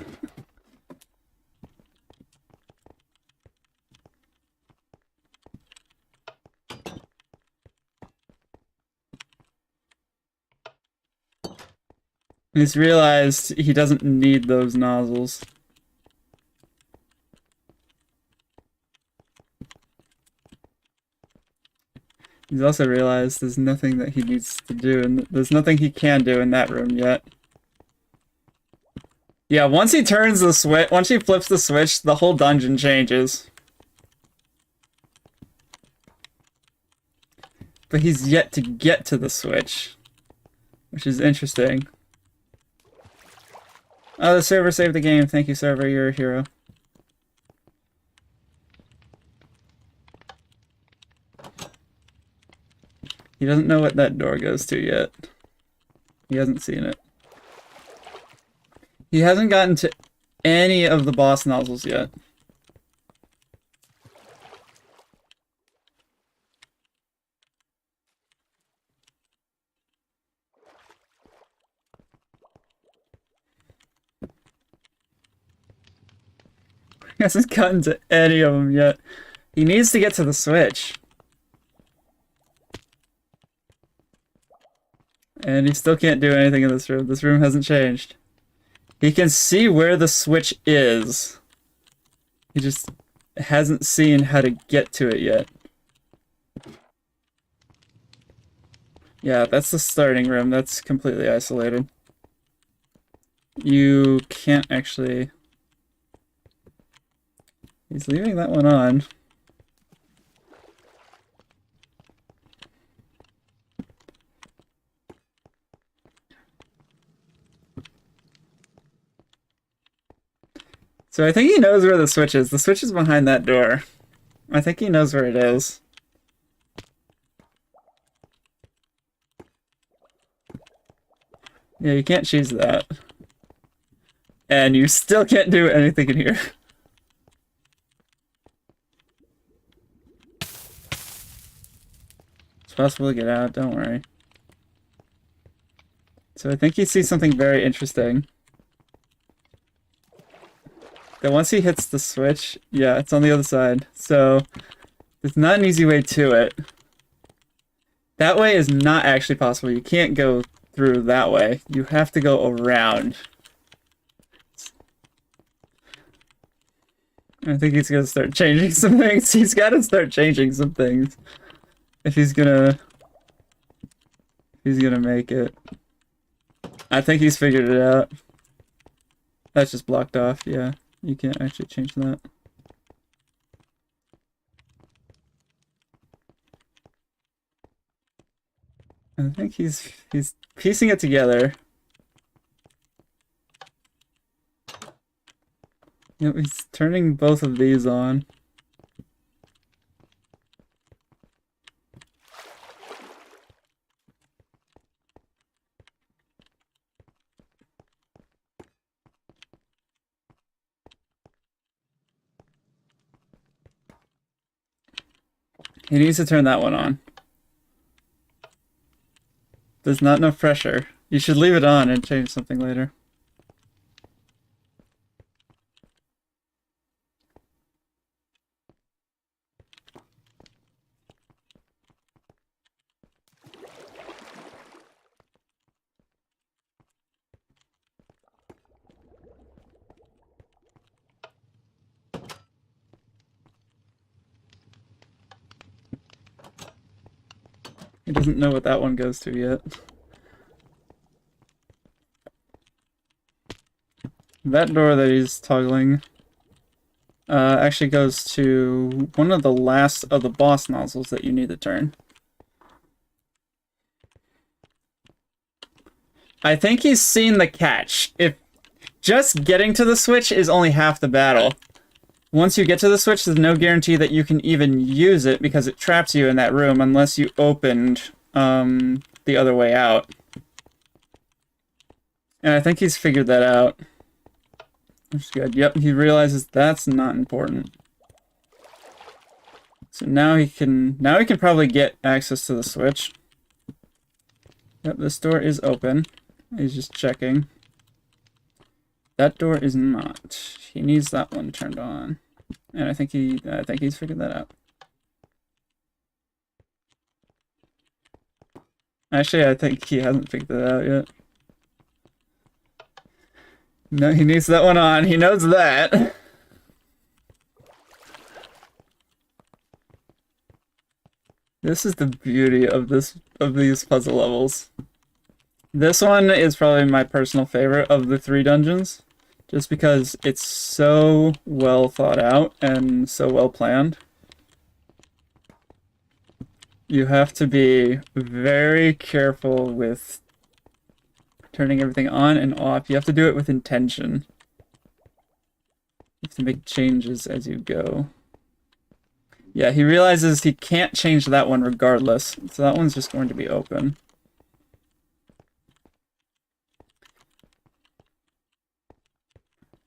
He's realized he doesn't need those nozzles. He's also realized there's nothing that he needs to do, and there's nothing he can do in that room yet. Yeah, once he turns the switch, once he flips the switch, the whole dungeon changes. But he's yet to get to the switch, which is interesting. Oh, the server saved the game. Thank you, server. You're a hero. He doesn't know what that door goes to yet. He hasn't seen it. He hasn't gotten to any of the boss nozzles yet. He hasn't gotten to any of them yet. He needs to get to the switch. And he still can't do anything in this room. This room hasn't changed. He can see where the switch is. He just hasn't seen how to get to it yet. Yeah, that's the starting room. That's completely isolated. You can't actually... He's leaving that one on. So I think he knows where the switch is. The switch is behind that door. I think he knows where it is. Yeah, you can't choose that. And you still can't do anything in here. It's possible to get out, don't worry. So I think he sees something very interesting. That once he hits the switch, yeah, it's on the other side. So there's not an easy way to it. That way is not actually possible. You can't go through that way. You have to go around. I think he's gonna start changing some things. He's gotta start changing some things. If he's gonna make it. I think he's figured it out. That's just blocked off, yeah. You can't actually change that. I think he's piecing it together. Yep, he's turning both of these on. He needs to turn that one on. There's not enough pressure. You should leave it on and change something later. He doesn't know what that one goes to yet. That door that he's toggling actually goes to one of the last of the boss nozzles that you need to turn. I think he's seen the catch. If just getting to the switch is only half the battle. Once you get to the switch, there's no guarantee that you can even use it because it traps you in that room unless you opened the other way out. And I think he's figured that out. Which is good. Yep, he realizes that's not important. So now he can probably get access to the switch. Yep, this door is open. He's just checking. That door is not. He needs that one turned on. And I think he's figured that out. Actually, I think he hasn't figured that out yet. No, he needs that one on. He knows that. This is the beauty of these puzzle levels. This one is probably my personal favorite of the 3 dungeons, just because it's so well thought out and so well planned. You have to be very careful with turning everything on and off. You have to do it with intention. You have to make changes as you go. Yeah, he realizes he can't change that one regardless, so that one's just going to be open.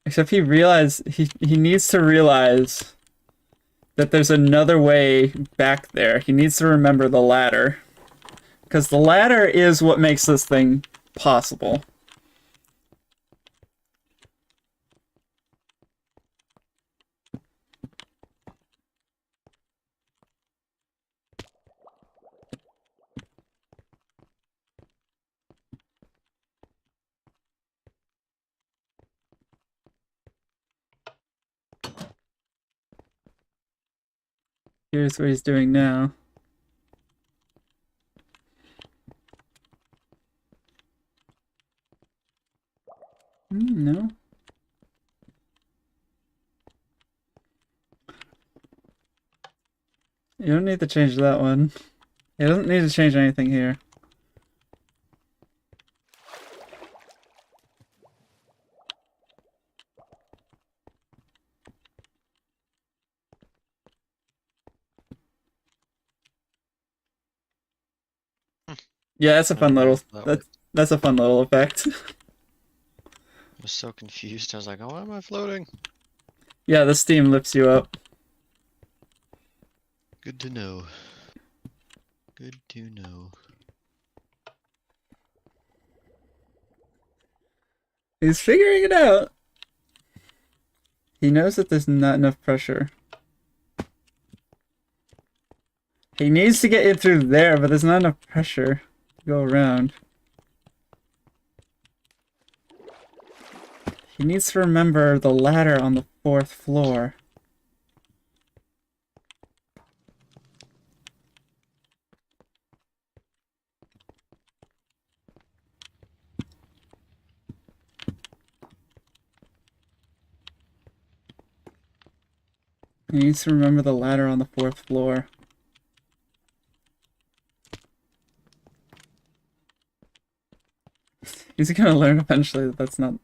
Except he needs to realize that there's another way back there. He needs to remember the ladder. Because the ladder is what makes this thing possible. Here's what he's doing now. No. You don't need to change that one. He doesn't need to change anything here. Yeah, that's a fun little that's a fun little effect. I was so confused. I was like, oh, why am I floating? Yeah, the steam lifts you up. Good to know. Good to know. He's figuring it out. He knows that there's not enough pressure. He needs to get it through there, but there's not enough pressure to go around. He needs to remember the ladder on the 4th floor. He needs to remember the ladder on the 4th floor. He's gonna learn eventually that that's not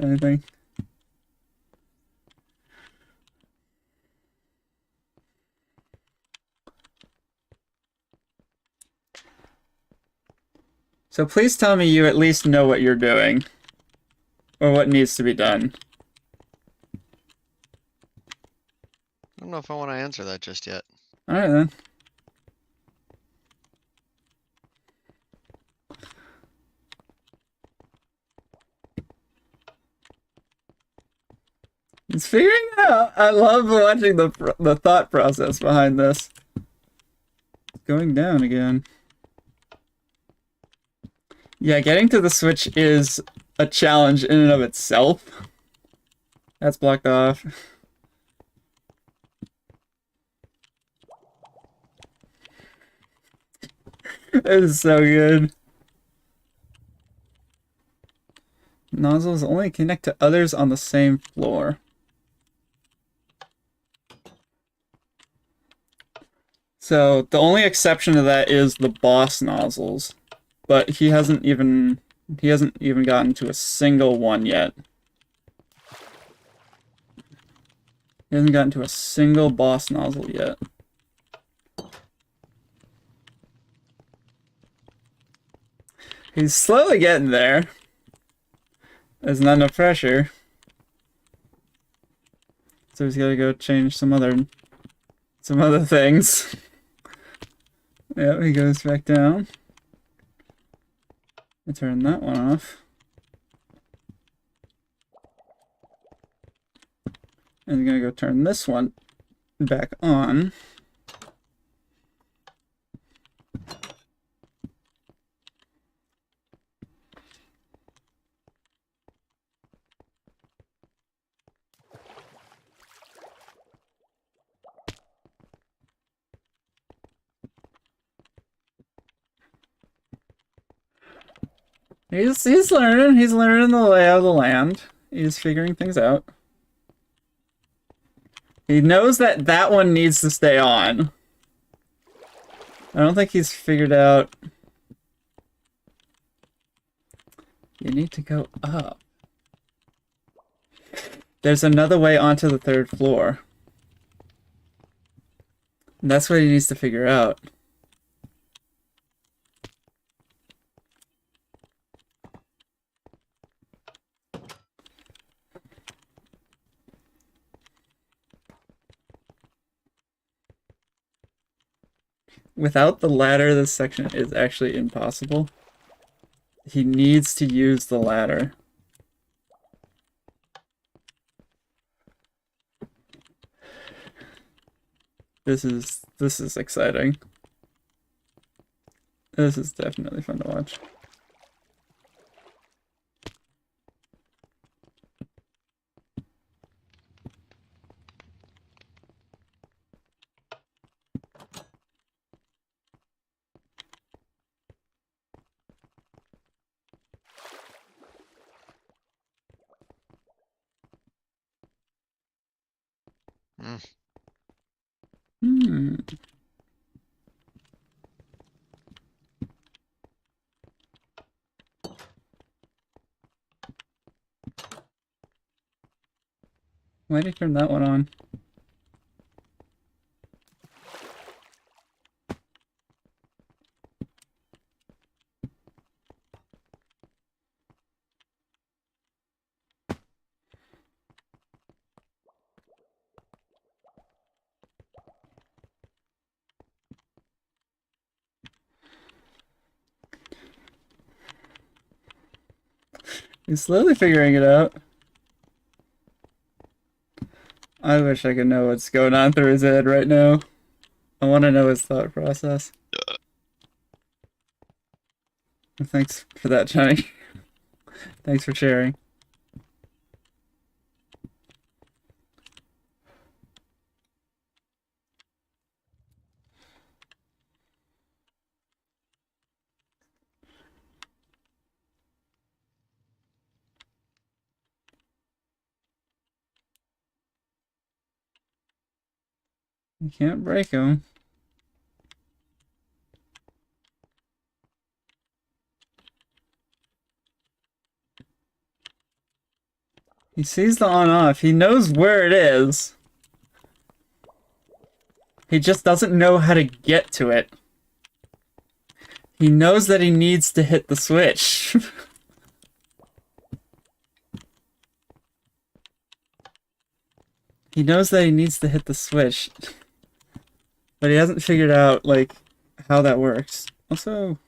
anything. So please tell me you at least know what you're doing. Or what needs to be done. I don't know if I want to answer that just yet. Alright then. He's figuring it out. I love watching the thought process behind this. Going down again. Yeah, getting to the switch is a challenge in and of itself. That's blocked off. This is so good. Nozzles only connect to others on the same floor. So the only exception to that is the boss nozzles, but he hasn't even gotten to a single one yet. He hasn't gotten to a single boss nozzle yet. He's slowly getting there. There's not enough pressure. So he's gotta go change some other things. Yep, he goes back down. I turn that one off. And I'm gonna go turn this one back on. He's learning the layout of the land. He's figuring things out. He knows that that one needs to stay on. I don't think he's figured out. You need to go up. There's another way onto the third floor. And that's what he needs to figure out. Without the ladder, this section is actually impossible. He needs to use the ladder. This is exciting. This is definitely fun to watch. Hmm. Why did you turn that one on? He's slowly figuring it out. I wish I could know what's going on through his head right now. I want to know his thought process. Thanks for that, Jonny. Thanks for sharing. You can't break him. He sees the on-off. He knows where it is. He just doesn't know how to get to it. He knows that he needs to hit the switch. He knows that he needs to hit the switch. But he hasn't figured out, like, how that works. Also,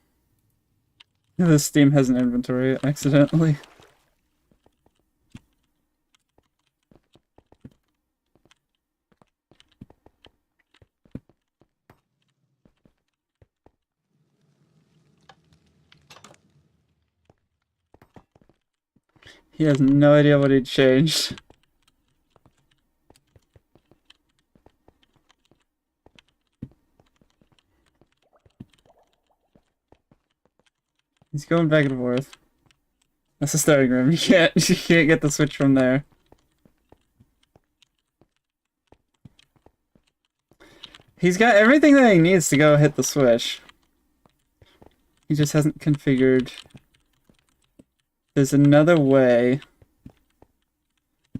this Steam has an inventory accidentally. He has no idea what he changed. He's going back and forth. That's the starting room. You can't get the switch from there. He's got everything that he needs to go hit the switch. He just hasn't configured. There's another way.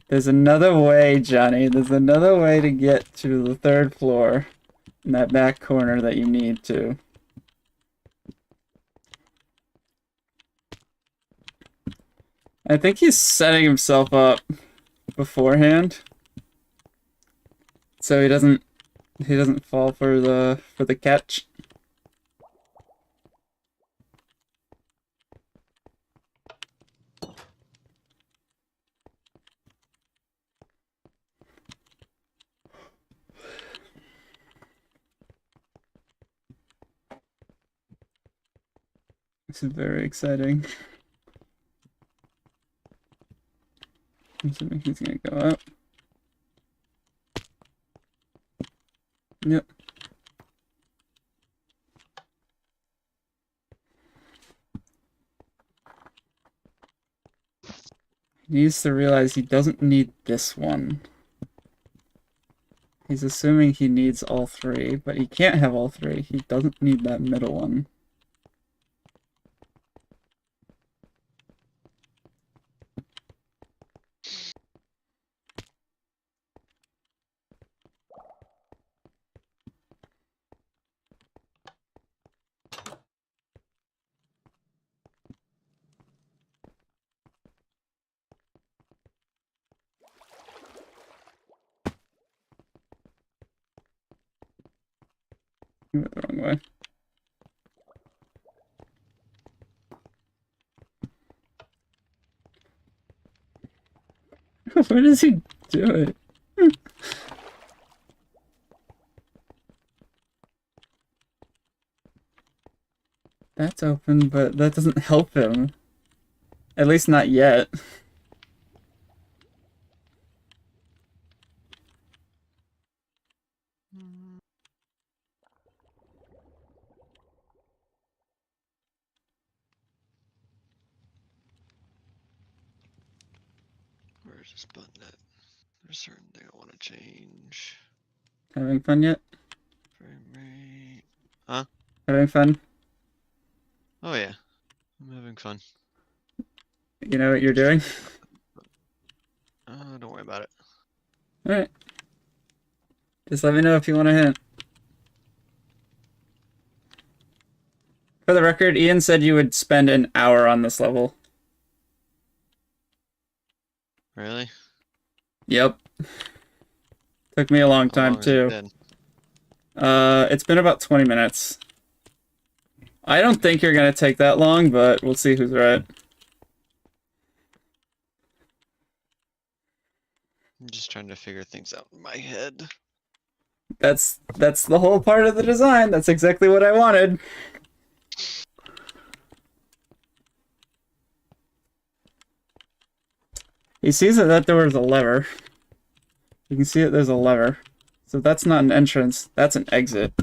There's another way, Johnny. There's another way to get to the 3rd floor in that back corner that you need to. I think he's setting himself up beforehand, so he doesn't fall for the catch. This is very exciting. I'm assuming he's gonna go up. Yep. He needs to realize he doesn't need this one. He's assuming he needs all 3, but he can't have all 3. He doesn't need that middle one. He went the wrong way. Where does he do it? That's open, but that doesn't help him. At least not yet. Where's this button at? There's a certain thing I want to change. Having fun yet? Frame rate. Huh? Having fun? Oh yeah, I'm having fun. You know what you're doing? Don't worry about it. Alright. Just let me know if you want a hint. For the record, Ian said you would spend an hour on this level. Really? Yep. Took me a long How time long has it too. been? It's been about 20 minutes. I don't think you're gonna take that long, but we'll see who's right. I'm just trying to figure things out in my head. That's the whole part of the design. That's exactly what I wanted. He sees that there was a lever. You can see that there's a lever. So that's not an entrance, that's an exit.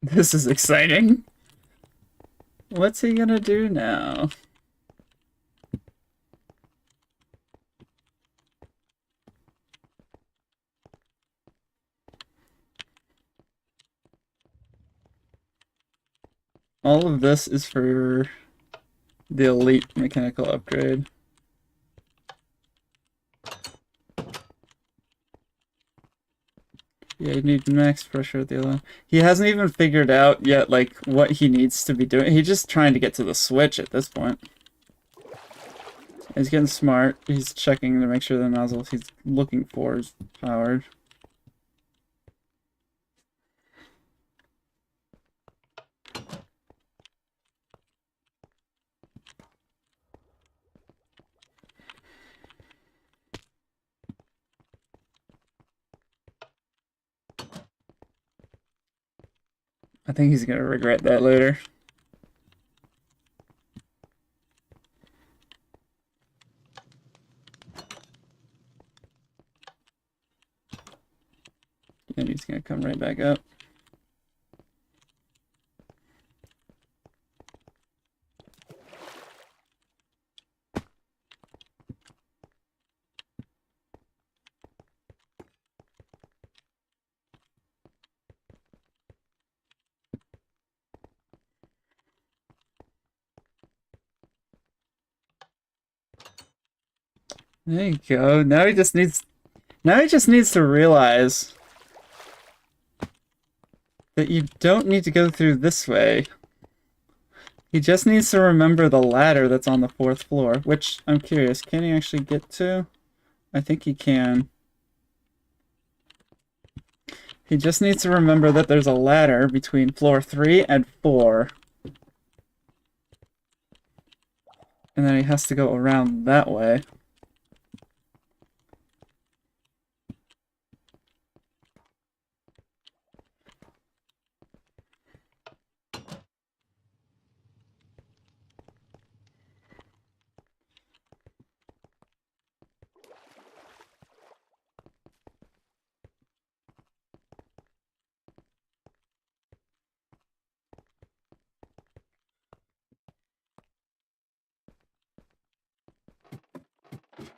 This is exciting. What's he gonna do now? All of this is for the elite mechanical upgrade. Yeah, you need max pressure at the alarm. He hasn't even figured out yet, like, what he needs to be doing. He's just trying to get to the switch at this point. He's getting smart. He's checking to make sure the nozzle he's looking for is powered. I think he's gonna regret that later. And he's gonna come right back up. There you go. Now he just needs to realize that you don't need to go through this way. He just needs to remember the ladder that's on the 4th floor, which I'm curious, can he actually get to? I think he can. He just needs to remember that there's a ladder between floor 3 and 4. And then he has to go around that way.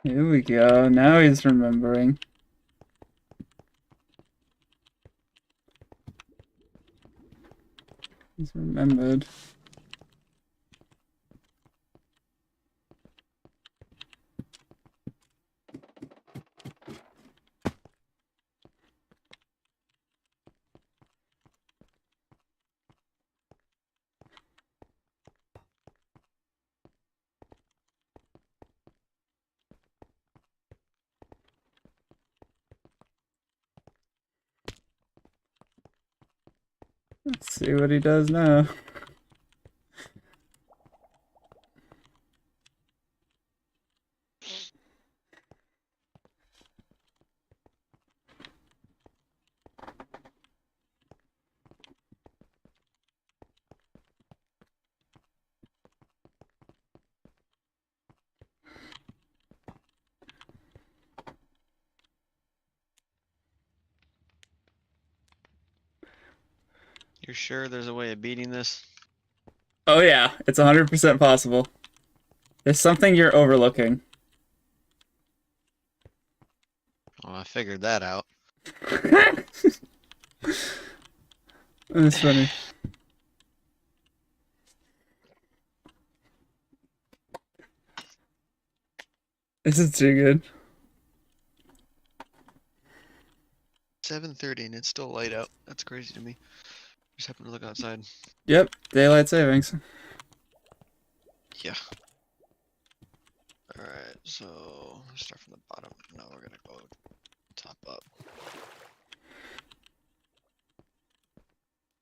Here we go. Now he's remembering. He's remembered. Let's see what he does now. You're sure there's a way of beating this? Oh yeah, it's 100% possible. There's something you're overlooking. Oh, I figured that out. That's funny. This is too good. 7:30 and it's still light out. That's crazy to me. Just happened to look outside. Yep, daylight savings. Yeah. Alright, so start from the bottom. Now we're gonna go top up.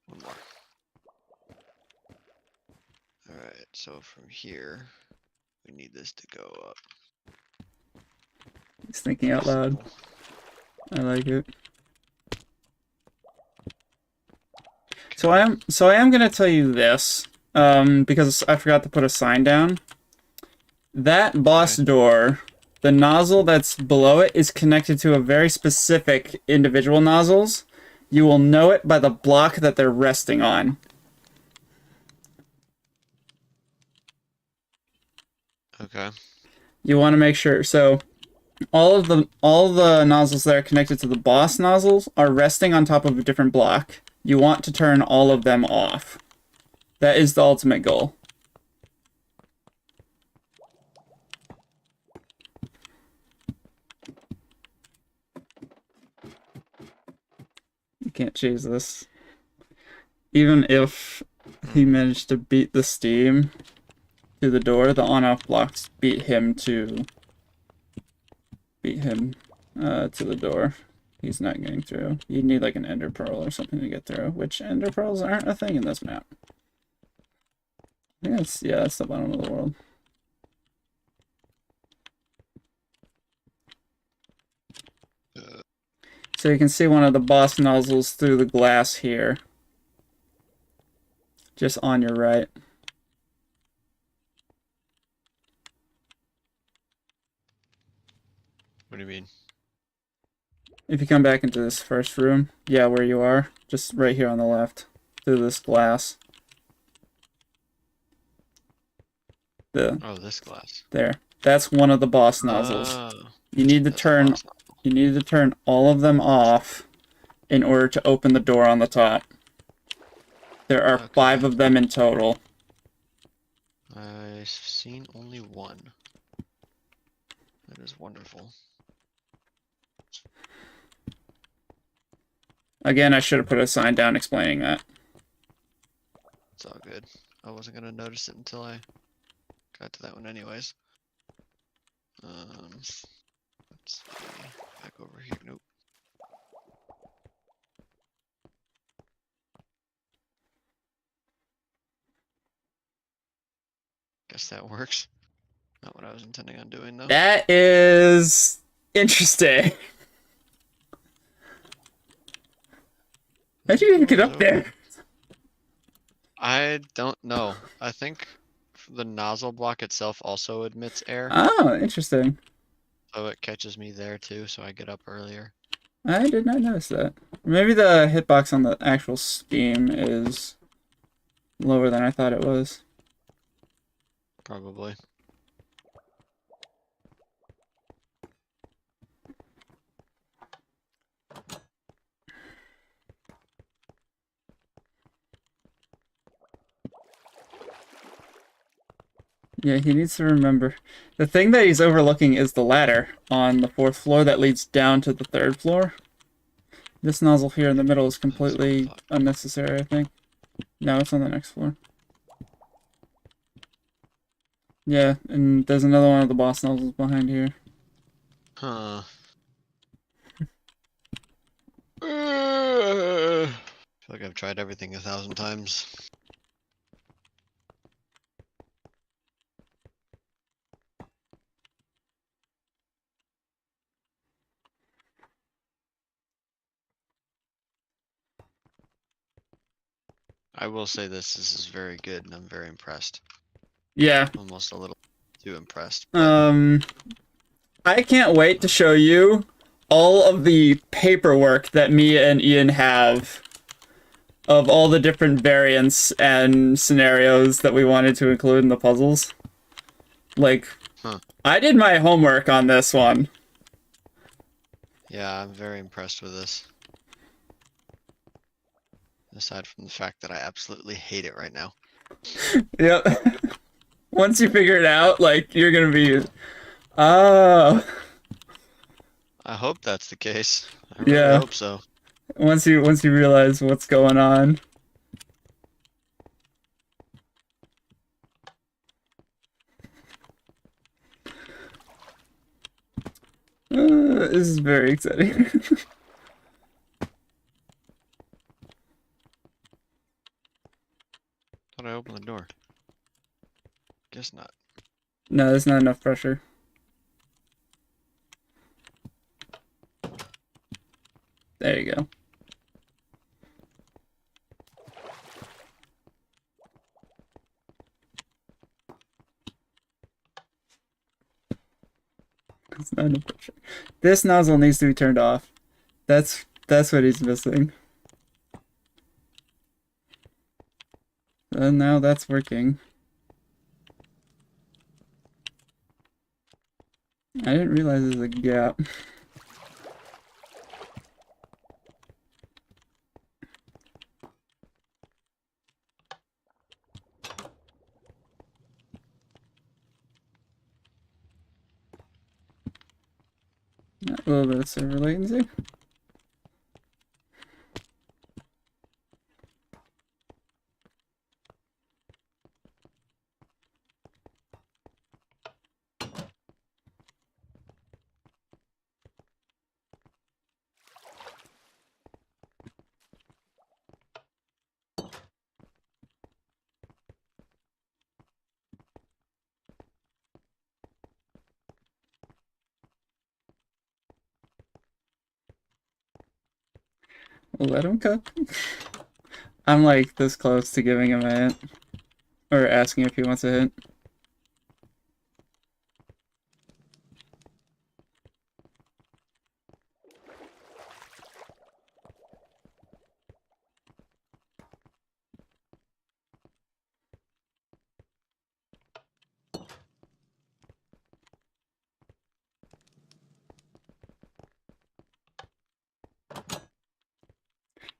One more. Alright, so from here, we need this to go up. He's thinking out loud. I like it. So I am gonna tell you this, because I forgot to put a sign down. That boss door, the nozzle that's below it is connected to a very specific individual nozzles. You will know it by the block that they're resting on. Okay. You want to make sure. So all the nozzles that are connected to the boss nozzles are resting on top of a different block. You want to turn all of them off. That is the ultimate goal. can't change this. Even if he managed to beat the steam to the door, the on-off blocks beat him to the door. He's not getting through. You'd need like an ender pearl or something to get through, which ender pearls aren't a thing in this map. I think that's, yeah, that's the bottom of the world. So you can see one of the boss nozzles through the glass here. Just on your right. What do you mean? If you come back into this first room, yeah, where you are, just right here on the left, through this glass. Oh, this glass. There. That's one of the boss nozzles. You need to turn all of them off in order to open the door on the top. There are 5 of them in total. I've seen only one. That is wonderful. Again, I should have put a sign down explaining that. It's all good. I wasn't gonna notice it until I got to that one anyways. Let's see. Back over here. Nope. Guess that works. Not what I was intending on doing though. That is interesting. How'd you even get up there? I don't know. I think the nozzle block itself also emits air, Oh, interesting. so it catches me there too, so I get up earlier. I did not notice that. Maybe the hitbox on the actual steam is lower than I thought it was. Probably. Yeah, he needs to remember. The thing that he's overlooking is the ladder on the 4th floor that leads down to the 3rd floor. This nozzle here in the middle is completely unnecessary, I think. No, it's on the next floor. Yeah, and there's another one of the boss nozzles behind here. Huh. I feel like I've tried everything 1,000 times. I will say this is very good and I'm very impressed. Yeah. Almost a little too impressed. I can't wait to show you all of the paperwork that me and Ian have of all the different variants and scenarios that we wanted to include in the puzzles. Like, I did my homework on this one. Yeah, I'm very impressed with this. Aside from the fact that I absolutely hate it right now. Yep. Once you figure it out, like, you're gonna be... Oh. I hope that's the case. I really Yeah. hope so. Once you realize what's going on. This is very exciting. Thought I opened the door. Guess not. No, there's not enough pressure. There you go. There's not enough pressure. This nozzle needs to be turned off. That's what he's missing. And now that's working. I didn't realize there's a gap. A little bit of server latency. Let him cook. I'm like this close to giving him a hint. Or asking if he wants a hint.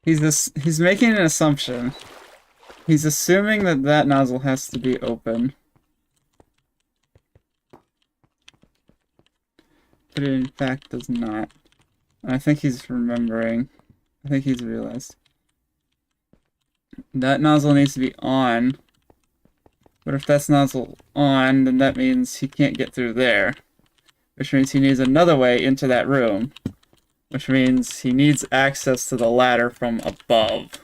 He's making an assumption. He's assuming that that nozzle has to be open. But it in fact does not. I think he's remembering. I think he's realized. That nozzle needs to be on. But if that's nozzle on, then that means he can't get through there. Which means he needs another way into that room. Which means he needs access to the ladder from above.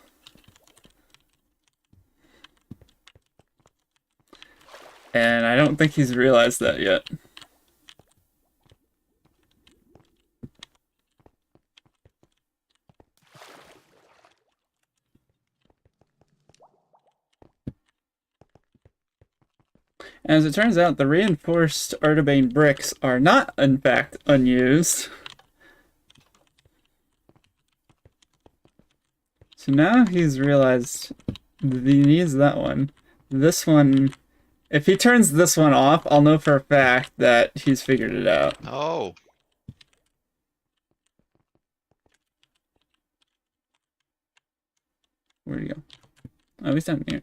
And I don't think he's realized that yet. As it turns out, the reinforced Artibane bricks are not, in fact, unused. So now he's realized that he needs that one. This one, if he turns this one off, I'll know for a fact that he's figured it out. Oh. Where'd he go? Oh, he's down here.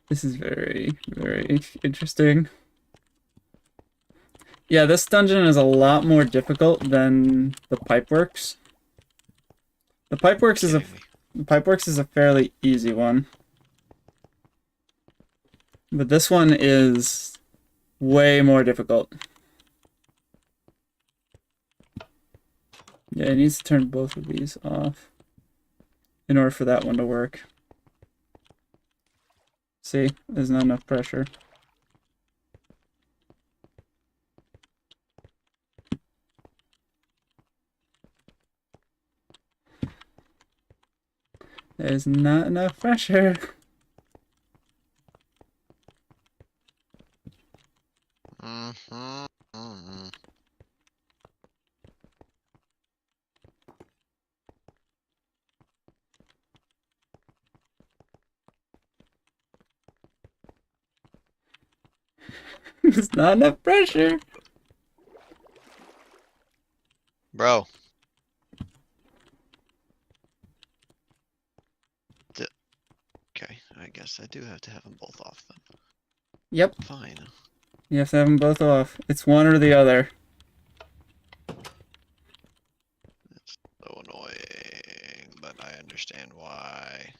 This is very, very interesting. Yeah, this dungeon is a lot more difficult than the Pipeworks. The Pipeworks is a fairly easy one. But this one is way more difficult. Yeah, it needs to turn both of these off in order for that one to work. See, there's not enough pressure. There's not enough pressure. There's not enough pressure. Bro. Okay, I guess I do have to have them both off then. Yep. Fine. You have to have them both off. It's one or the other. It's so annoying, but I understand why.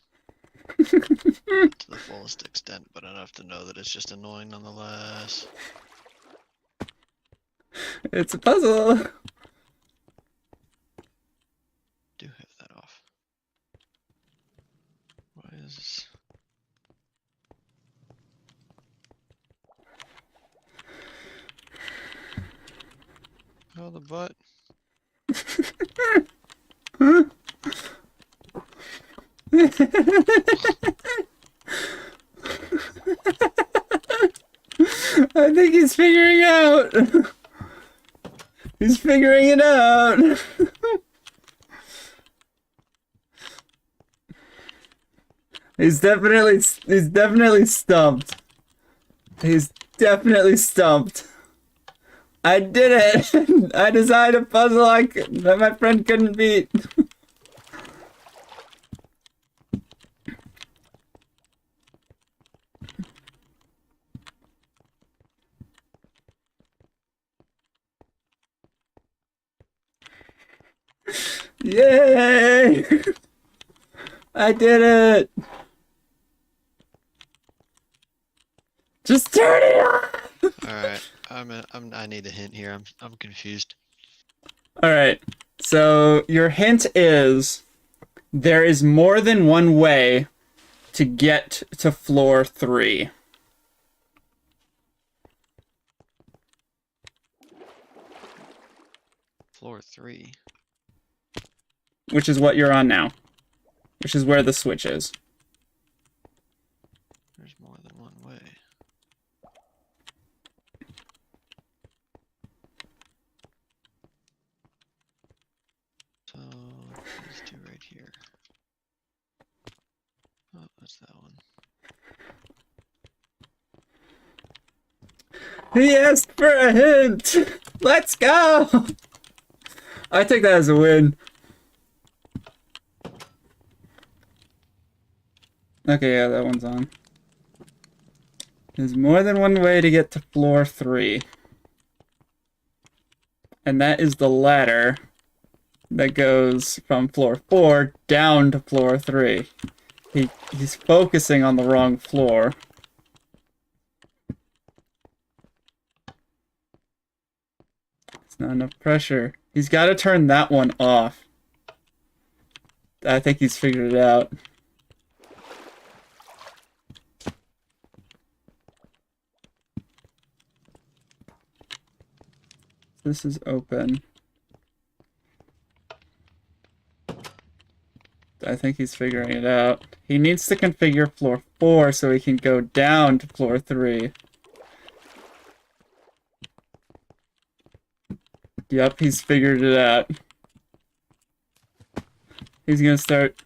To the fullest extent, but enough to know that it's just annoying nonetheless. It's a puzzle. Do have that off. Why is this? Oh, the butt. I think he's figuring out. He's figuring it out. He's definitely stumped. He's definitely stumped. I did it. I designed a puzzle that my friend couldn't beat. Yay! I did it! Just turn it on! Alright, I need a hint here. I'm confused. Alright, so your hint is there is more than one way to get to floor 3. floor 3. Which is what you're on now. Which is where the switch is. There's more than one way. So these two right here. Oh, that's that one. He asked for a hint! Let's go! I take that as a win. Okay, yeah, that one's on. There's more than one way to get to floor 3. And that is the ladder that goes from floor 4 down to floor 3. He's focusing on the wrong floor. It's not enough pressure. He's got to turn that one off. I think he's figured it out. This is open. I think he's figuring it out. He needs to configure floor 4 so he can go down to floor 3. Yep, he's figured it out. He's gonna start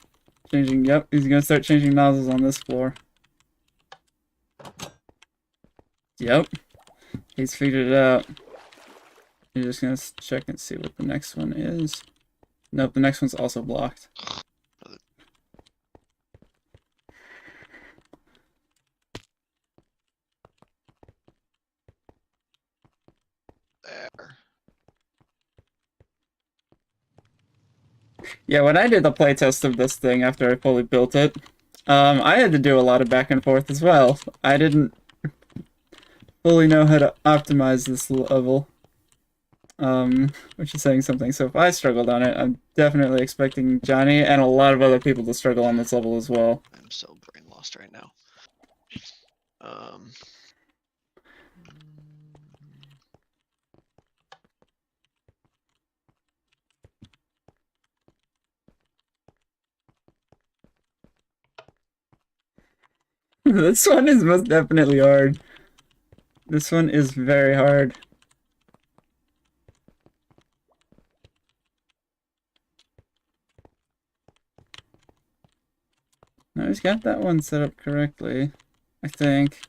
changing, yep, he's gonna start changing nozzles on this floor. Yep, he's figured it out. You're just gonna check and see what the next one is. Nope, the next one's also blocked. There. Yeah, when I did the playtest of this thing after I fully built it, I had to do a lot of back and forth as well. I didn't fully know how to optimize this level, which is saying something. So if I struggled on it, I'm definitely expecting Jonny and a lot of other people to struggle on this level as well. I'm so brain lost right now. This one is most definitely hard. This one is very hard. No, he's got that one set up correctly, I think.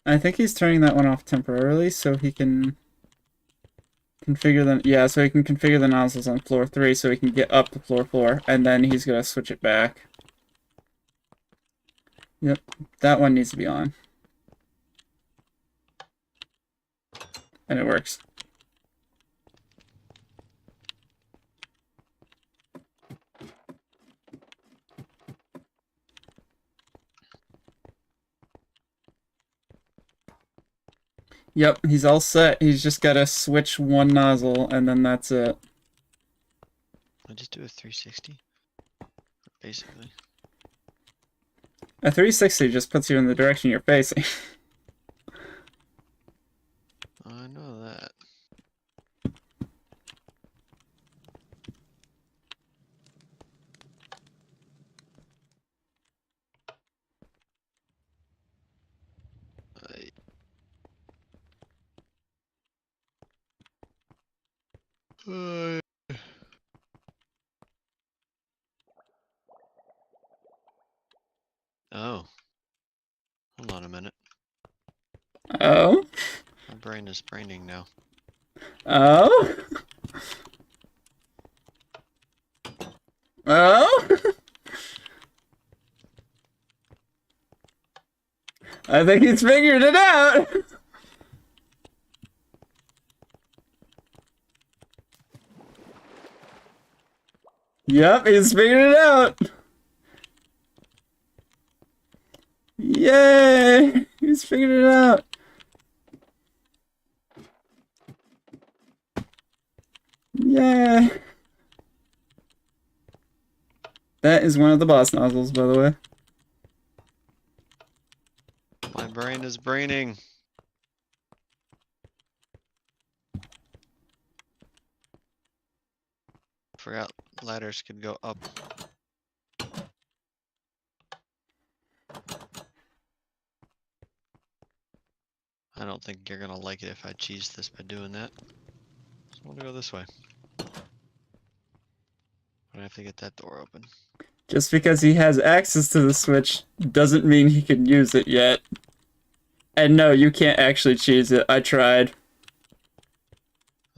I think he's turning that one off temporarily so he can configure them. Yeah, so he can configure the nozzles on floor 3 so he can get up to floor 4, and then he's gonna switch it back. Yep, that one needs to be on. And it works. Yep, he's all set. He's just gotta switch one nozzle, and then that's it. I just do a 360. Basically. A 360 just puts you in the direction you're facing. I know that. Oh. Hold on a minute. Oh? My brain is braining now. Oh? Oh? I think he's figured it out. Yep, he's figured it out. Yay! He's figured it out. Yay! That is one of the boss nozzles, by the way. My brain is braining. Forgot ladders could go up. I don't think you're gonna like it if I cheese this by doing that. So I'm gonna go this way. I have to get that door open. Just because he has access to the switch doesn't mean he can use it yet. And no, you can't actually cheese it. I tried.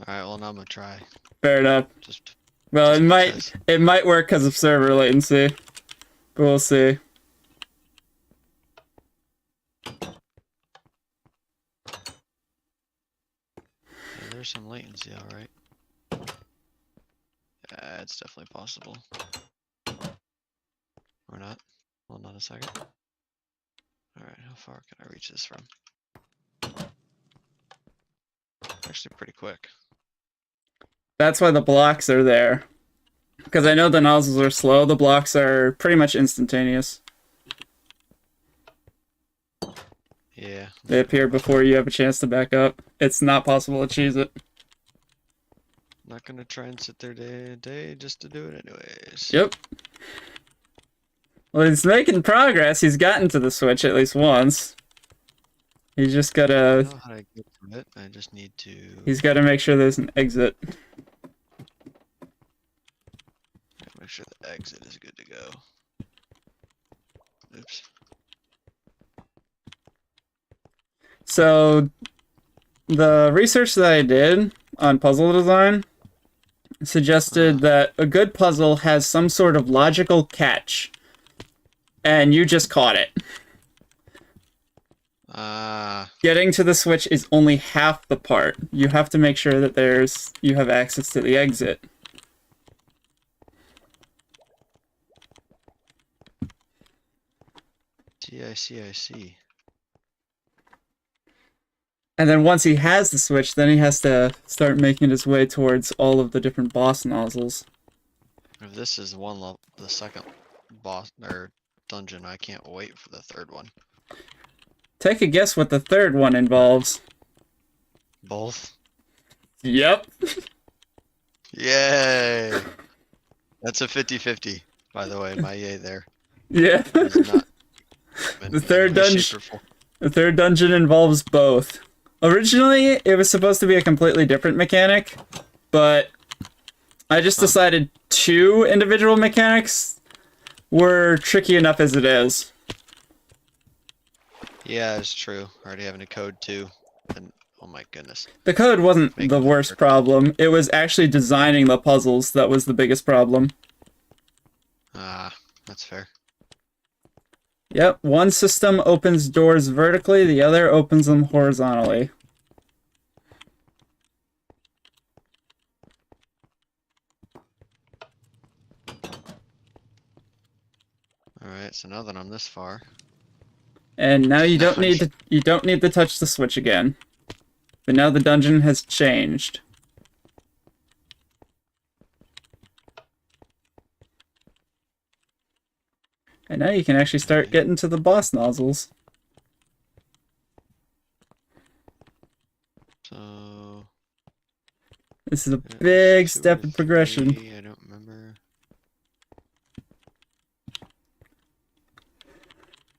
Alright, well now I'm gonna try. Fair enough. Just Well, because. it might work because of server latency, but we'll see. Yeah, there's some latency, alright. Yeah, it's definitely possible. Or not. Hold on a second. Alright, how far can I reach this from? Actually pretty quick. That's why the blocks are there. Because I know the nozzles are slow, the blocks are pretty much instantaneous. Yeah. They appear before you have a chance to back up. It's not possible to cheese it. Not gonna try and sit there day and day just to do it anyways. Yep. Well, he's making progress. He's gotten to the switch at least once. He's just I gotta... know how to get to it. I just need to... He's gotta make sure there's an exit. make sure the exit is good to go. Oops. So, the research that I did on puzzle design suggested that a good puzzle has some sort of logical catch. And you just caught it. Getting to the switch is only half the part. You have to make sure that you have access to the exit. I see. And then once he has the switch, then he has to start making his way towards all of the different boss nozzles. If this is one level, the second boss or dungeon, I can't wait for the third one. Take a guess what the third one involves. Both? Yep. Yay! That's a 50-50, by the way, my yay there. Yeah. Is not The third dungeon involves both. Originally, it was supposed to be a completely different mechanic, but I just decided 2 individual mechanics were tricky enough as it is. Yeah, it's true. Already having a code too. And oh my goodness. The code wasn't the worst problem. It was actually designing the puzzles that was the biggest problem. Ah, that's fair. Yep, one system opens doors vertically, the other opens them horizontally. Alright, so now that I'm this far. And now you don't need to touch the switch again. But now the dungeon has changed. And now you can actually start getting to the boss nozzles. So This is a big step in progression. I don't remember.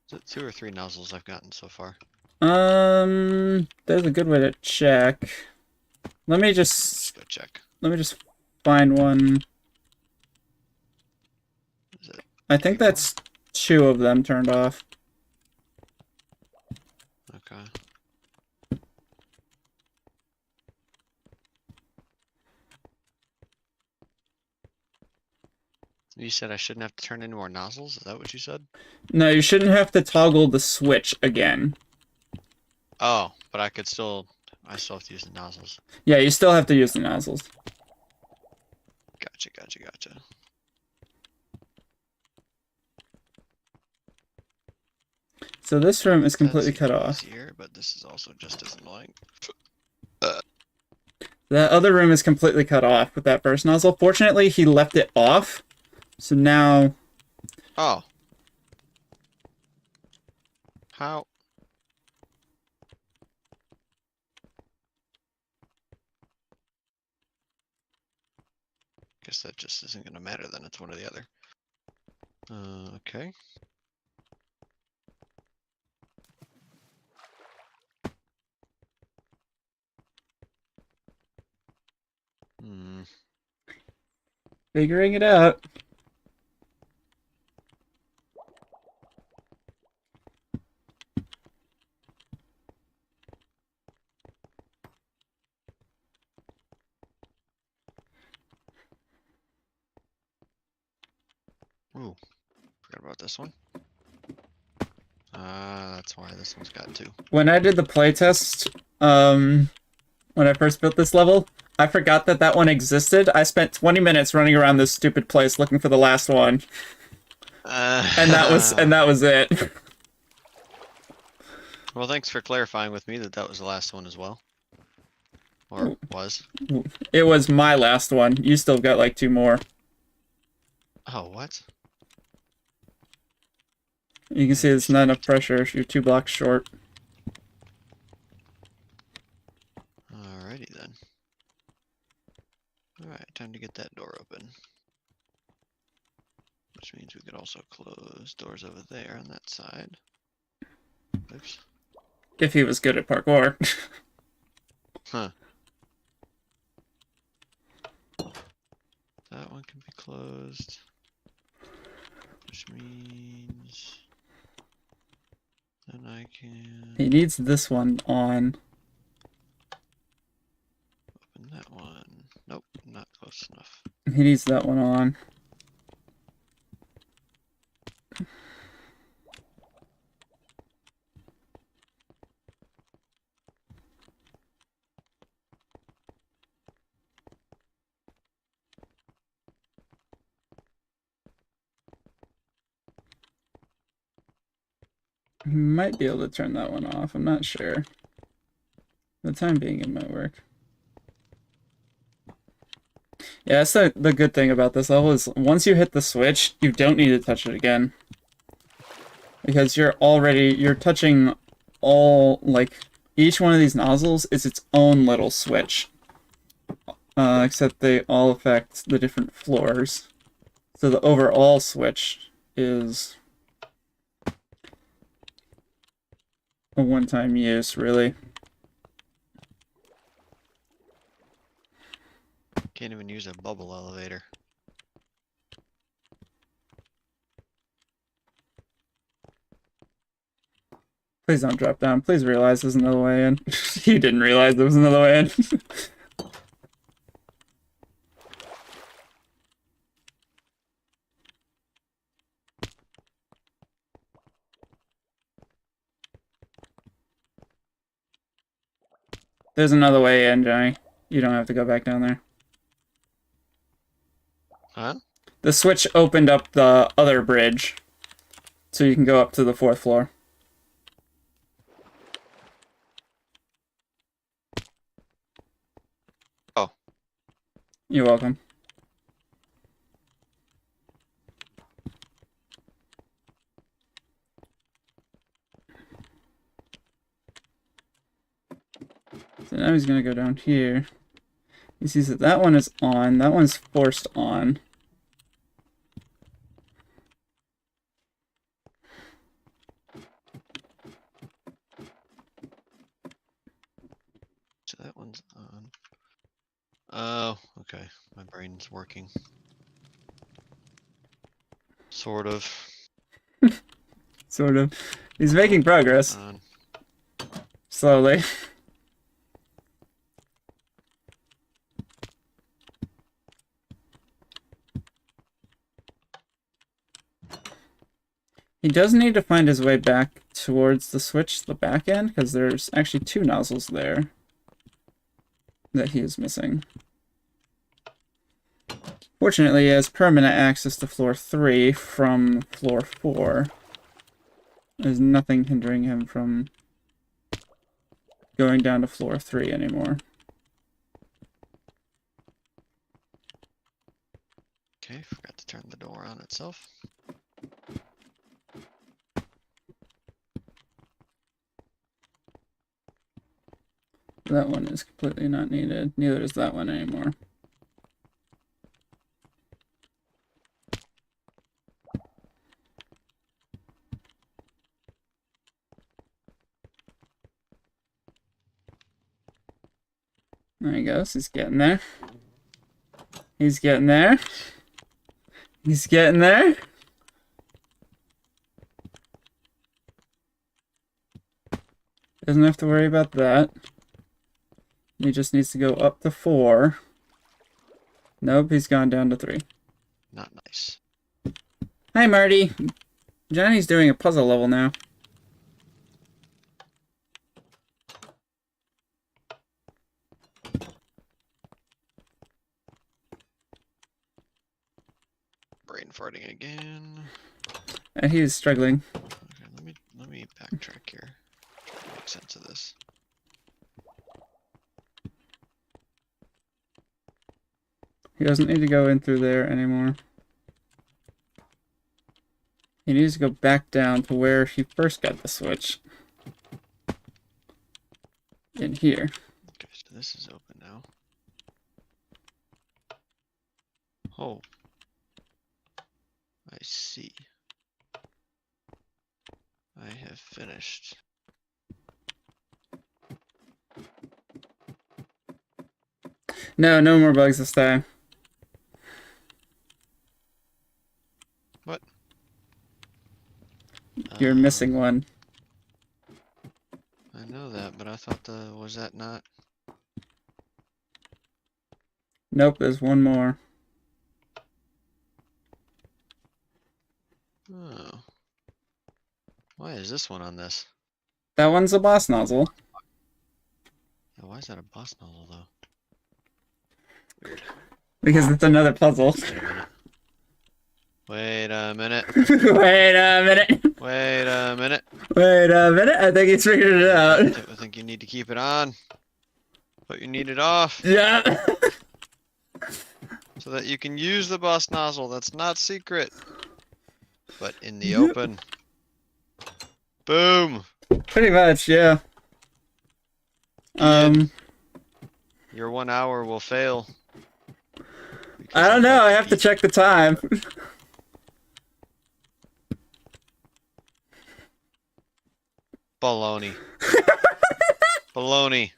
Is it 2 or 3 nozzles I've gotten so far? There's a good way to check. Let me Let's go check. find one. Is it I think that's 2 of them turned off. okay? You said I shouldn't have to turn any more nozzles? Is that what you said? No, you shouldn't have to toggle the switch again. Oh, but I still have to use the nozzles. Yeah, you still have to use the nozzles. Gotcha. So this room is completely That's cut off. easier, but this is also just as annoying. The other room is completely cut off with that first nozzle. Fortunately, he left it off. So now... Oh. How? Guess that just isn't going to matter then. It's one or the other. Okay. Figuring it out. Ooh. Forgot about this one. That's why this one's got two. When I did the playtest, when I first built this level, I forgot that that one existed. I spent 20 minutes running around this stupid place looking for the last one. And that was it. Well, thanks for clarifying with me that was the last one as well. Or was. It was my last one. You still got like 2 more. Oh, what? You can see there's not enough pressure. You're 2 blocks short. Alrighty then. Alright, time to get that door open. Which means we could also close doors over there on that side. Oops. If he was good at parkour. Huh. That one can be closed. Which means... then I can... He needs this one on. open that one. Nope, not close enough. He needs that one on. He might be able to turn that one off. I'm not sure. For the time being, it might work. Yeah, that's the good thing about this level is once you hit the switch, you don't need to touch it again. Because you're touching all, like, each one of these nozzles is its own little switch. Except they all affect the different floors. So the overall switch is a one-time use, really. Can't even use a bubble elevator. Please don't drop down. Please realize there's another way in. You didn't realize there was another way in. There's another way in, Johnny. You don't have to go back down there. Huh? The switch opened up the other bridge, so you can go up to the 4th floor. Oh. You're welcome. So now he's gonna go down here. He sees that that one is on. That one's forced on. So that one's on. Oh, okay. My brain's working. Sort of. Sort of. He's making progress. On. Slowly. He does need to find his way back towards the switch, the back end, because there's actually 2 nozzles there that he is missing. Fortunately, he has permanent access to floor 3 from floor 4. There's nothing hindering him from going down to floor 3 anymore. Okay, forgot to turn the door on itself. That one is completely not needed. Neither is that one anymore. There he goes. He's getting there. He's getting there. He's getting there. Doesn't have to worry about that. He just needs to go up to 4. Nope, he's gone down to 3. Not nice. Hi, Marty. Johnny's doing a puzzle level now. Brain farting again. And he's struggling. Okay, let me backtrack here. Try to make sense of this. He doesn't need to go in through there anymore. He needs to go back down to where he first got the switch. In here. Okay, so this is open now. Oh. I see. I have finished. No, no more bugs this time. What? You're missing one. I know that, but I thought was that not? Nope, there's one more. Oh. Why is this one on this? That one's a boss nozzle. Yeah, why is that a boss nozzle though? Weird. Because it's another puzzle. Wait a minute. Wait a minute. Wait a minute. Wait a minute. I think he's figured it out. I think you need to keep it on, but you need it off Yeah. so that you can use the boss nozzle. That's not secret, but in the Yep. open. Boom. Pretty much, yeah. Your 1 hour will fail. I don't know. I have to check the time. Baloney. Baloney.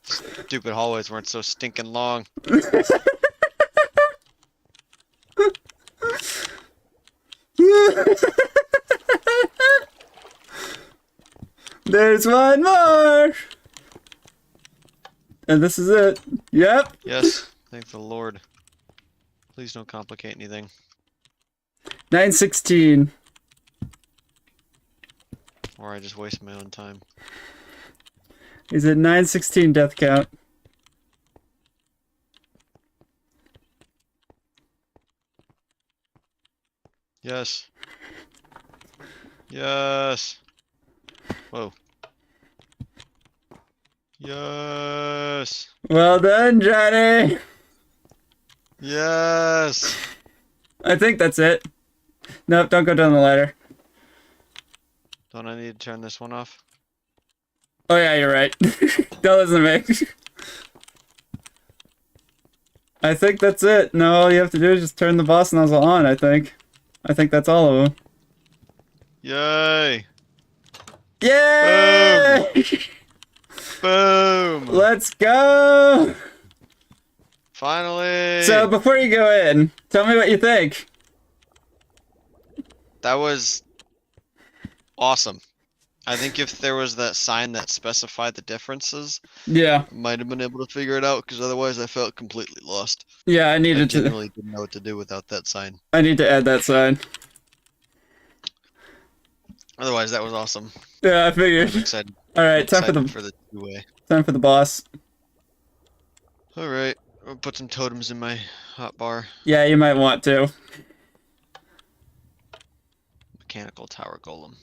Stupid hallways weren't so stinking long. There's one more. And this is it. Yep. Yes, thank the Lord. Please don't complicate anything. 916. Or I just waste my own time. He's at 916 death count. Yes. Yes. Whoa. Yes. Well done, Johnny. Yes. I think that's it. Nope, don't go down the ladder. Don't I need to turn this one off? Oh yeah, you're right. Don't listen to me. I think that's it. No, all you have to do is just turn the boss nozzle on, I think. I think that's all of them. Yay. Yay! Boom. Let's go! Finally. So, before you go in, tell me what you think. That was awesome. I think if there was that sign that specified the differences, Yeah. I might have been able to figure it out, because otherwise I felt completely lost. Yeah, I I needed to. genuinely didn't know what to do without that sign. I need to add that sign. Otherwise, that was awesome. Yeah, I I'm figured. excited. All right, I'm time for excited the for the two-way. time for the boss. All right, I'll put some totems in my hot bar. Yeah, you might want to. Mechanical tower golem.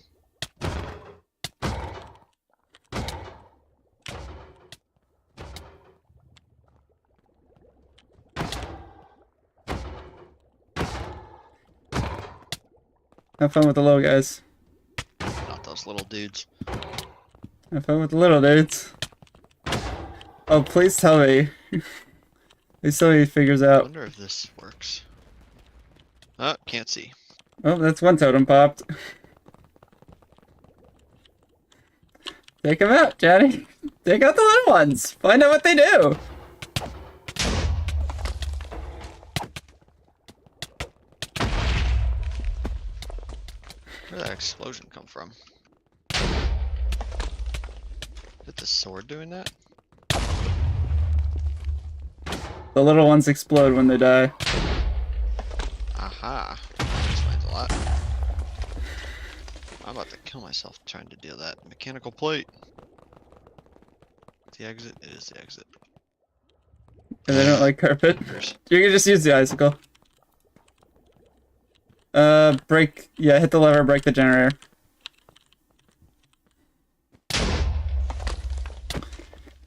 Have fun with the little guys. Not those little dudes. Have fun with the little dudes. Oh, please tell me. Please tell me he figures I out. wonder if this works. Oh, can't see. Oh, that's one totem popped. Take them out, Johnny. Take out the little ones. Find out what they do. Where did that explosion come from? Is it the sword doing that? The little ones explode when they die. Aha. That explains a lot. I'm about to kill myself trying to do that. Mechanical plate. The exit? It is the exit. And they don't like carpet. You can just use the icicle. Break. Yeah, hit the lever, break the generator.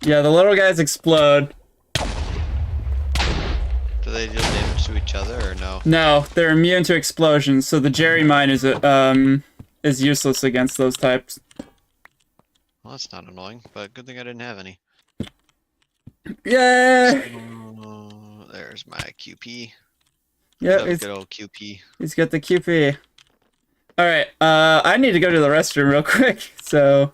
Yeah, the little guys explode. Do they deal damage to each other or no? No, they're immune to explosions, so the Jerry mine is useless against those types. Well, that's not annoying, but good thing I didn't have any. Yay! There's my QP. Yeah, Good old QP. he's got the QP. Alright, I need to go to the restroom real quick, so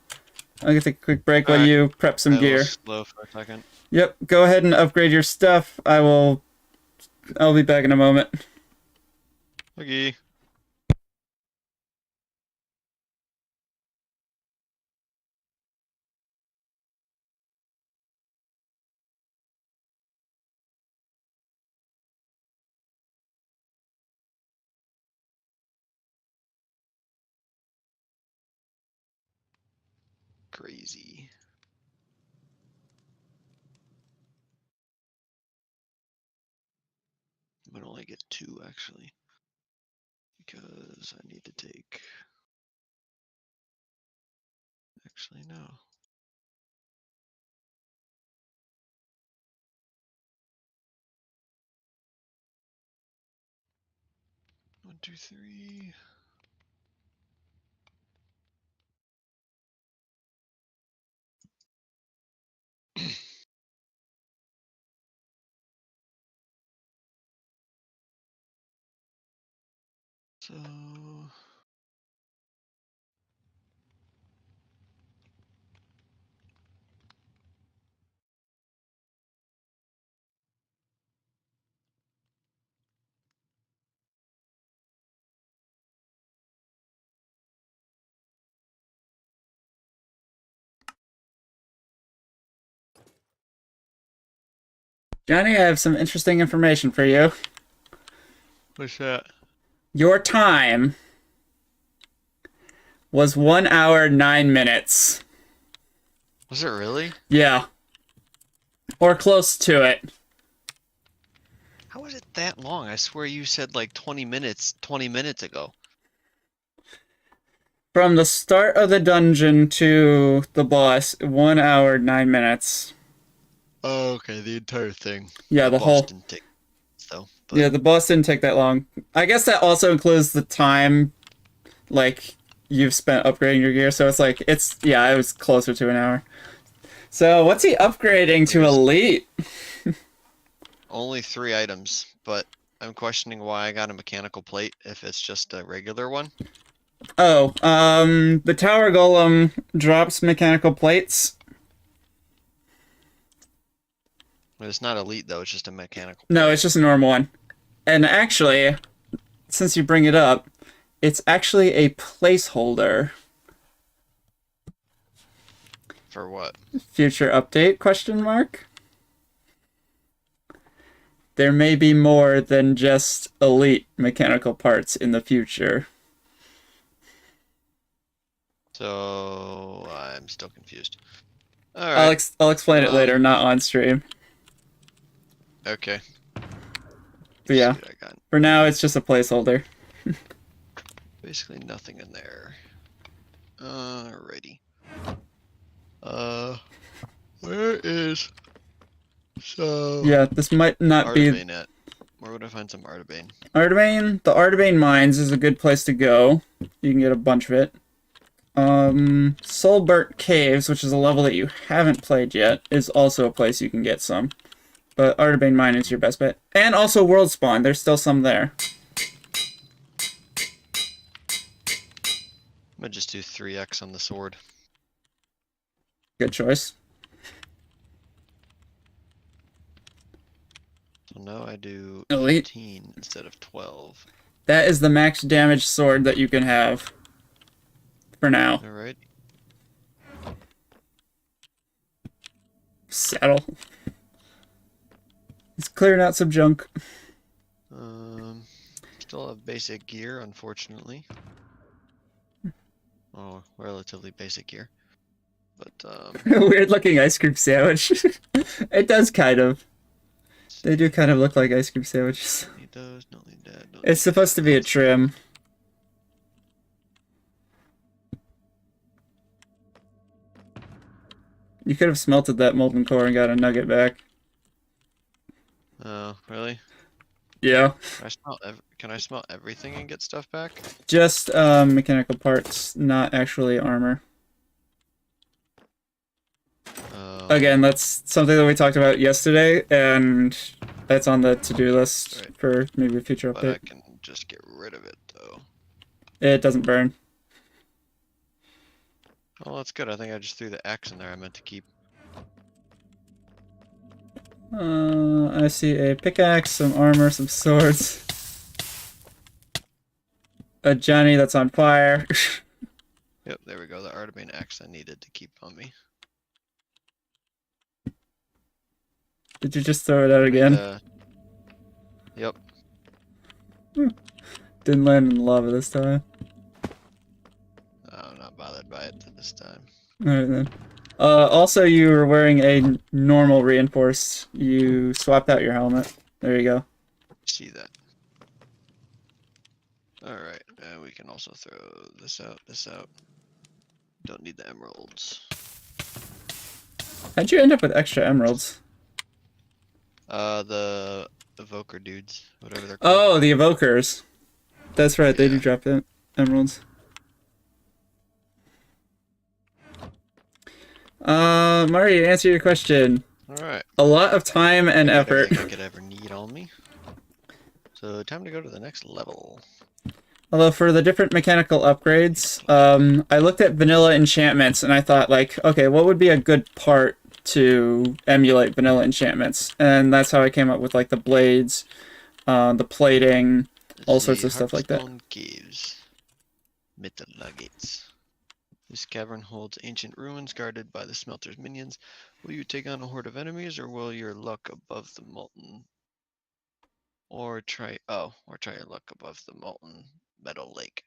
I'll get a quick break while Alright. you prep some gear. Slow for a second. Yep, go ahead and upgrade your stuff. I'll be back in a moment. Okay. Crazy. I might only get 2 actually, because I need to take. Actually, no. One, two, three. So. Johnny, I have some interesting information for you. What's that? Your time was 1 hour, 9 minutes. Was it really? Yeah. Or close to it. How was it that long? I swear you said like 20 minutes ago. From the start of the dungeon to the boss, 1 hour, 9 minutes. Oh, okay, the entire thing. Yeah, the whole... Didn't take though. But Yeah, the boss didn't take that long. I guess that also includes the time, like, you've spent upgrading your gear, so it's like, yeah, it was closer to an hour. So, what's he upgrading to Elite? only 3 items, but I'm questioning why I got a mechanical plate if it's just a regular one. Oh, the Tower Golem drops mechanical plates. But it's not elite though, it's just a mechanical No, plate. it's just a normal one. And actually, since you bring it up, it's actually a placeholder. For what? Future update, question mark? There may be more than just elite mechanical parts in the future. So I'm still confused. All I'll, right. I'll explain it later, not on stream. Okay. But yeah, See what I got. for now it's just a placeholder. Basically nothing in there. Alrighty. Where is Yeah, this might not be... Artibane at? Where would I find some Artibane? Artibane? The Artibane Mines is a good place to go. You can get a bunch of it. Soulburnt Caves, which is a level that you haven't played yet, is also a place you can get some. But Artibane Mine is your best bet. And also World Spawn, there's still some there. I'm gonna just do 3x on the sword. Good choice. So now I do Elite. 18 instead of 12. That is the max damage sword that you can have. For now. Alright. Saddle. He's clearing out some junk. Still have basic gear, unfortunately. Oh, relatively basic gear. But, Weird looking ice cream sandwich. It does kind of. They do kind of look like ice cream sandwiches. need those, don't need that. Don't It's supposed to be a trim. You could have smelted that molten core and got a nugget back. Oh, really? Yeah. Can I smelt everything and get stuff back? Just mechanical parts, not actually armor. Again, that's something that we talked about yesterday, and that's on the to-do list Right. for maybe a future But I update. can just get rid of it, though. It doesn't burn. Oh, that's good. I think I just threw the axe in there I meant to keep. I see a pickaxe, some armor, some swords. A Jonny that's on fire. Yep, there we go. The Artibane axe I needed to keep on me. Did you just throw it out again? Yep. Didn't land in the lava this time. I'm not bothered by it this time. Alright then. Also, you were wearing a normal reinforced. You swapped out your helmet. There you go. See that. Alright, and we can also throw this out. Don't need the emeralds. How'd you end up with extra emeralds? The evoker dudes, whatever they're called. Oh, the evokers. That's right, they do Yeah. drop emeralds. Mario, to answer your question. Alright. A lot of time and I got effort. everything I could ever need on me. So time to go to the next level. Although for the different mechanical upgrades, I looked at vanilla enchantments and I thought, like, okay, what would be a good part to emulate vanilla enchantments? And that's how I came up with, like, the blades, the plating, all sorts of stuff like that. Heartstone Caves. Metal Nuggets. This cavern holds ancient ruins guarded by the smelter's minions. Will you take on a horde of enemies, or will your luck above the molten... Or try your luck above the molten metal lake.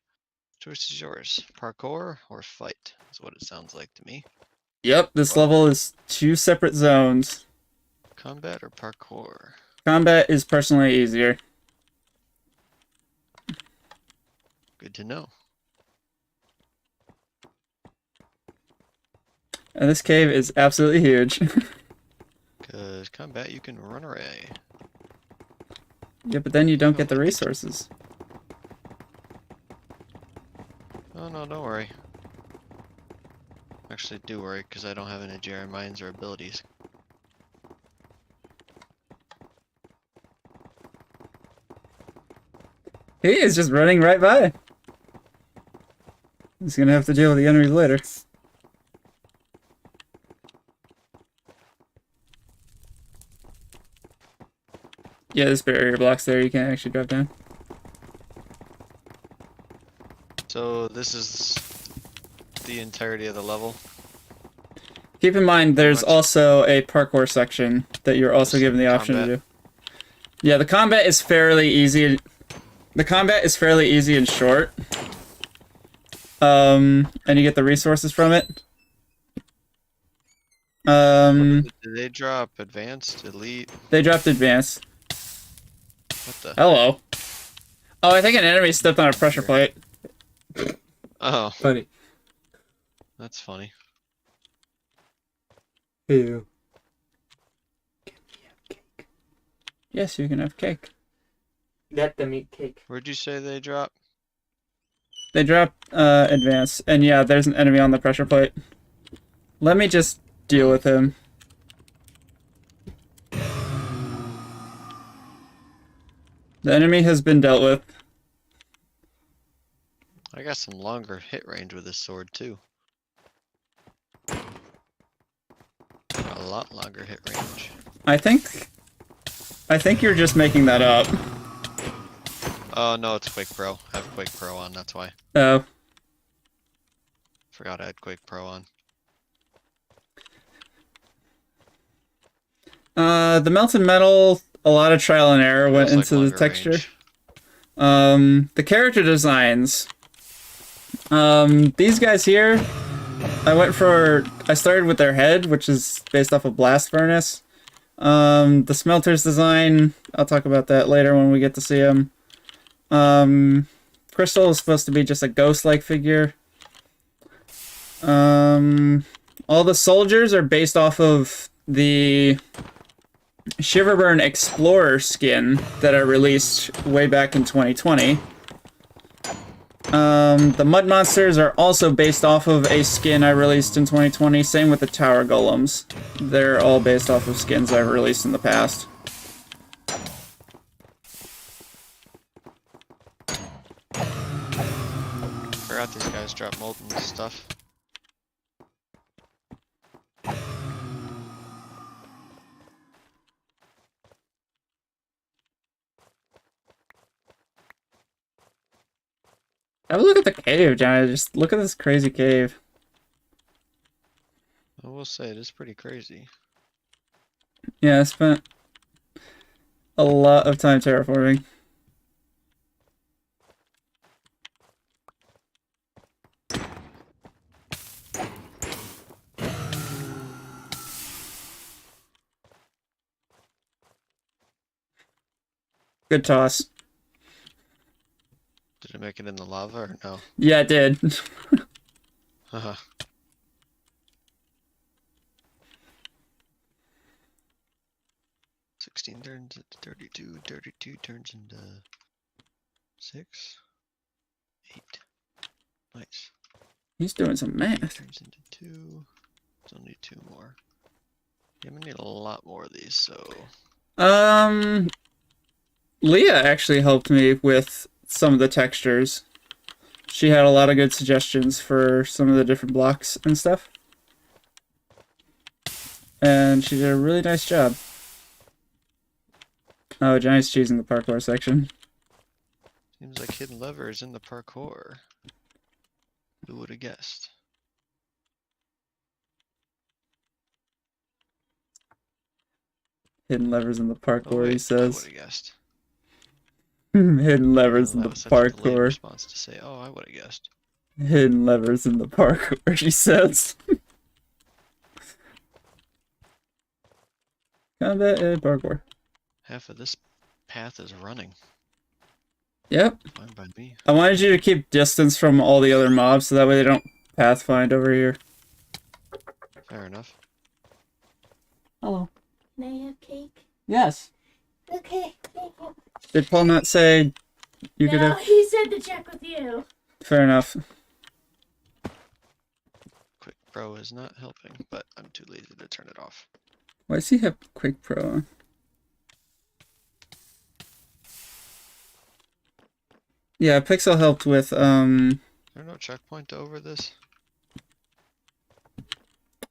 Choice is yours. Parkour or fight is what it sounds like to me. Yep, this level is 2 separate zones. Combat or parkour? Combat is personally easier. Good to know. And this cave is absolutely huge. Because combat, you can run away. Yeah, but then you don't get the resources. Oh no, don't worry. Actually, do worry, because I don't have any Jaren mines or abilities. He is just running right by. He's gonna have to deal with the enemies later. Yeah, there's barrier blocks there. You can't actually drop down. So this is the entirety of the level. Keep in mind, there's much? also a parkour section that you're also Just given the option to combat? do. Yeah, the combat is fairly easy. The combat is fairly easy and short. And you get the resources from it. Did they drop advanced, elite? They dropped advanced. What the? Hello. Oh, I think an enemy stepped on a pressure plate. Oh, Funny. that's funny. Ew. Yes, you can have cake. Let them eat cake. Where'd you say they drop? They dropped advance, and yeah, there's an enemy on the pressure plate. Let me just deal with him. The enemy has been dealt with. I got some longer hit range with this sword too. A lot longer hit range. I think you're just making that up. Oh no, it's Quake Pro. I have Quake Pro on, that's why. Oh. Forgot I had Quake Pro on. The melted metal, a lot of trial and error went Feels like into the longer texture. range. The character designs. These guys here, I started with their head, which is based off of Blast Furnace. The smelter's design, I'll talk about that later when we get to see him. Crystal is supposed to be just a ghost-like figure. All the soldiers are based off of the Shiverburn Explorer skin that I released way back in 2020. The mud monsters are also based off of a skin I released in 2020. Same with the tower golems. They're all based off of skins I've released in the past. Forgot these guys drop molten stuff. Have a look at the cave, Johnny. Just look at this crazy cave. I will say it is pretty crazy. Yeah, I spent a lot of time terraforming. Good toss. Did it make it in the lava or no? Yeah, it did. Haha. 16 turns into 32, 32 turns into 6, 8. Nice. He's doing some 8 math. turns into 2. Still need 2 more. Yeah, I'm gonna need a lot more of these, so... Leah actually helped me with some of the textures. She had a lot of good suggestions for some of the different blocks and stuff. And she did a really nice job. Oh, Johnny's choosing the parkour section. Seems like hidden levers in the parkour. Who would have guessed? Hidden levers in the parkour, Oh, wait, he I says. would have guessed. Hidden levers in That the was such a delayed parkour. response to say, oh, I would have guessed. Hidden levers in the parkour, she says. Combat and parkour. Half of this path is running. Yep. Fine by me. I wanted you to keep distance from all the other mobs so that way they don't pathfind over here. Fair enough. Hello. Can I have cake? Yes. Okay, thank you. Did Paul not say you could No, have? he said to check with you. Fair enough. Quick Pro is not helping, but I'm too lazy to turn it off. Why does he have Quake Pro on? Yeah, Pixel helped with, Is there no checkpoint over this?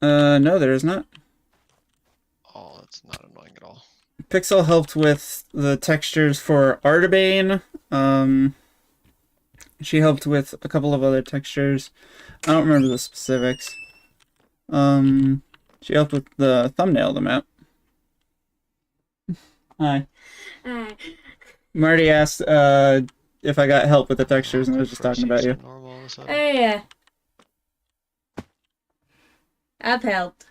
no, there is not. Oh, that's not annoying at all. Pixel helped with the textures for Artibane. She helped with a couple of other textures. I don't remember the specifics. She helped with the thumbnail of the map. Hi. Marty asked if I got help with the textures, and I was just talking about you. Normal all of a sudden. Oh yeah. I've helped.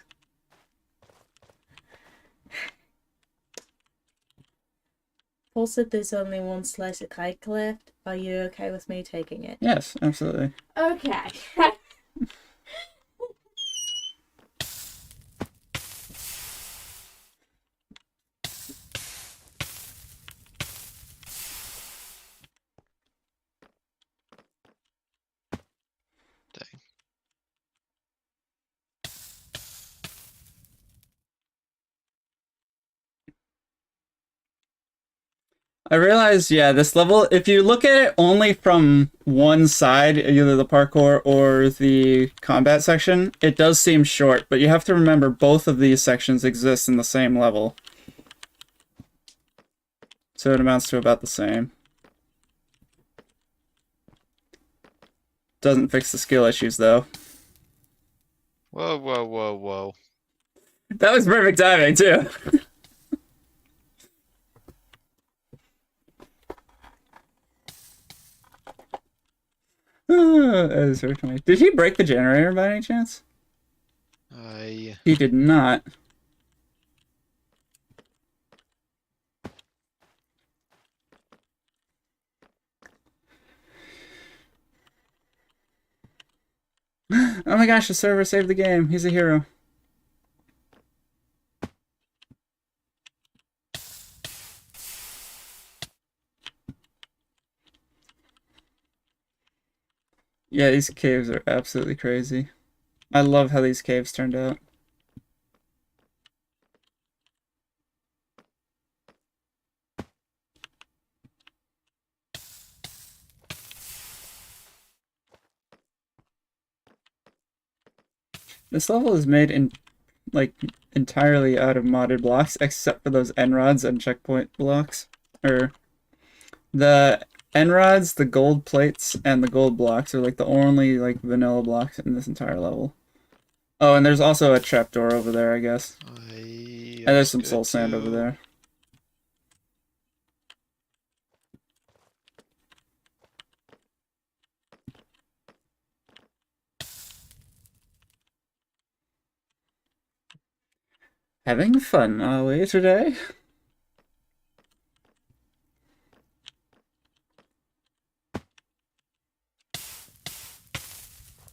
Paul said there's only one slice of cake left. Are you okay with me taking it? Yes, absolutely. Okay. Dang. I realized, yeah, this level, if you look at it only from one side, either the parkour or the combat section, it does seem short, but you have to remember both of these sections exist in the same level. So it amounts to about the same. Doesn't fix the skill issues, though. Whoa, whoa, whoa, whoa. That was perfect timing, too. That is very funny. Did he break the generator by any chance? He did not. Oh my gosh, the server saved the game. He's a hero. Yeah, these caves are absolutely crazy. I love how these caves turned out. This level is made in, like, entirely out of modded blocks, except for those N-rods and checkpoint blocks. Or, the N-rods, the gold plates, and the gold blocks are, like, the only, like, vanilla blocks in this entire level. Oh, and there's also a trapdoor over there, I guess. And there's some soul sand over there. Having fun, are we, today?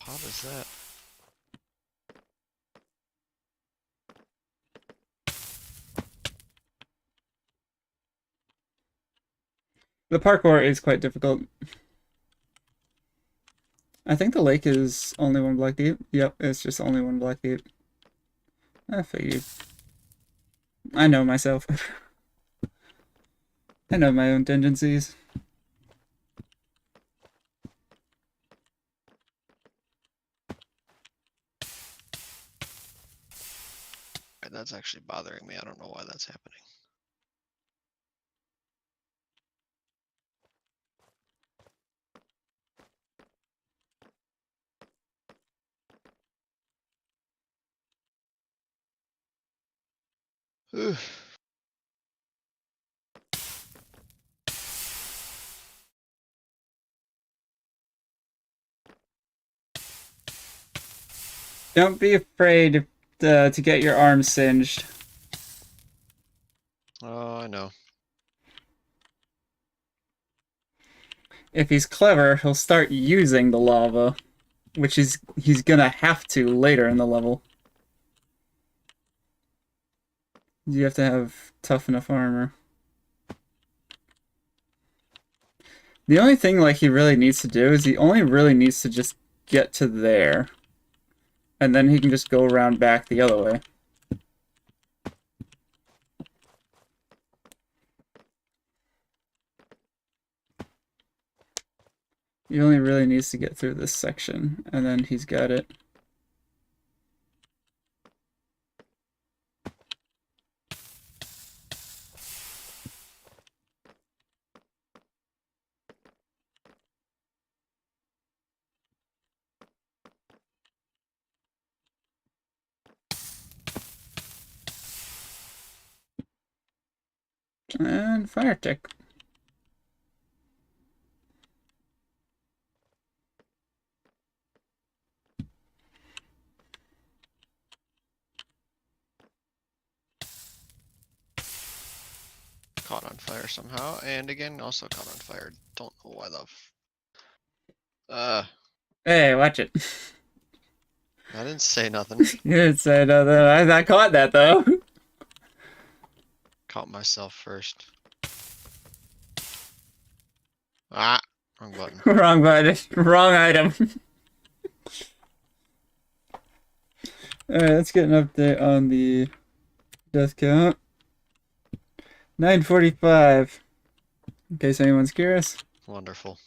How does that? The parkour is quite difficult. I think the lake is only one block deep. Yep, it's just only one block deep. I figured. I know myself. I know my own tendencies. That's actually bothering me. I don't know why that's happening. Don't be afraid to get your arms singed. Oh, I know. If he's clever, he'll start using the lava, which he's gonna have to later in the level. You have to have tough enough armor. The only thing like he really needs to do is he only really needs to just get to there. And then he can just go around back the other way. He only really needs to get through this section, and then he's got it. And fire tick. Caught on fire somehow, and again also caught on fire. Don't know why the. Hey, watch it. I didn't say nothing. You didn't say nothing. I caught that though. Caught myself first. Ah, wrong button. Wrong button. Wrong item. Alright, let's get an update on the death count. 945. In case anyone's curious. Wonderful.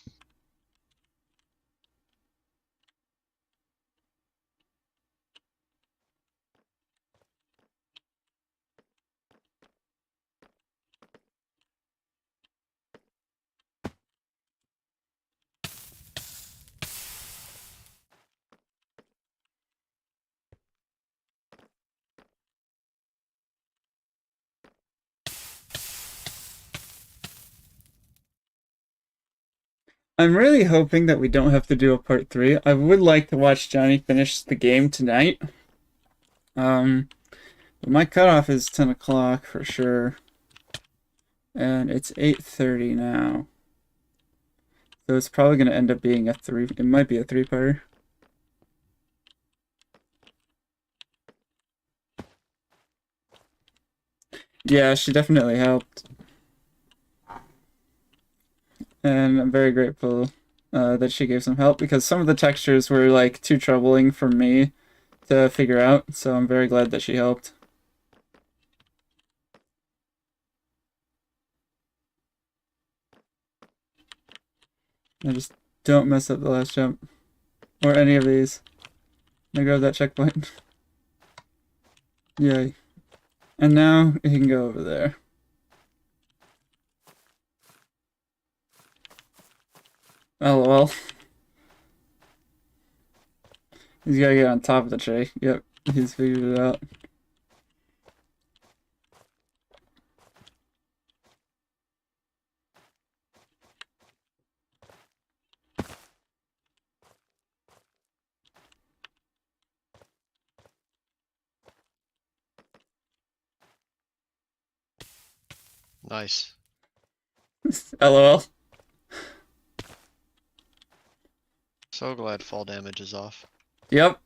I'm really hoping that we don't have to do a part 3. I would like to watch Jonny finish the game tonight. But my cutoff is 10 o'clock for sure. And it's 8:30 now. So it's probably going to end up being a 3. It might be a 3-parter. Yeah, she definitely helped. And I'm very grateful that she gave some help because some of the textures were like too troubling for me to figure out. So I'm very glad that she helped. I just don't mess up the last jump or any of these. I grab that checkpoint. Yay. And now he can go over there. LOL. He's gotta get on top of the tree. Yep, he's figured it out. Nice. LOL. So glad fall damage is off. Yep.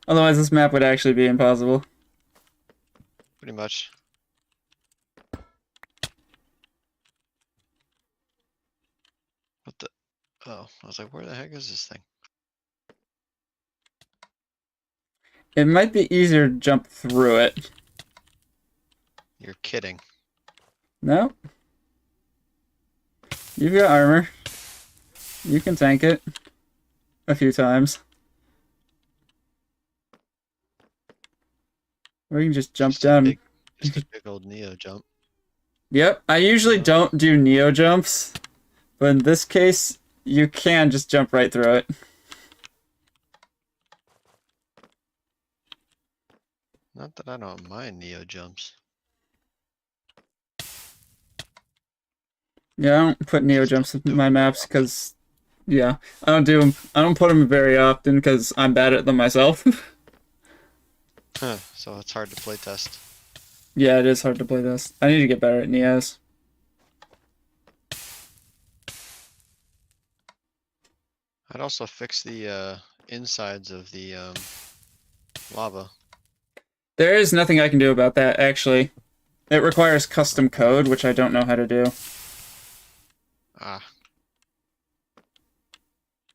Otherwise this map would actually be impossible. Pretty much. What the? Oh, I was like, where the heck is this thing? It might be easier to jump through it. You're kidding. No? You've got armor. You can tank it a few times. Or you can just jump down. Just a big old Neo jump. Yep, I usually don't do Neo jumps, but in this case, you can just jump right through it. Not that I don't mind Neo jumps. Yeah, I don't put Neo jumps in my maps because, yeah, I don't do them. I don't put them very often because I'm bad at them myself. Huh, so it's hard to play test. Yeah, it is hard to play this. I need to get better at Neos. I'd also fix the insides of the lava. There is nothing I can do about that, actually. It requires custom code, which I don't know how to do. Ah.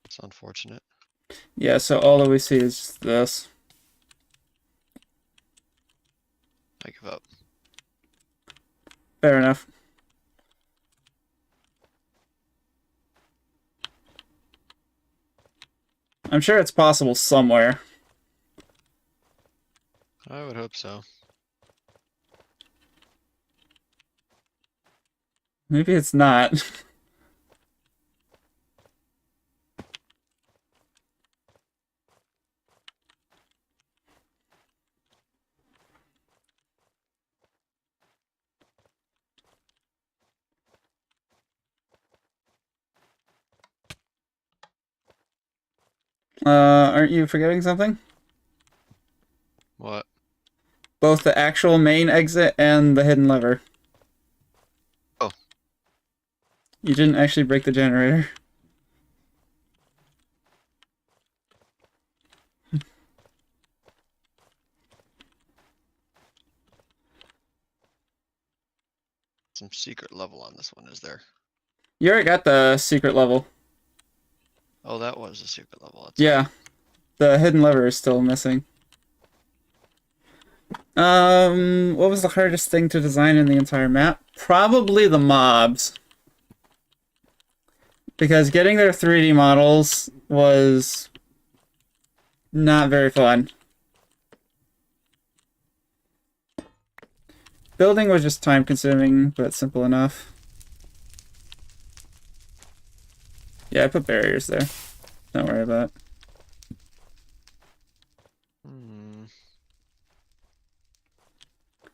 It's unfortunate. Yeah, so all that we see is just this. I give up. Fair enough. I'm sure it's possible somewhere. I would hope so. Maybe it's not. Aren't you forgetting something? What? Both the actual main exit and the hidden lever. Oh. You didn't actually break the generator. Some secret level on this one, is there? You already got the secret level. Oh, that was a secret level. That's Yeah. The hidden lever is still missing. What was the hardest thing to design in the entire map? Probably the mobs. Because getting their 3D models was not very fun. Building was just time consuming, but simple enough. Yeah, I put barriers there. Don't worry about it.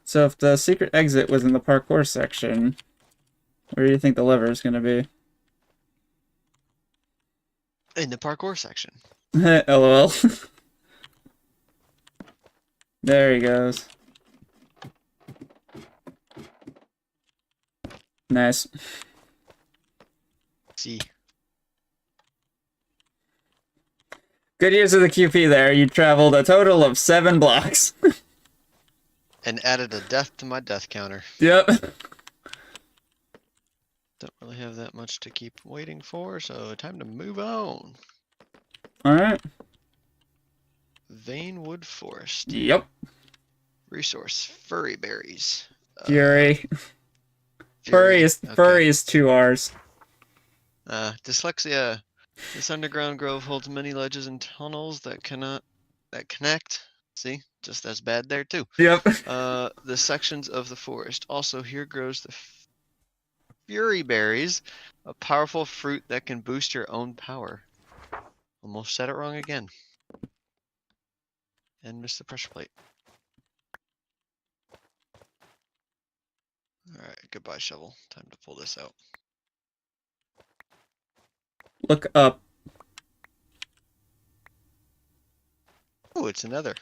So if the secret exit was in the parkour section, where do you think the lever is going to be? In the parkour section. LOL. There he goes. Nice. See. Good use of the QP there. You traveled a total of 7 blocks. And added a death to my death counter. Yep. Don't really have that much to keep waiting for, so time to move on. Alright. Vanewood Forest. Yep. Resource, furry berries. Fury. Furry is 2 R's. Dyslexia. This underground grove holds many ledges and tunnels that connect. See, just as bad there too. Yep. The sections of the forest. Also, here grows the fury berries, a powerful fruit that can boost your own power. Almost said it wrong again. And missed the pressure plate. Alright, goodbye shovel. Time to pull this out. Look up. Oh, it's another.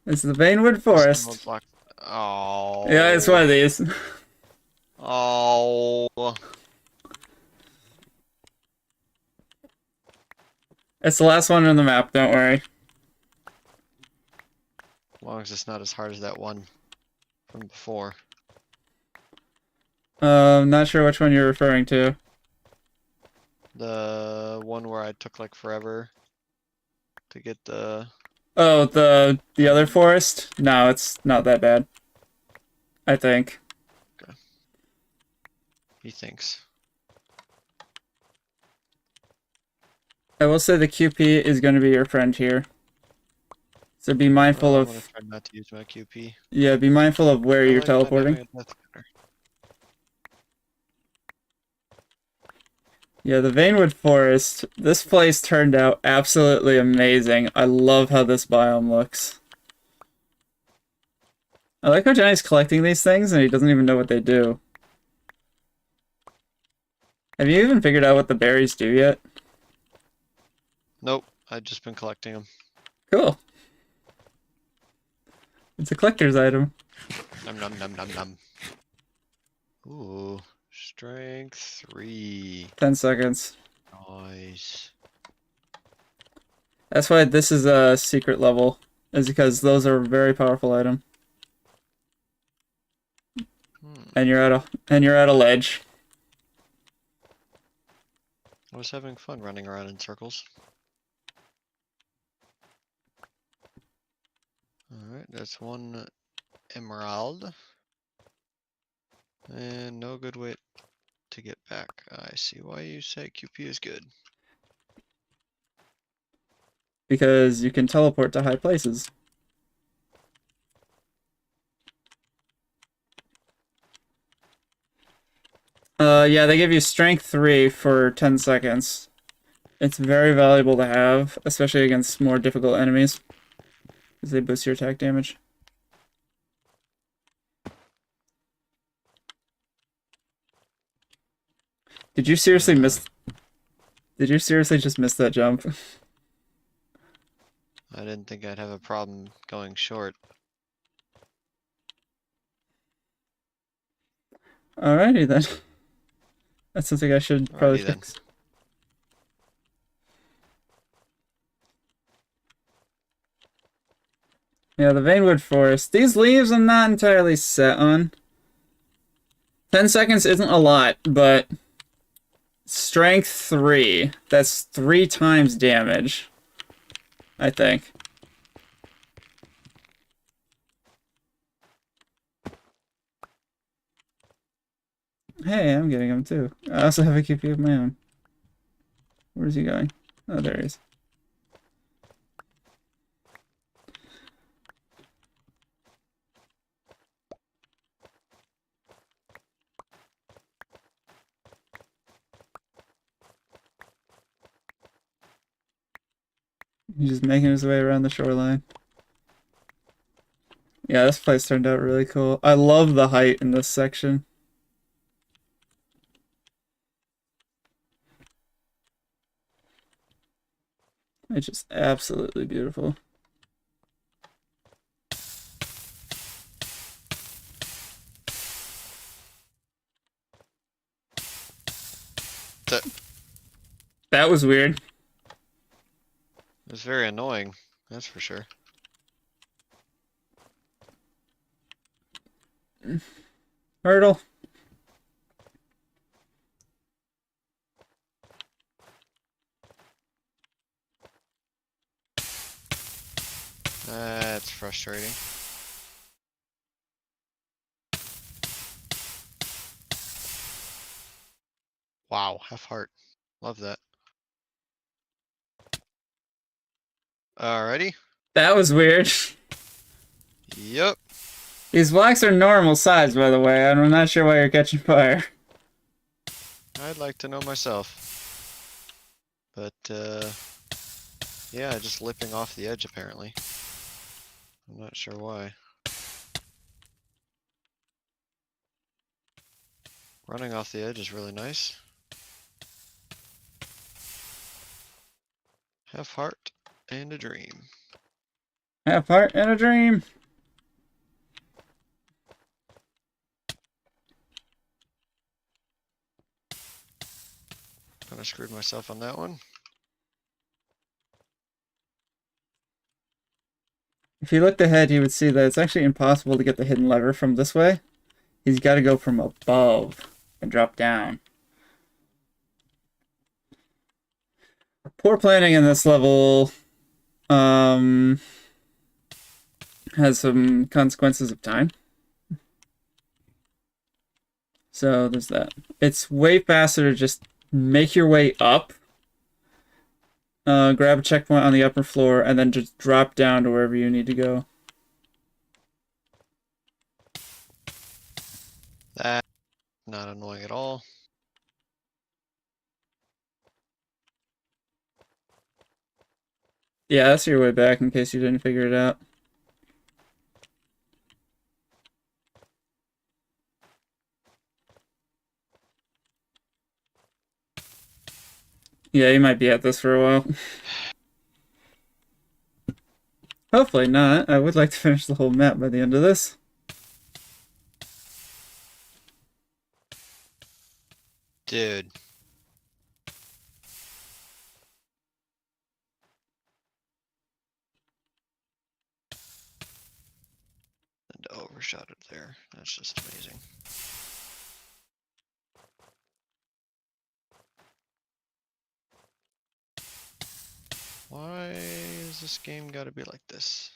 It's the Vanewood Forest. Oh. Yeah, it's one of these. Oh. It's the last one on the map, don't worry. As long as it's not as hard as that one from before. Not sure which one you're referring to. The one where I took like forever to get the... Oh, the other forest? No, it's not that bad. I think. Okay. He thinks. I will say the QP is going to be your friend here. So be mindful I'm of... gonna try not to use my QP. Yeah, be mindful of where you're like not having teleporting. a death counter. Yeah, the Vanewood Forest. This place turned out absolutely amazing. I love how this biome looks. I like how Johnny's collecting these things and he doesn't even know what they do. Have you even figured out what the berries do yet? Nope, I've just been collecting them. Cool. It's a collector's item. Num num num num num. Ooh, strength 3. 10 seconds. Nice. That's why this is a secret level, is because those are a very powerful item. And you're at a ledge. I was having fun running around in circles. Alright, that's one emerald. And no good way to get back. I see why you say QP is good. Because you can teleport to high places. Yeah, they give you strength 3 for 10 seconds. It's very valuable to have, especially against more difficult enemies. Because they boost your attack damage. Did you seriously miss... Did you seriously just miss that jump? I didn't think I'd have a problem going short. Alrighty then. That's something I should probably Alrighty then. fix. Yeah, the Vanewood Forest. These leaves I'm not entirely set on. 10 seconds isn't a lot, but strength 3. That's 3 times damage, I think. Hey, I'm getting him too. I also have a QP of my own. Where's he going? Oh, there he is. He's just making his way around the shoreline. Yeah, this place turned out really cool. I love the height in this section. It's just absolutely beautiful. That was weird. It was very annoying, that's for sure. Hurdle. That's frustrating. Wow, half heart. Love that. Alrighty. That was weird. Yep. These blocks are normal size, by the way. I'm not sure why you're catching fire. I'd like to know myself. But, yeah, just lipping off the edge apparently. I'm not sure why. Running off the edge is really nice. Half heart and a dream. Half heart and a dream. Kinda screwed myself on that one. If he looked ahead, he would see that it's actually impossible to get the hidden lever from this way. He's got to go from above and drop down. Poor planning in this level has some consequences of time. So there's that. It's way faster to just make your way up, grab a checkpoint on the upper floor, and then just drop down to wherever you need to go. That not annoying at all. Yeah, that's your way back in case you didn't figure it out. Yeah, you might be at this for a while. Hopefully not. I would like to finish the whole map by the end of this. Dude. And overshot it there. That's just amazing. Why is this game gotta be like this?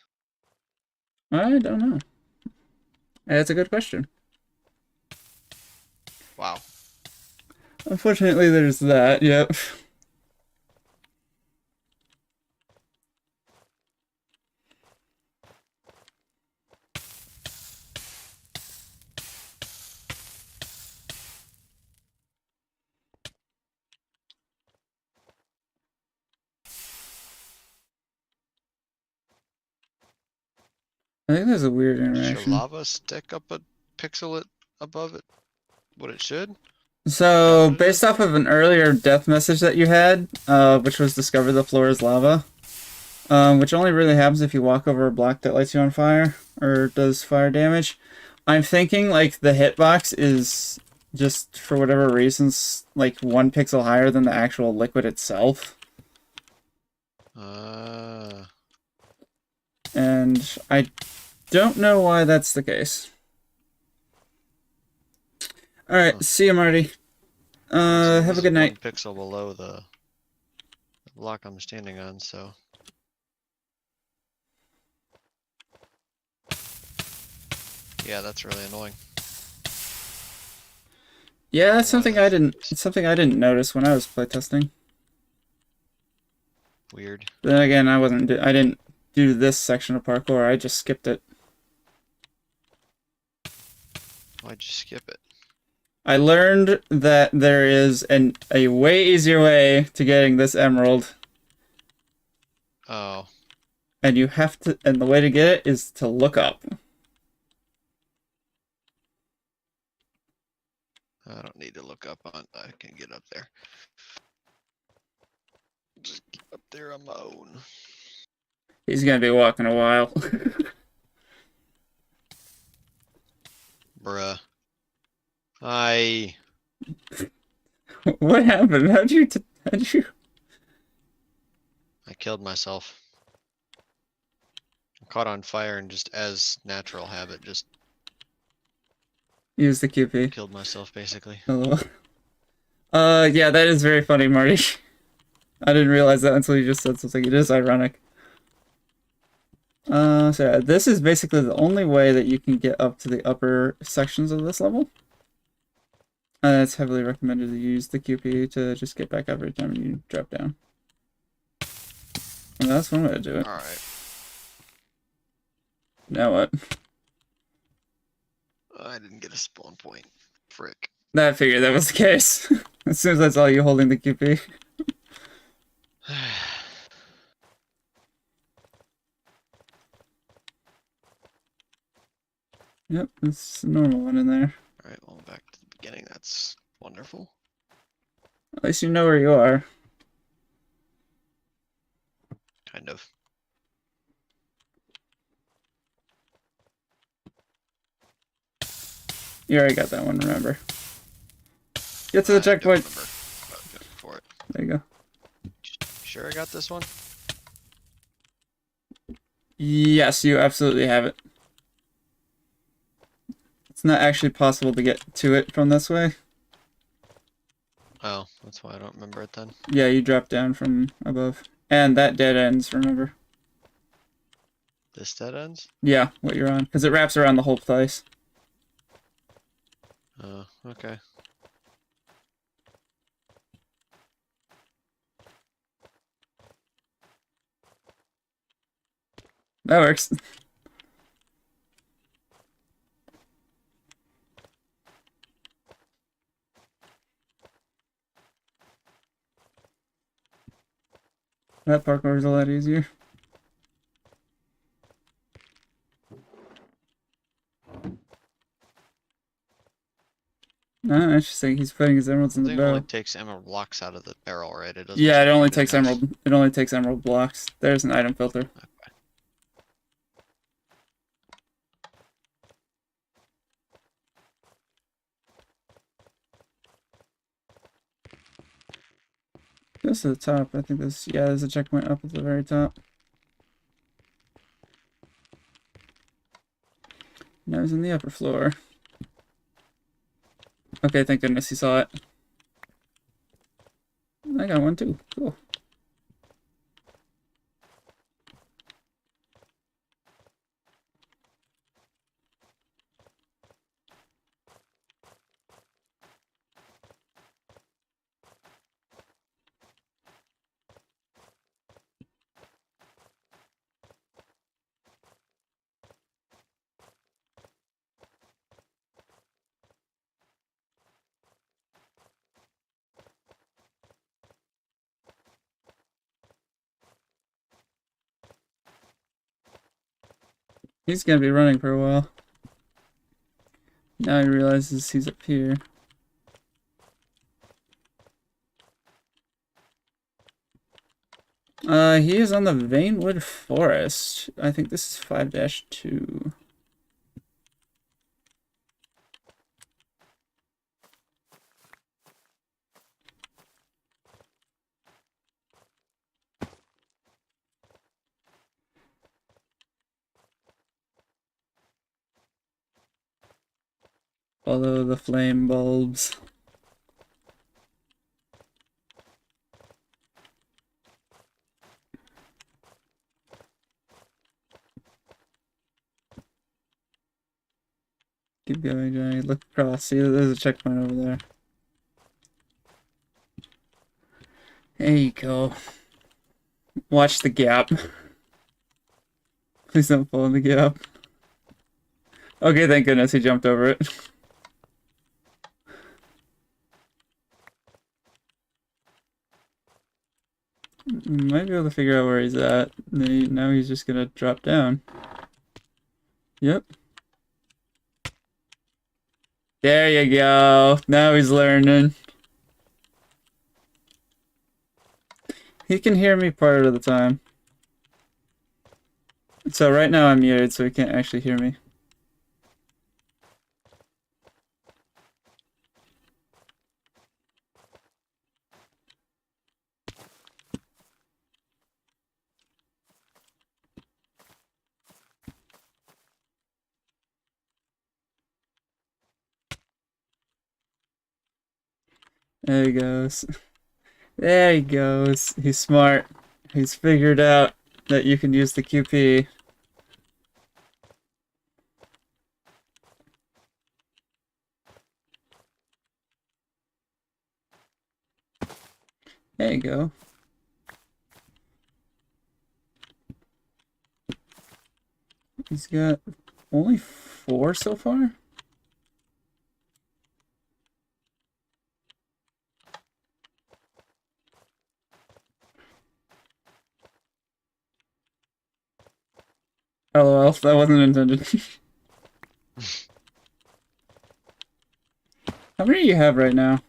I don't know. That's a good question. Wow. Unfortunately, there's that. Yep. I think there's a weird Should interaction. lava stick up a pixel above it? What it should? So, based off of an earlier death message that you had, which was discover the floor is lava, which only really happens if you walk over a block that lights you on fire or does fire damage. I'm thinking like the hitbox is just for whatever reasons like 1 pixel higher than the actual liquid itself. And I don't know why that's the case. Alright, see you, Marty. So Have this a good is night. 1 pixel below the block I'm standing on, so. Yeah, that's really annoying. Yeah, that's Why something that's I didn't. the case. It's something I didn't notice when I was playtesting. Weird. But then again, I didn't do this section of parkour. I just skipped it. Why'd you skip it? I learned that there is a way easier way to getting this emerald, Oh, and you have to. And the way to get it is to look up. I don't need to look up on. I can get up there. Just get up there on my own. He's gonna be walking a while. Bruh. What happened? How'd you? I killed myself. I caught on fire and just as natural habit, just Use the QP? killed myself basically. Hello. Yeah, that is very funny, Marty. I didn't realize that until you just said something. It is ironic. So yeah, this is basically the only way that you can get up to the upper sections of this level. It's heavily recommended to use the QP to just get back up every time you drop down. And that's one way to do it. Alright. Now what? I didn't get a spawn point. Frick. I figured that was the case. As soon as that's all you holding the QP. Yep, it's a normal one in there. Alright, well, back to the beginning. That's wonderful. At least you know where you are. Kind of. You already got that one, remember. Get to the I don't checkpoint. remember. I'll go for it. There you go. Sure I got this one? Yes, you absolutely have it. It's not actually possible to get to it from this way. Oh, that's why I don't remember it then. Yeah, you drop down from above. And that dead ends, remember? This dead ends? Yeah, what you're on. Because it wraps around the whole place. Oh, okay. That works. That parkour is a lot easier. Oh, interesting. He's putting his emeralds in I the think it only barrel. takes emerald blocks out of the barrel, right? It doesn't Yeah, it take only anything takes else. emerald. It only takes emerald blocks. There's an item filter. Okay. Goes to the top. I think there's, yeah, there's a checkpoint up at the very top. Now he's in the upper floor. Okay, thank goodness he saw it. I got one too. Cool. He's gonna be running for a while. Now he realizes he's up here. He is on the Vanewood Forest. I think this is 5-2. Follow the flame bulbs. Keep going, Johnny. Look across. See, there's a checkpoint over there. There you go. Watch the gap. Please don't fall in the gap. Okay, thank goodness he jumped over it. Might be able to figure out where he's at. Now he's just gonna drop down. Yep. There you go. Now he's learning. He can hear me part of the time. So right now I'm muted, so he can't actually hear me. There he goes. There he goes. He's smart. He's figured out that you can use the QP. There you go. He's got only 4 so far? LOL, that wasn't intended. How many do you have right now?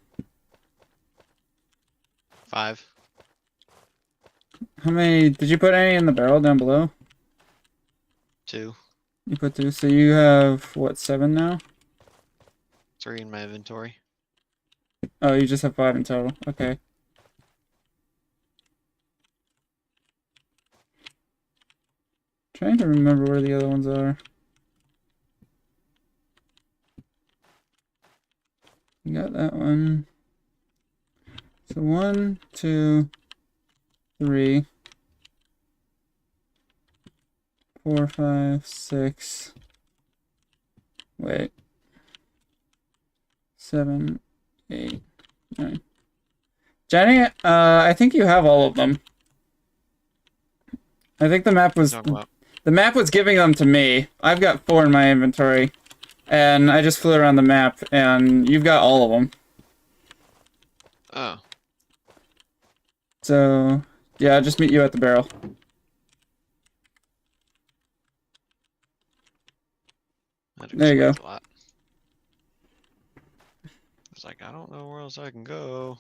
5. How many did you put any in the barrel down below? 2. You put 2, so you have what, 7 now? 3 in my inventory. Oh, you just have 5 in total. Okay. Trying to remember where the other ones are. You got that one. So 1, 2, 3, 4, 5, 6. Wait. 7, 8, 9. Jenny, I think you have all of them. I think the map was giving them to me. I've got 4 in my inventory, and I just flew around the map, and you've got all of them. Oh. So, yeah, I'll just meet you at the barrel. There you go. A lot. It's like, I don't know where else I can go.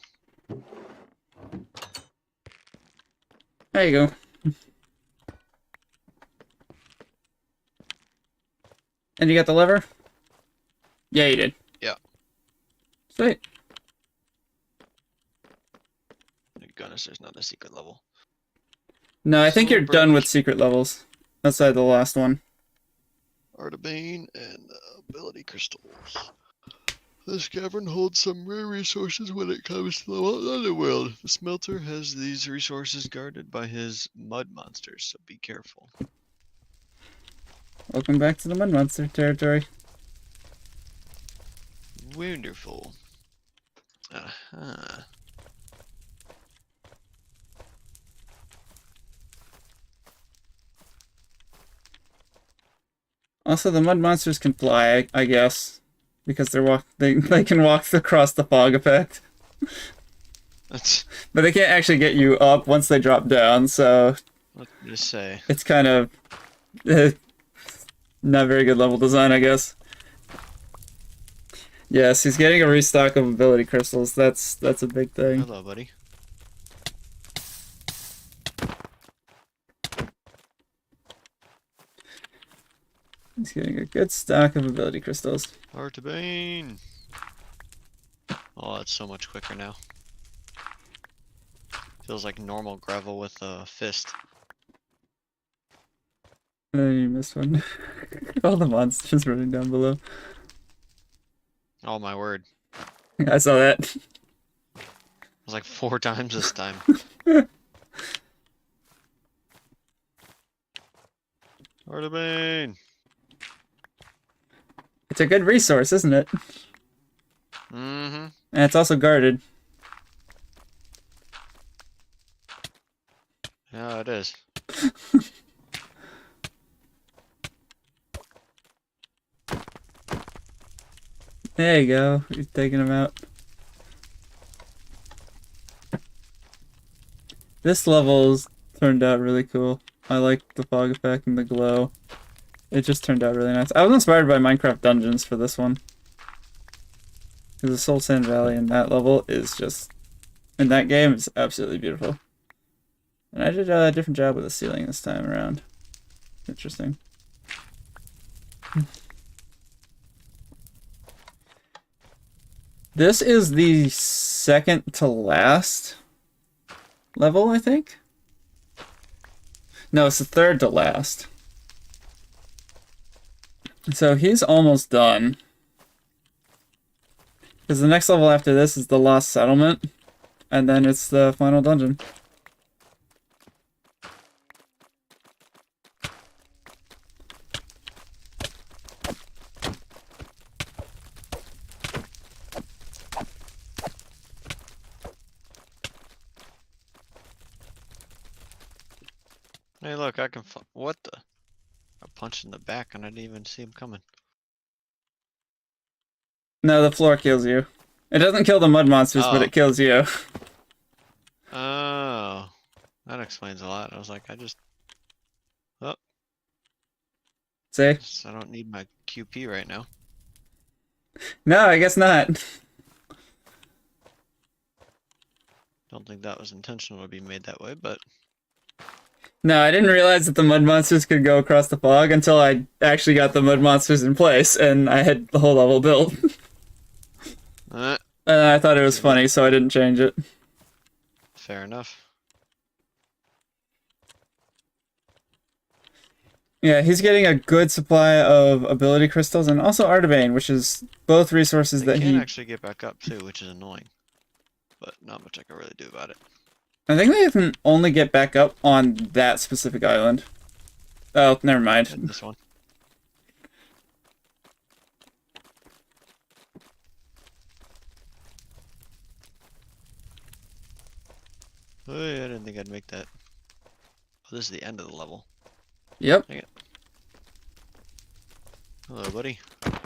There you go. And you got the lever? Yeah, you did. Yeah. Sweet. Thank goodness there's not a secret level. No, I think you're Silver done with Bridge. secret levels. Outside the last one. Art of Bane and ability crystals. This cavern holds some rare resources when it comes to the underworld. The smelter has these resources guarded by his mud monsters, so be careful. Welcome back to the Mud Monster territory. Wonderful. Uh-huh. Also, the Mud Monsters can fly, I guess. Because they can walk across the fog effect. Let's But they can't actually get you up once they drop down, so just say. it's kind of not very good level design, I guess. Yes, he's getting a restock of ability crystals. That's a big thing. Hello, buddy. He's getting a good stock of ability crystals. Artabane! Oh, it's so much quicker now. Feels like normal gravel with a fist. You missed one. All the monsters running down below. Oh my word. I saw that. It was like 4 times this time. Artabane! It's a good resource, isn't it? Mm-hmm. And it's also guarded. Yeah, it is. There you go. He's taking him out. This level's turned out really cool. I like the fog effect and the glow. It just turned out really nice. I was inspired by Minecraft Dungeons for this one. Because the Soul Sand Valley in that level is just... in that game, is absolutely beautiful. And I did a different job with the ceiling this time around. Interesting. This is the second to last level, I think? No, it's the third to last. So he's almost done. Because the next level after this is the Lost Settlement. And then it's the final dungeon. Hey, look, I can. What the? I punched in the back and I didn't even see him coming. No, the floor kills you. It doesn't kill the mud monsters, but Oh. it kills you. Oh, that explains a lot. I was like, See? I don't need my QP right now. No, I guess not. Don't think that was intentional to be made that way, but No, I didn't realize that the mud monsters could go across the fog until I actually got the mud monsters in place, and I had the whole level built. uh, I thought it was funny, so I didn't change it. fair enough. Yeah, he's getting a good supply of ability crystals and also Artabane, which is both resources They that can he... actually get back up too, which is annoying, but not much I can really do about it. I think they can only get back up on that specific island. Oh, never mind. This one. Hey, I didn't think I'd make that. Oh, this is the end of the level. Yep. Dang it. Hello, buddy. Not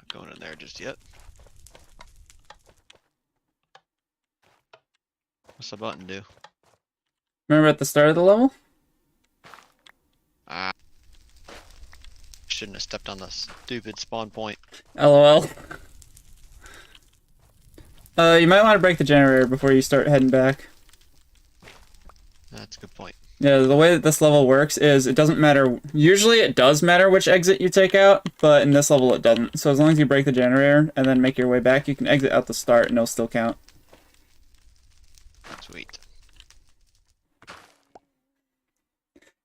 going in there just yet. What's the button do? Remember at the start of the level? Ah. Shouldn't have stepped on the stupid spawn point. LOL. You might want to break the generator before you start heading back. That's a good point. Yeah, the way that this level works is it doesn't matter. Usually it does matter which exit you take out, but in this level it doesn't. So as long as you break the generator and then make your way back, you can exit out the start and it'll still count. Sweet.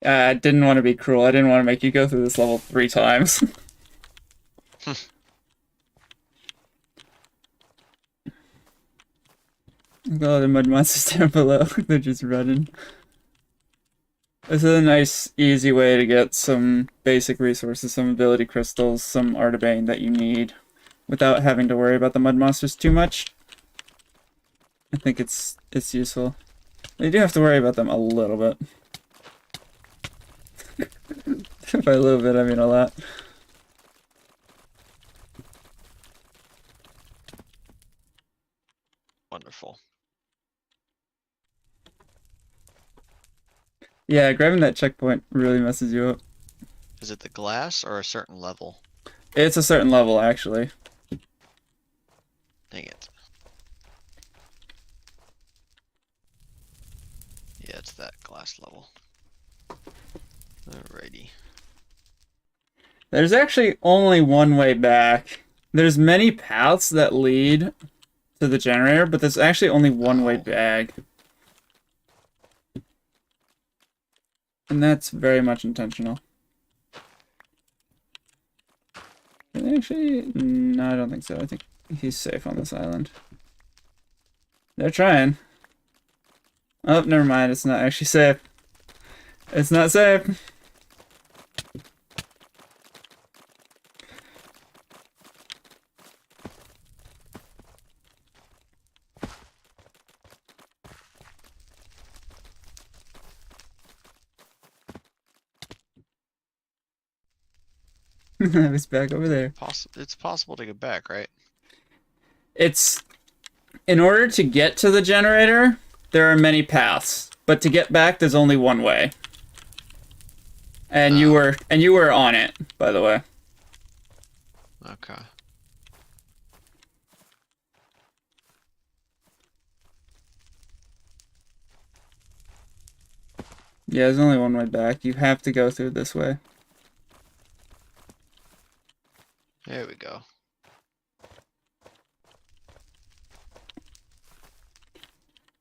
I didn't want to be cruel. I didn't want to make you go through this level 3 times. Oh, the mud monsters down below. They're just running. This is a nice, easy way to get some basic resources, some ability crystals, some Artabane that you need, without having to worry about the mud monsters too much. I think it's useful. You do have to worry about them a little bit. By a little bit, I mean a lot. Wonderful. Yeah, grabbing that checkpoint really messes you up. Is it the glass or a certain level? It's a certain level, actually. Dang it. Yeah, it's that glass level. Alrighty. There's actually only one way back. There's many paths that lead to the generator, but there's actually only one way back. And that's very much intentional. Actually, no, I don't think so. I think he's safe on this island. They're trying. Oh, never mind. It's not actually safe. It's not safe. I was back over there. It's possible to get back, right? It's in order to get to the generator, there are many paths, but to get back, there's only one way. And you were on it, by the way. Okay. Yeah, there's only one way back. You have to go through this way. There we go.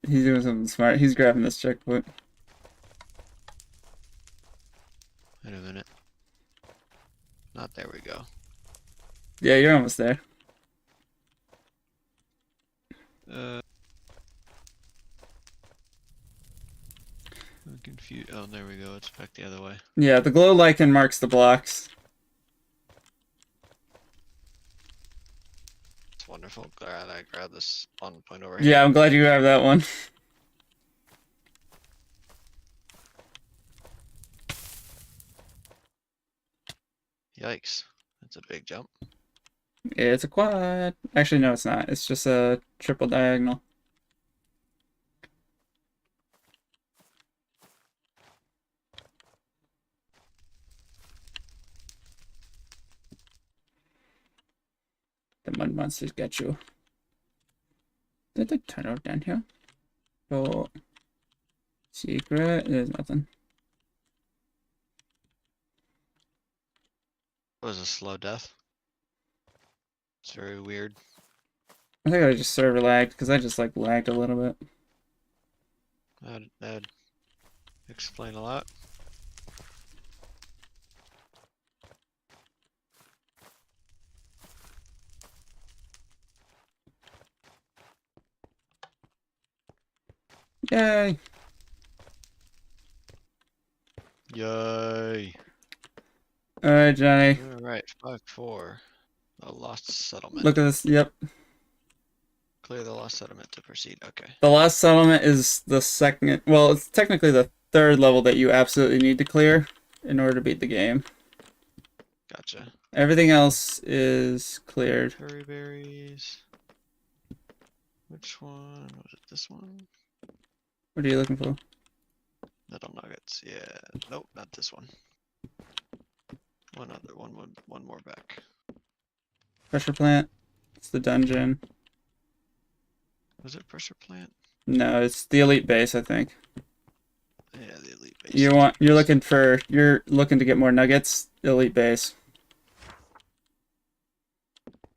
He's doing something smart. He's grabbing this checkpoint. Wait a minute. Not there we go. Yeah, you're almost there. I'm confused. Oh, there we go. It's back the other way. Yeah, the glow lichen marks the blocks. It's wonderful. Glad I grabbed this spawn point over here. Yeah, I'm glad you grabbed that one. Yikes. That's a big jump. It's a quad. Actually, no, it's not. It's just a triple diagonal. The mud monsters get you. Did they turn out down here? Oh. Secret? There's nothing. It was a slow death. It's very weird. I think I just server lagged because I just like lagged a little bit. That'd explain a lot. Yay! Yay. Alright, Johnny. Alright, 5-4. The lost settlement. Look at this. Yep. Clear the lost settlement to proceed. Okay. The last settlement is the second. Well, it's technically the third level that you absolutely need to clear in order to beat the game. Gotcha. Everything else is cleared. Curry berries. Which one? Was it this one? What are you looking for? Metal nuggets. Yeah. Nope, not this one. One more back. Pressure plant. It's the dungeon. Was it pressure plant? No, it's the elite base, I think. Yeah, the elite base. You're looking to get more nuggets. Elite base.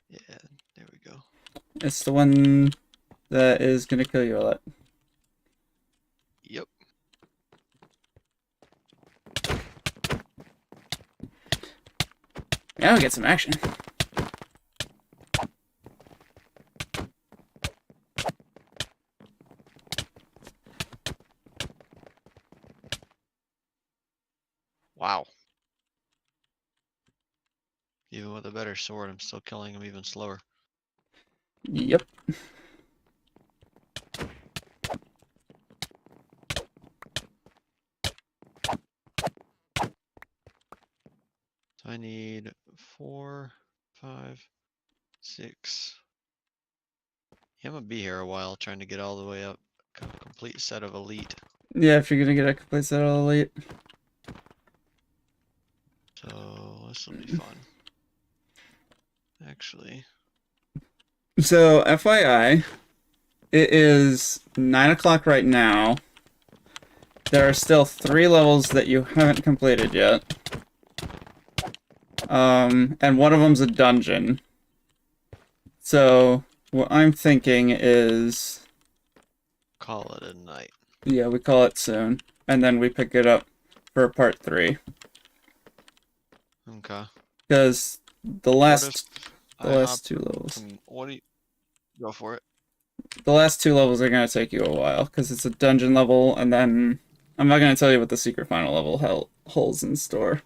Yeah, there we go. It's the one that is gonna kill you a lot. Yep. Now we get some action. Wow. Even with a better sword, I'm still killing him even slower. Yep. So I need 4, 5, 6. Yeah, I'm gonna be here a while trying to get all the way up. A complete set of elite. Yeah, if you're gonna get a complete set of elite. So this will be fun. Actually. So, FYI, it is 9 o'clock right now. There are still 3 levels that you haven't completed yet. And one of them's a dungeon. So what I'm thinking is, Call it a night. yeah, we call it soon, and then we pick it up for part 3. Okay. Because the What last if the I last hop 2 levels. some- What do you go for it? The last 2 levels are gonna take you a while because it's a dungeon level, and then I'm not gonna tell you what the secret final level holds in store.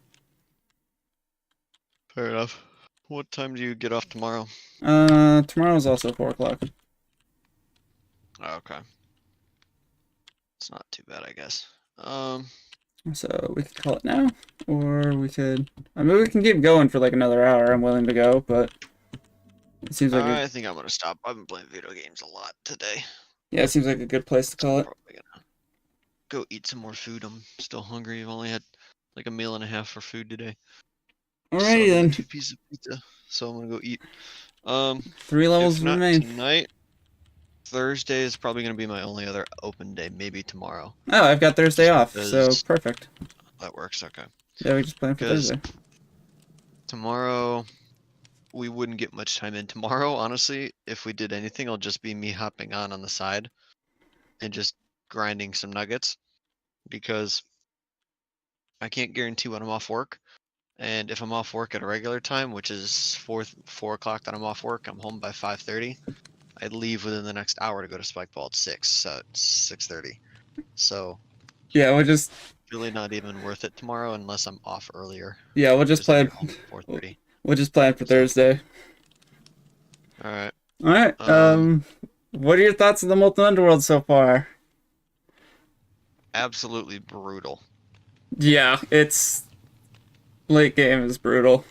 Fair enough. What time do you get off tomorrow? Tomorrow's also 4 o'clock. Oh, okay. It's not too bad, I guess. So we could call it now, or we could. I mean, we can keep going for like another hour. I'm willing to go, but it seems like I think I'm gonna stop. I've been playing video games a lot today. yeah, it seems like a good place to call it. Probably gonna go eat some more food. I'm still hungry. I've only had like a meal and a half for food today. Alrighty Still have then. 2 pieces of pizza, so I'm gonna go eat. 3 levels If not remain. tonight, Thursday is probably gonna be my only other open day. Maybe tomorrow. Oh, I've got Thursday off, so because- perfect. That works. Okay. Yeah, we just plan for 'Cause- Thursday. Tomorrow, we wouldn't get much time in. Tomorrow, honestly, if we did anything, it'll just be me hopping on the side and just grinding some nuggets because I can't guarantee when I'm off work. And if I'm off work at a regular time, which is 4 o'clock that I'm off work, I'm home by 5:30. I'd leave within the next hour to go to Spike Ball at 6:30. So Yeah, we'll just really not even worth it tomorrow unless I'm off earlier. we'll just I'll plan. get home at 4:30. We'll just plan for Thursday. All right. All right. What are your thoughts on the Molten Underworld so far? Absolutely brutal, Yeah, it's late game is brutal.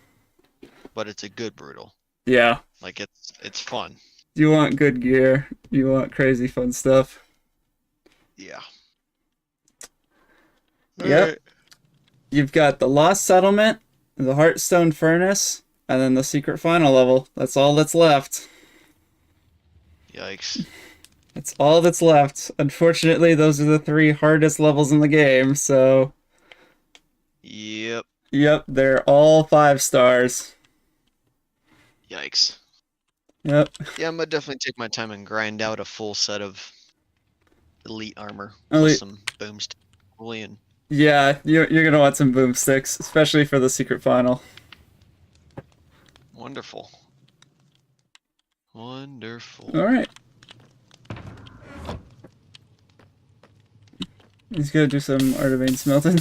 but it's a good brutal. Yeah. Like it's fun. You want good gear. You want crazy fun stuff. Yeah. Yep. Alright. You've got the Lost Settlement, the Heartstone Furnace, and then the secret final level. That's all that's left. Yikes. That's all that's left. Unfortunately, those are the 3 hardest levels in the game, so Yep. yep, they're all 5 stars. Yikes. Yep. Yeah, I'm gonna definitely take my time and grind out a full set of elite armor Elite. with some boomstick and Yeah, you're gonna want some boomsticks, especially for the secret final. wonderful. Wonderful. Alright. He's gonna do some Artivane smelting.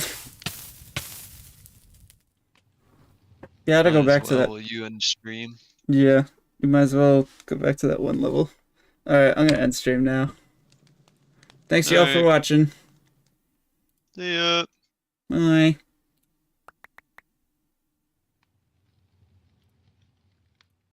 Yeah, I gotta go Might as back to that. well, will you end stream? Yeah, you might as well go back to that one level. Alright, I'm gonna end stream now. Thanks y'all for Alright. watching. See ya. Bye.